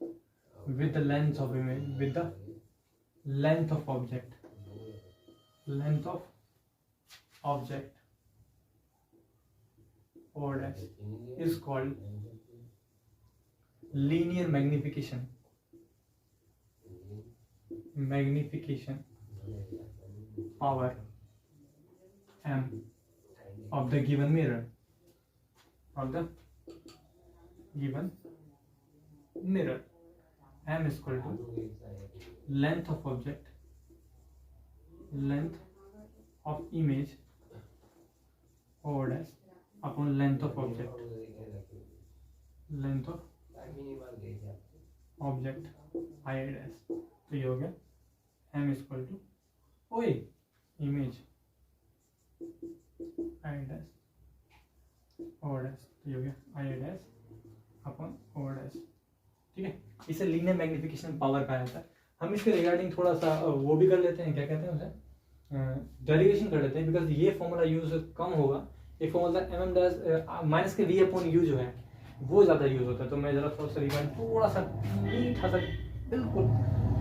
with the length of image with the length of object O dash is called linear magnification power M of the given mirror, M is equal to length of object, length of image O dash upon length of object I dash। तो ये हो गया M is equal to ओए image I dash O dash, तो ये हो गया I dash upon O dash. ठीक है, इसे लीनियर मैग्निफिकेशन पावर कहा जाता है। हम इसके रिगार्डिंग थोड़ा सा वो भी कर लेते हैं, क्या कहते हैं उसे, डेरिवेशन कर लेते हैं, बिकॉज ये फॉर्मूला यूज कम होगा। ये फॉर्मूला एम डैश माइनस के वी अपॉन यू जो है वो ज़्यादा यूज होता है। तो मैं जरा थोड़ा सा रिगार्डिंग थोड़ा सा मीठा सा बिल्कुल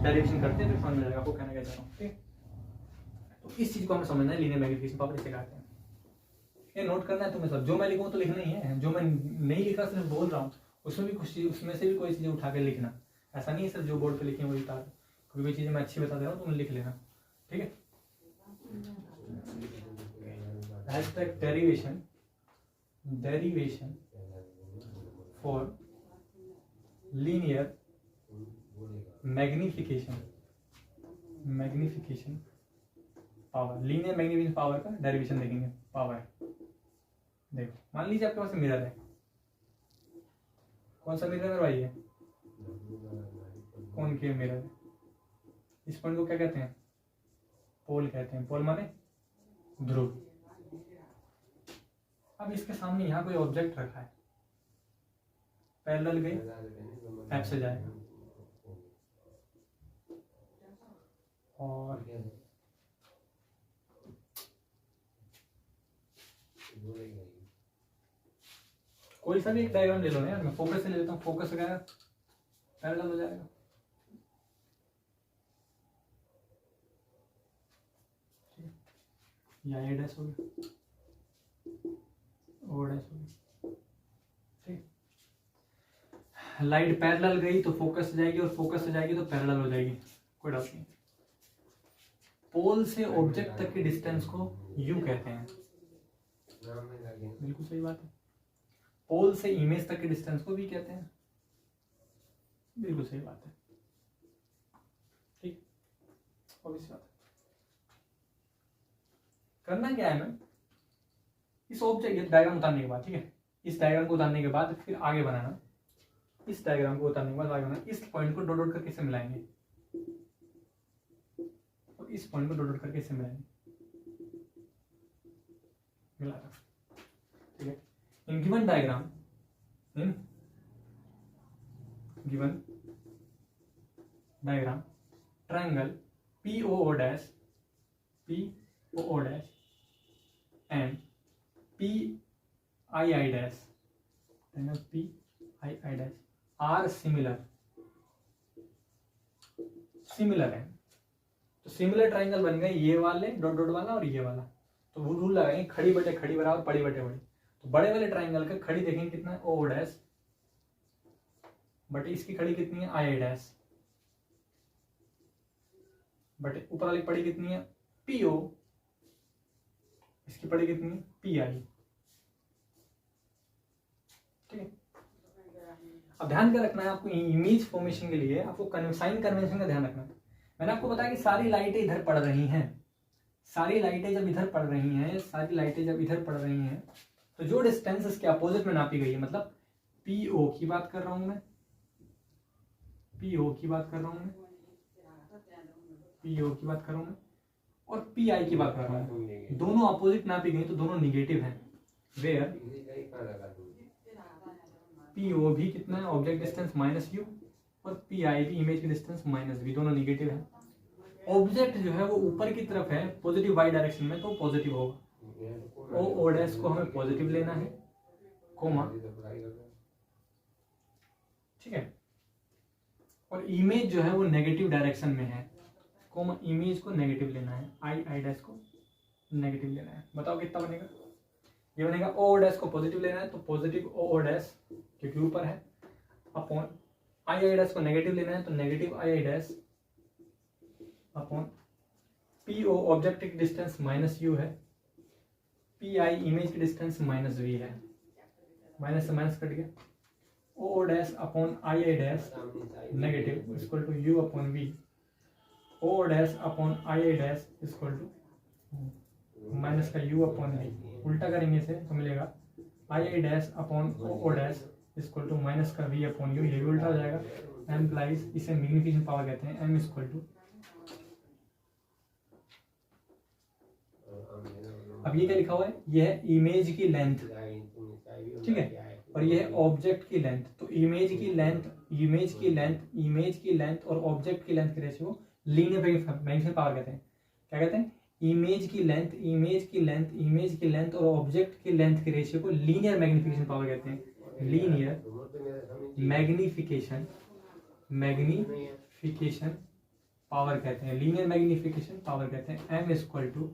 डेरिवेशन करते हैं, फिर समझ में जाएगा आपको कहना क्या चाह रहा हूँ। ठीक है, तो इस चीज को हमें समझना है, लीनियर मैग्निफिकेशन पावर इसे कहते हैं। ये नोट करना है तुम्हें सब, जो मैं लिखूँ तो लिखना ही है, जो मैं नहीं लिखा सिर्फ बोल रहा हूँ उसमें भी कुछ उसमें से भी कोई चीजें उठा के लिखना। ऐसा नहीं है सिर्फ जो बोर्ड पे लिखे वही उतार, कोई भी चीजें मैं अच्छी बता दे रहा हूँ तुम लिख लेना। ठीक है, derivation for linear magnification power, linear magnification power का डेरिवेशन देखेंगे। पावर देखो, मान लीजिए आपके पास मिरर है, कौन सा मिरर है भाई? है कौन के मिरर है? इस पॉइंट को क्या कहते हैं? पोल कहते हैं। पोल माने ध्रुव। अब इसके सामने यहाँ कोई ऑब्जेक्ट रखा है, पैरेलल गई ऐप से जाएगा और कोई सा भी एक डायग्राम ले लो ना यार, मैं फोकस से ले लेता हूँ, फोकस से क्या पैरेलल हो जाएगा। या ए डैश हो गया, ओ डैश हो गया। ठीक, लाइट पैरेलल गई तो फोकस से जाएगी और फोकस से जाएगी तो पैरेलल हो जाएगी, कोई डाउट नहीं। पोल से ऑब्जेक्ट तक की डिस्टेंस को यू कहते हैं, बिल्कुल सही बात है। पोल से इमेज तक की डिस्टेंस को भी कहते हैं, बिल्कुल सही बात है। ठीक, ऑब्वियस बात है। करना क्या है हमें, इस ऑब्जेक्ट डायग्राम उतारने के बाद, ठीक है, इस डायग्राम को उतारने के बाद फिर आगे बनाना, इस डायग्राम को उतारने के बाद आगे बनाना, इस पॉइंट को डॉट डॉट करके से मिलाएंगे और इस पॉइंट को डॉट डॉट करके से मिलाएंगे। मिला था, ठीक है। In given diagram, in given diagram triangle POO dash and PII dash, triangle PII dash are similar है। तो सिमिलर ट्रायंगल बन गए ये वाले डॉट डॉट वाला और ये वाला। तो वो रूल लगाएंगे खड़ी बटे खड़ी बराबर पड़ी बटे बड़ी। तो बड़े वाले ट्रायंगल का खड़ी देखेंगे कितना है ओ डैश, बटे इसकी खड़ी कितनी है आई डैश, बटे ऊपर वाली पड़ी कितनी है PO, इसकी पड़ी कितनी है PI, ठीक है। अब ध्यान क्या रखना है आपको, इमेज फॉर्मेशन के लिए आपको साइन कन्वेंशन का ध्यान रखना है। मैंने आपको बताया कि सारी लाइटें इधर पड़ रही हैं, सारी लाइटें जब इधर पड़ रही हैं, सारी लाइटें जब इधर पड़ रही हैं, तो जो डिस्टेंस इसके अपोजिट में नापी गई है, मतलब PO की बात कर रहा हूं मैं, PO की बात कर रहा हूं मैं, PO की बात कर रहा हूं मैं, और PI की बात कर रहा हूं, दोनों अपोजिट नापी गई तो दोनों निगेटिव हैं। वेयर PO भी कितना है ऑब्जेक्ट डिस्टेंस -u और PI भी इमेज की डिस्टेंस -v, दोनों निगेटिव है। ऑब्जेक्ट जो है वो ऊपर की तरफ है पॉजिटिव y डायरेक्शन में, तो पॉजिटिव होगा। ओ डैश को हमें पॉजिटिव लेना है, कोमा, ठीक है। और इमेज जो है वो नेगेटिव डायरेक्शन में है, कोमा, इमेज को नेगेटिव लेना है, आई डैश को नेगेटिव लेना है। बताओ कितना बनेगा, ये बनेगा ओ डैश को पॉजिटिव लेना है तो पॉजिटिव ओ डैश क्योंकि ऊपर है, अपॉन आई डैश को नेगेटिव लेना है तो negative I dash upon PO object की डिस्टेंस -u है, PI इमेज की डिस्टेंस -v है, माइनस से माइनस कट गया, O dash upon I dash negative equal to u upon v, O dash upon I dash equal to minus का u अपॉन v। उल्टा करेंगे इसे तो मिलेगा I dash upon O dash equal to minus का v अपॉन u, ये भी उल्टा हो जाएगा। एम्प्लाइज, इसे मैग्निफिकेशन पावर कहते हैं, m इक्वल टू, अब ये क्या लिखा हुआ है, ये है इमेज की लेंथ, ठीक है, और ये है ऑब्जेक्ट की लेंथ। तो इमेज की लेंथ और ऑब्जेक्ट की लेंथ के रेशियो लीनियर मैग्नीफिकेशन पावर कहते हैं। क्या कहते हैं, इमेज की लेंथ और ऑब्जेक्ट की लेंथ के रेशियो को लीनियर मैग्निफिकेशन पावर कहते हैं। लीनियर मैग्निफिकेशन पावर कहते हैं, लीनियर मैग्निफिकेशन पावर कहते हैं। m equal to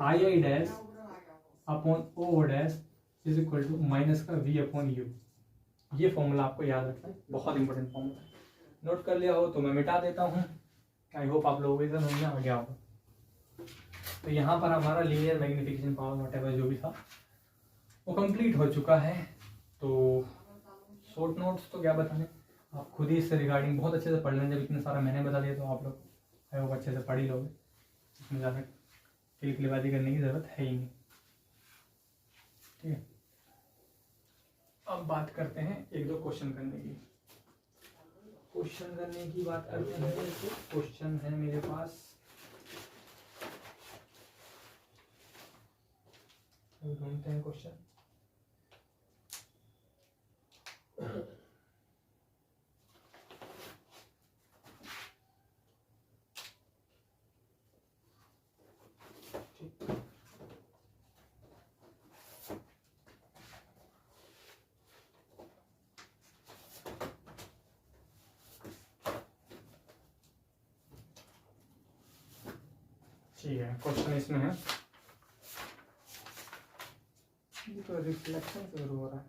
I dash upon O dash is equal to minus का v अपॉन u। ये फॉर्मूला आपको याद रखना है, बहुत इंपॉर्टेंट फॉर्मूला है। नोट कर लिया हो तो मैं मिटा देता हूँ। आई होप आप लोगों को समझ में आ गया होगा। तो यहाँ पर हमारा लीनियर मैग्निफिकेशन पावर व्हाटएवर जो भी था वो कंप्लीट हो चुका है। तो शॉर्ट नोट्स तो क्या बताने, आप खुद ही इससे रिगार्डिंग बहुत अच्छे से पढ़ लें। जब इतना सारा मैंने बता दिया तो आप लोग आई होप अच्छे से पढ़ ही लोगे, इसमें ज़्यादा किलकिलीबाजी करने की ज़रूरत है ही नहीं, ठीक है। अब बात करते हैं एक दो क्वेश्चन करने की, बात करते हैं। क्वेश्चन है मेरे पास, ढूंढते हैं क्वेश्चन। ठीक है, क्वेश्चन इसमें है, ये तो रिफ्लेक्शन से शुरू हो रहा है।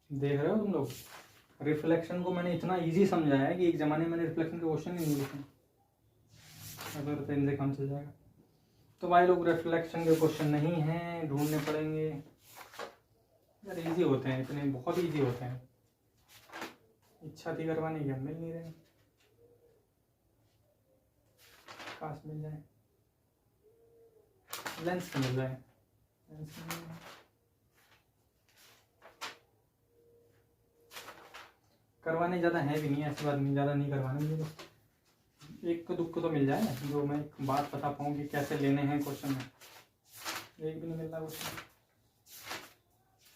देख रहे हो तुम लोग, रिफ्लेक्शन को मैंने इतना इजी समझाया है कि एक जमाने में रिफ्लेक्शन के क्वेश्चन ही नहीं लिखे, अगर तो इनसे काम चल जाएगा। तो भाई लोग रिफ्लेक्शन के क्वेश्चन नहीं हैं, ढूंढने पड़ेंगे यार। इजी होते हैं, इतने बहुत इजी होते हैं, इच्छा थी करवाने की, मिल नहीं रहे, काश मिल जाए, लेंस से मिल जाए, करवाने ज़्यादा है भी नहीं, ऐसी बात नहीं, ज़्यादा नहीं करवाने मुझे, बस एक को दुख को तो मिल जाए जो मैं एक बात बता पाऊँ कि कैसे लेने हैं क्वेश्चन में। एक भी नहीं मिल रहा क्वेश्चन,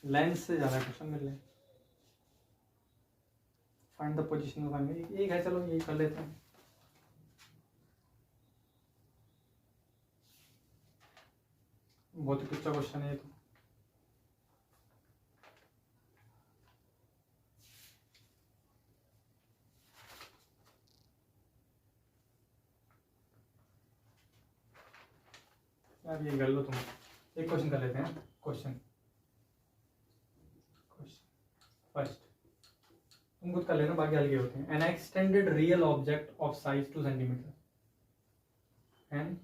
लेंस से ज़्यादा क्वेश्चन मिल रहे। Find the position of angle, एक है, चलो यही कर लेते हैं। बहुत ही अच्छा क्वेश्चन है ये तो। यार ये कर लो तुम, एक क्वेश्चन कर लेते हैं। क्वेश्चन फर्स्ट तुम खुद कर लेना, बाकी हल्के होते हैं। N extended real object of size 2 centimetre, N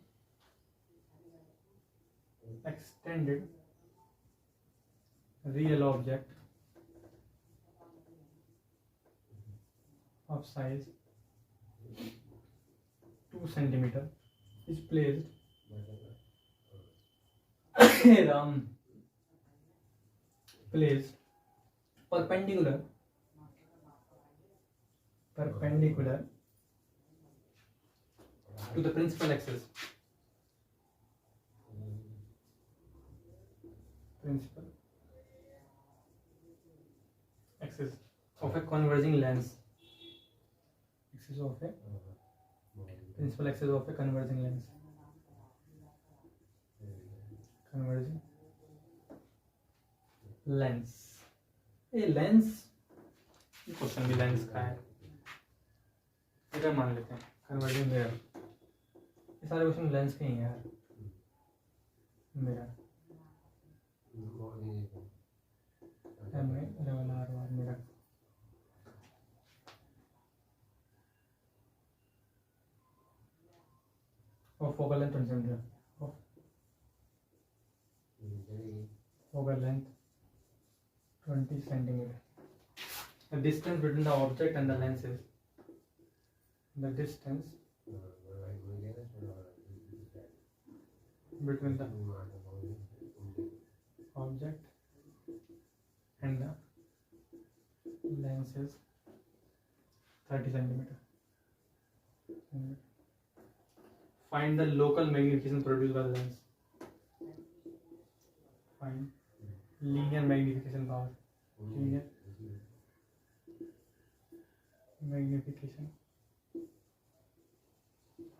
extended real object of size 2 centimeter is placed placed perpendicular to the principal axis of a converging lens, of a principal axis of a converging lens, ये लेंस, क्वेश्चन भी लेंस का है, इधर मान लेते हैं कन्वर्जिंग मिरर। ये सारे क्वेश्चन लेंस के ही हैं यार। मिरर मिरर और focal length 20 centimetre, focal length 20 centimeter. The distance between the object and the lens is the distance between the object and the lens is 30 centimeter. Find the local magnification produced by the lens. Find linear magnification power. Linear magnification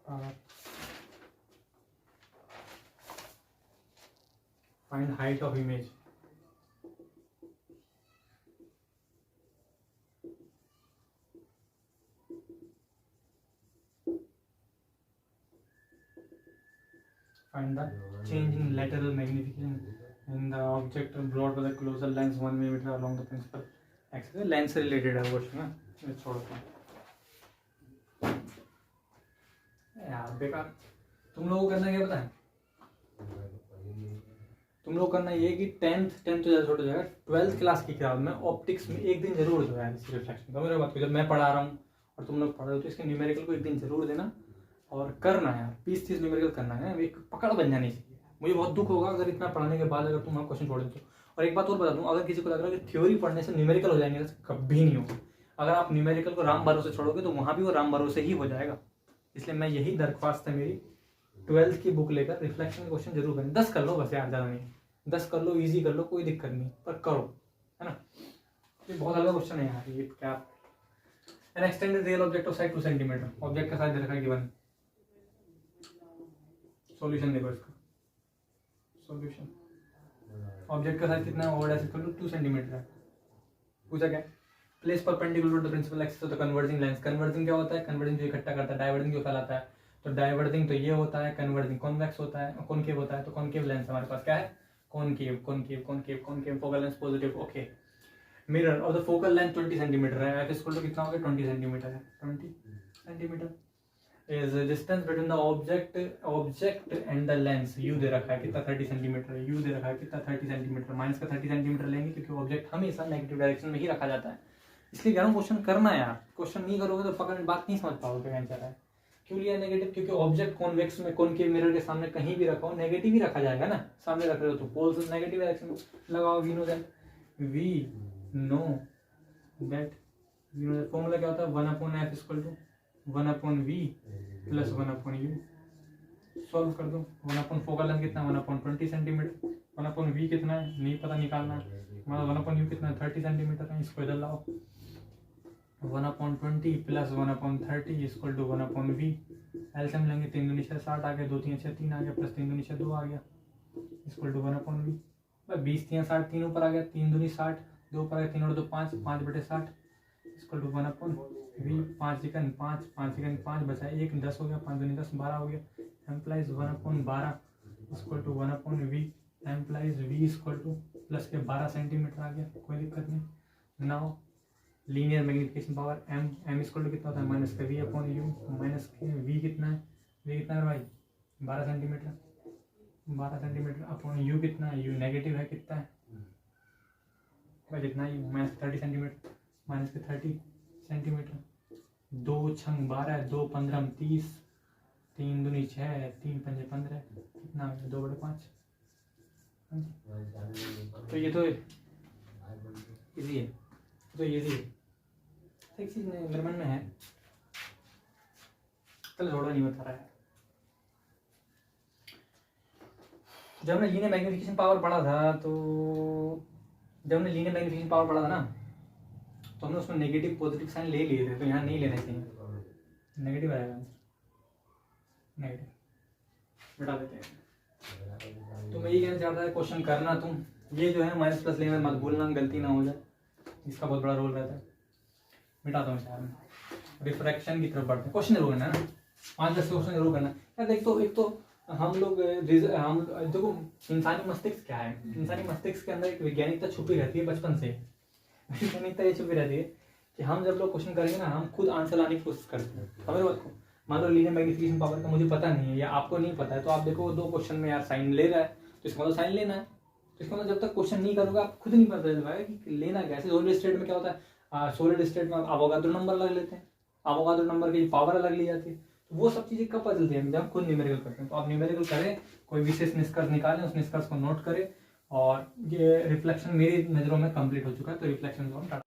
power. Find height of image. Find the change in lateral magnification in the object brought by the closer lens 1 millimeter along the principal axis. Lens से related है क्वेश्चन ना, मैं छोड़ता हूँ यार बेकार। तुम लोगों को करना क्या पता है? तुम लोग करना ये कि 10th तो ज़्यादा छोटा जाएगा, 12th क्लास की किताब में ऑप्टिक्स में एक दिन जरूर जो है रिफ्लेक्शन का। मेरे बात को जब मैं पढ़ा रहा हूँ और तुम लोग पढ़ रहे हो तो इसके न्यूमेरिकल को एक दिन जरूर देना और करना है। 20-30 न्यूमेरिकल करना है, एक पकड़ बन जानी चाहिए। मुझे बहुत दुख होगा अगर इतना पढ़ाने के बाद अगर तुम वहाँ क्वेश्चन छोड़ देते हो। और एक बात और बता दूं, अगर किसी को लग रहा है कि थ्योरी पढ़ने से न्यूमेरिकल हो जाएंगे तो कभी नहीं होगा। अगर आप न्यूमेरिकल को राम भरोसे छोड़ोगे तो वहाँ भी वो राम भरोसे ही हो जाएगा। इसलिए मैं यही दरख्वास्त है मेरी, 12th की बुक लेकर रिफ्लेक्शन के क्वेश्चन जरूर करें। 10 कर लो बस यार, ज़्यादा नहीं, 10 कर लो, ईजी कर लो, कोई दिक्कत नहीं, पर करो, है ना। ये बहुत अलग क्वेश्चन है यार ये क्या। N extended real object of size 2 centimetre, object का साइज दे रखा है गिवन। सॉल्यूशन देखो इसका, सॉल्यूशन ऑब्जेक्ट का साइज कितना है, over dash equal to 2 centimetre है। पूछा क्या, place perpendicular to the principal axis of the converging lens. Converging क्या होता है? कन्वर्जिंग जो इकट्ठा करता है, डाइवर्जिंग जो फैलाता है। तो डाइवर्जिंग तो ये होता है, कन्वर्जिंग कॉन्वेक्स होता है, कॉनकेव होता है। तो कॉनकेव लेंस हमारे पास क्या है? Concave, concave, concave, concave, focal lens positive, okay. Mirror और द फोकल लेंथ 20 सेंटीमीटर है, एफ इक्वल टू कितना हो गया? 20 सेंटीमीटर है, 20 centimetre is distance between the object and the lens। u दे रखा है कितना? 30 सेंटीमीटर। u दे रखा है कितना? 30 सेंटीमीटर। माइनस का 30 सेंटीमीटर लेंगे क्योंकि ऑब्जेक्ट हमेशा नेगेटिव डायरेक्शन में ही रखा जाता है। इसलिए कह रहा हूँ क्वेश्चन करना है यार। क्वेश्चन नहीं करोगे तो पकड़ बात नहीं समझ पाओगे क्या आंसर है। क्यों लिया नेगेटिव? क्योंकि ऑब्जेक्ट कॉन्वेक्स में, कॉनकेव मिरर के सामने कहीं भी रखो नेगेटिव ही रखा जाएगा ना। सामने रख रहे हो तो पोल्स नेगेटिव डायरेक्शन लगाओ। वी नो दैट फॉर्मूला क्या होता है? 1/f = 1/v plus 1/u solve कर दो। 1/4 फोकल लेंथ कितना 1/20 सेंटीमीटर, 1/v कितना है नहीं पता निकालना है, मतलब 1/u कितना है 30 सेंटीमीटर है, इसको इधर लाओ 1/20 plus 1/30 equal to 1/v। LCM लेंगे 3 दूनी 6 60 आ गया, 2 3 6 3 आ गया, प्लस 3 दूनी 6 2 आ गया इक्वल टू 1/v। 20 3 60 3 ऊपर आ गया, 3 दूनी 60 2 ऊपर आ गया, 3 और 2 5 5/60 equal to 1/v। 5 second 5 5 second 5 बचा 1 10 हो गया, 5 दूनी 10 12 हो गया, implies 1/12 equal to 1/v। Implies v equal to plus के 12 सेंटीमीटर आ गया, कोई दिक्कत नहीं। Now linear magnification power m equal to कितना होता है माइनस का v/u, माइनस के v कितना है भाई 12 सेंटीमीटर, 12 सेंटीमीटर अपॉन u कितना है, u नेगेटिव है कितना है भाई जितना ही माइनस 30 सेंटीमीटर, माइनस के 30 सेंटीमीटर। 2 छंग 12 2 15 30 3 दूनी 6 3 पंजे 15 कितना आ गया 2/5। तो ये तो इजी है, तो इजी है। एक चीज मेरे मन में है, चलो थोड़ा नहीं बता रहा है। जब हमने लीनियर मैग्निफिकेशन पावर पढ़ा था तो जब हमने लीनियर मैग्निफिकेशन पावर पढ़ा था ना, तो हमने उसमें नेगेटिव पॉजिटिव साइन ले लिए थे, तो यहाँ नहीं लेना चाहिए, नेगेटिव आएगा आंसर, नेगेटिव हटा देते हैं। तो मैं ये कहना चाहता है क्वेश्चन करना तुम, ये जो है माइनस प्लस लेने में मत भूलना, गलती ना हो जाए, इसका बहुत बड़ा रोल रहता है। मिटाता हूँ शायद में, रिफ्रैक्शन की तरफ बढ़ते हैं। क्वेश्चन जरूर करना है ना, 5-10 क्वेश्चन जरूर करना यार। देख तो एक तो हम देखो इंसानी मस्तिष्क क्या है, इंसानी मस्तिष्क के अंदर एक वैज्ञानिकता छुपी रहती है बचपन से। वैज्ञानिकता ये छुपी रहती है कि हम जब लोग क्वेश्चन करेंगे ना, हम खुद आंसर लाने की कोशिश करते हैं। समझ बात को, मान लो लीनियर मैग्निफिकेशन पावर का मुझे पता नहीं है या आपको नहीं पता है, तो आप देखो 2 क्वेश्चन में यार साइन ले रहा है, तो इसका मतलब साइन लेना है। तो इसका मतलब जब तक क्वेश्चन नहीं करोगे आप खुद नहीं पता चलेगा कि लेना कैसे। सॉलिड स्टेट में क्या होता है, सॉलिड स्टेट में अवोगाड्रो नंबर अलग लेते हैं, अवोगाड्रो नंबर की पावर अलग ली जाती है। तो वो सब चीजें कब पता चलती है, जब खुद न्यूमेरिकल करते हैं। तो आप न्यूमेरिकल करें, कोई विशेष निष्कर्ष निकालें, उस निष्कर्ष को नोट करें। और ये रिफ्लेक्शन मेरी नज़रों में कंप्लीट हो चुका है, तो रिफ्लेक्शन को हम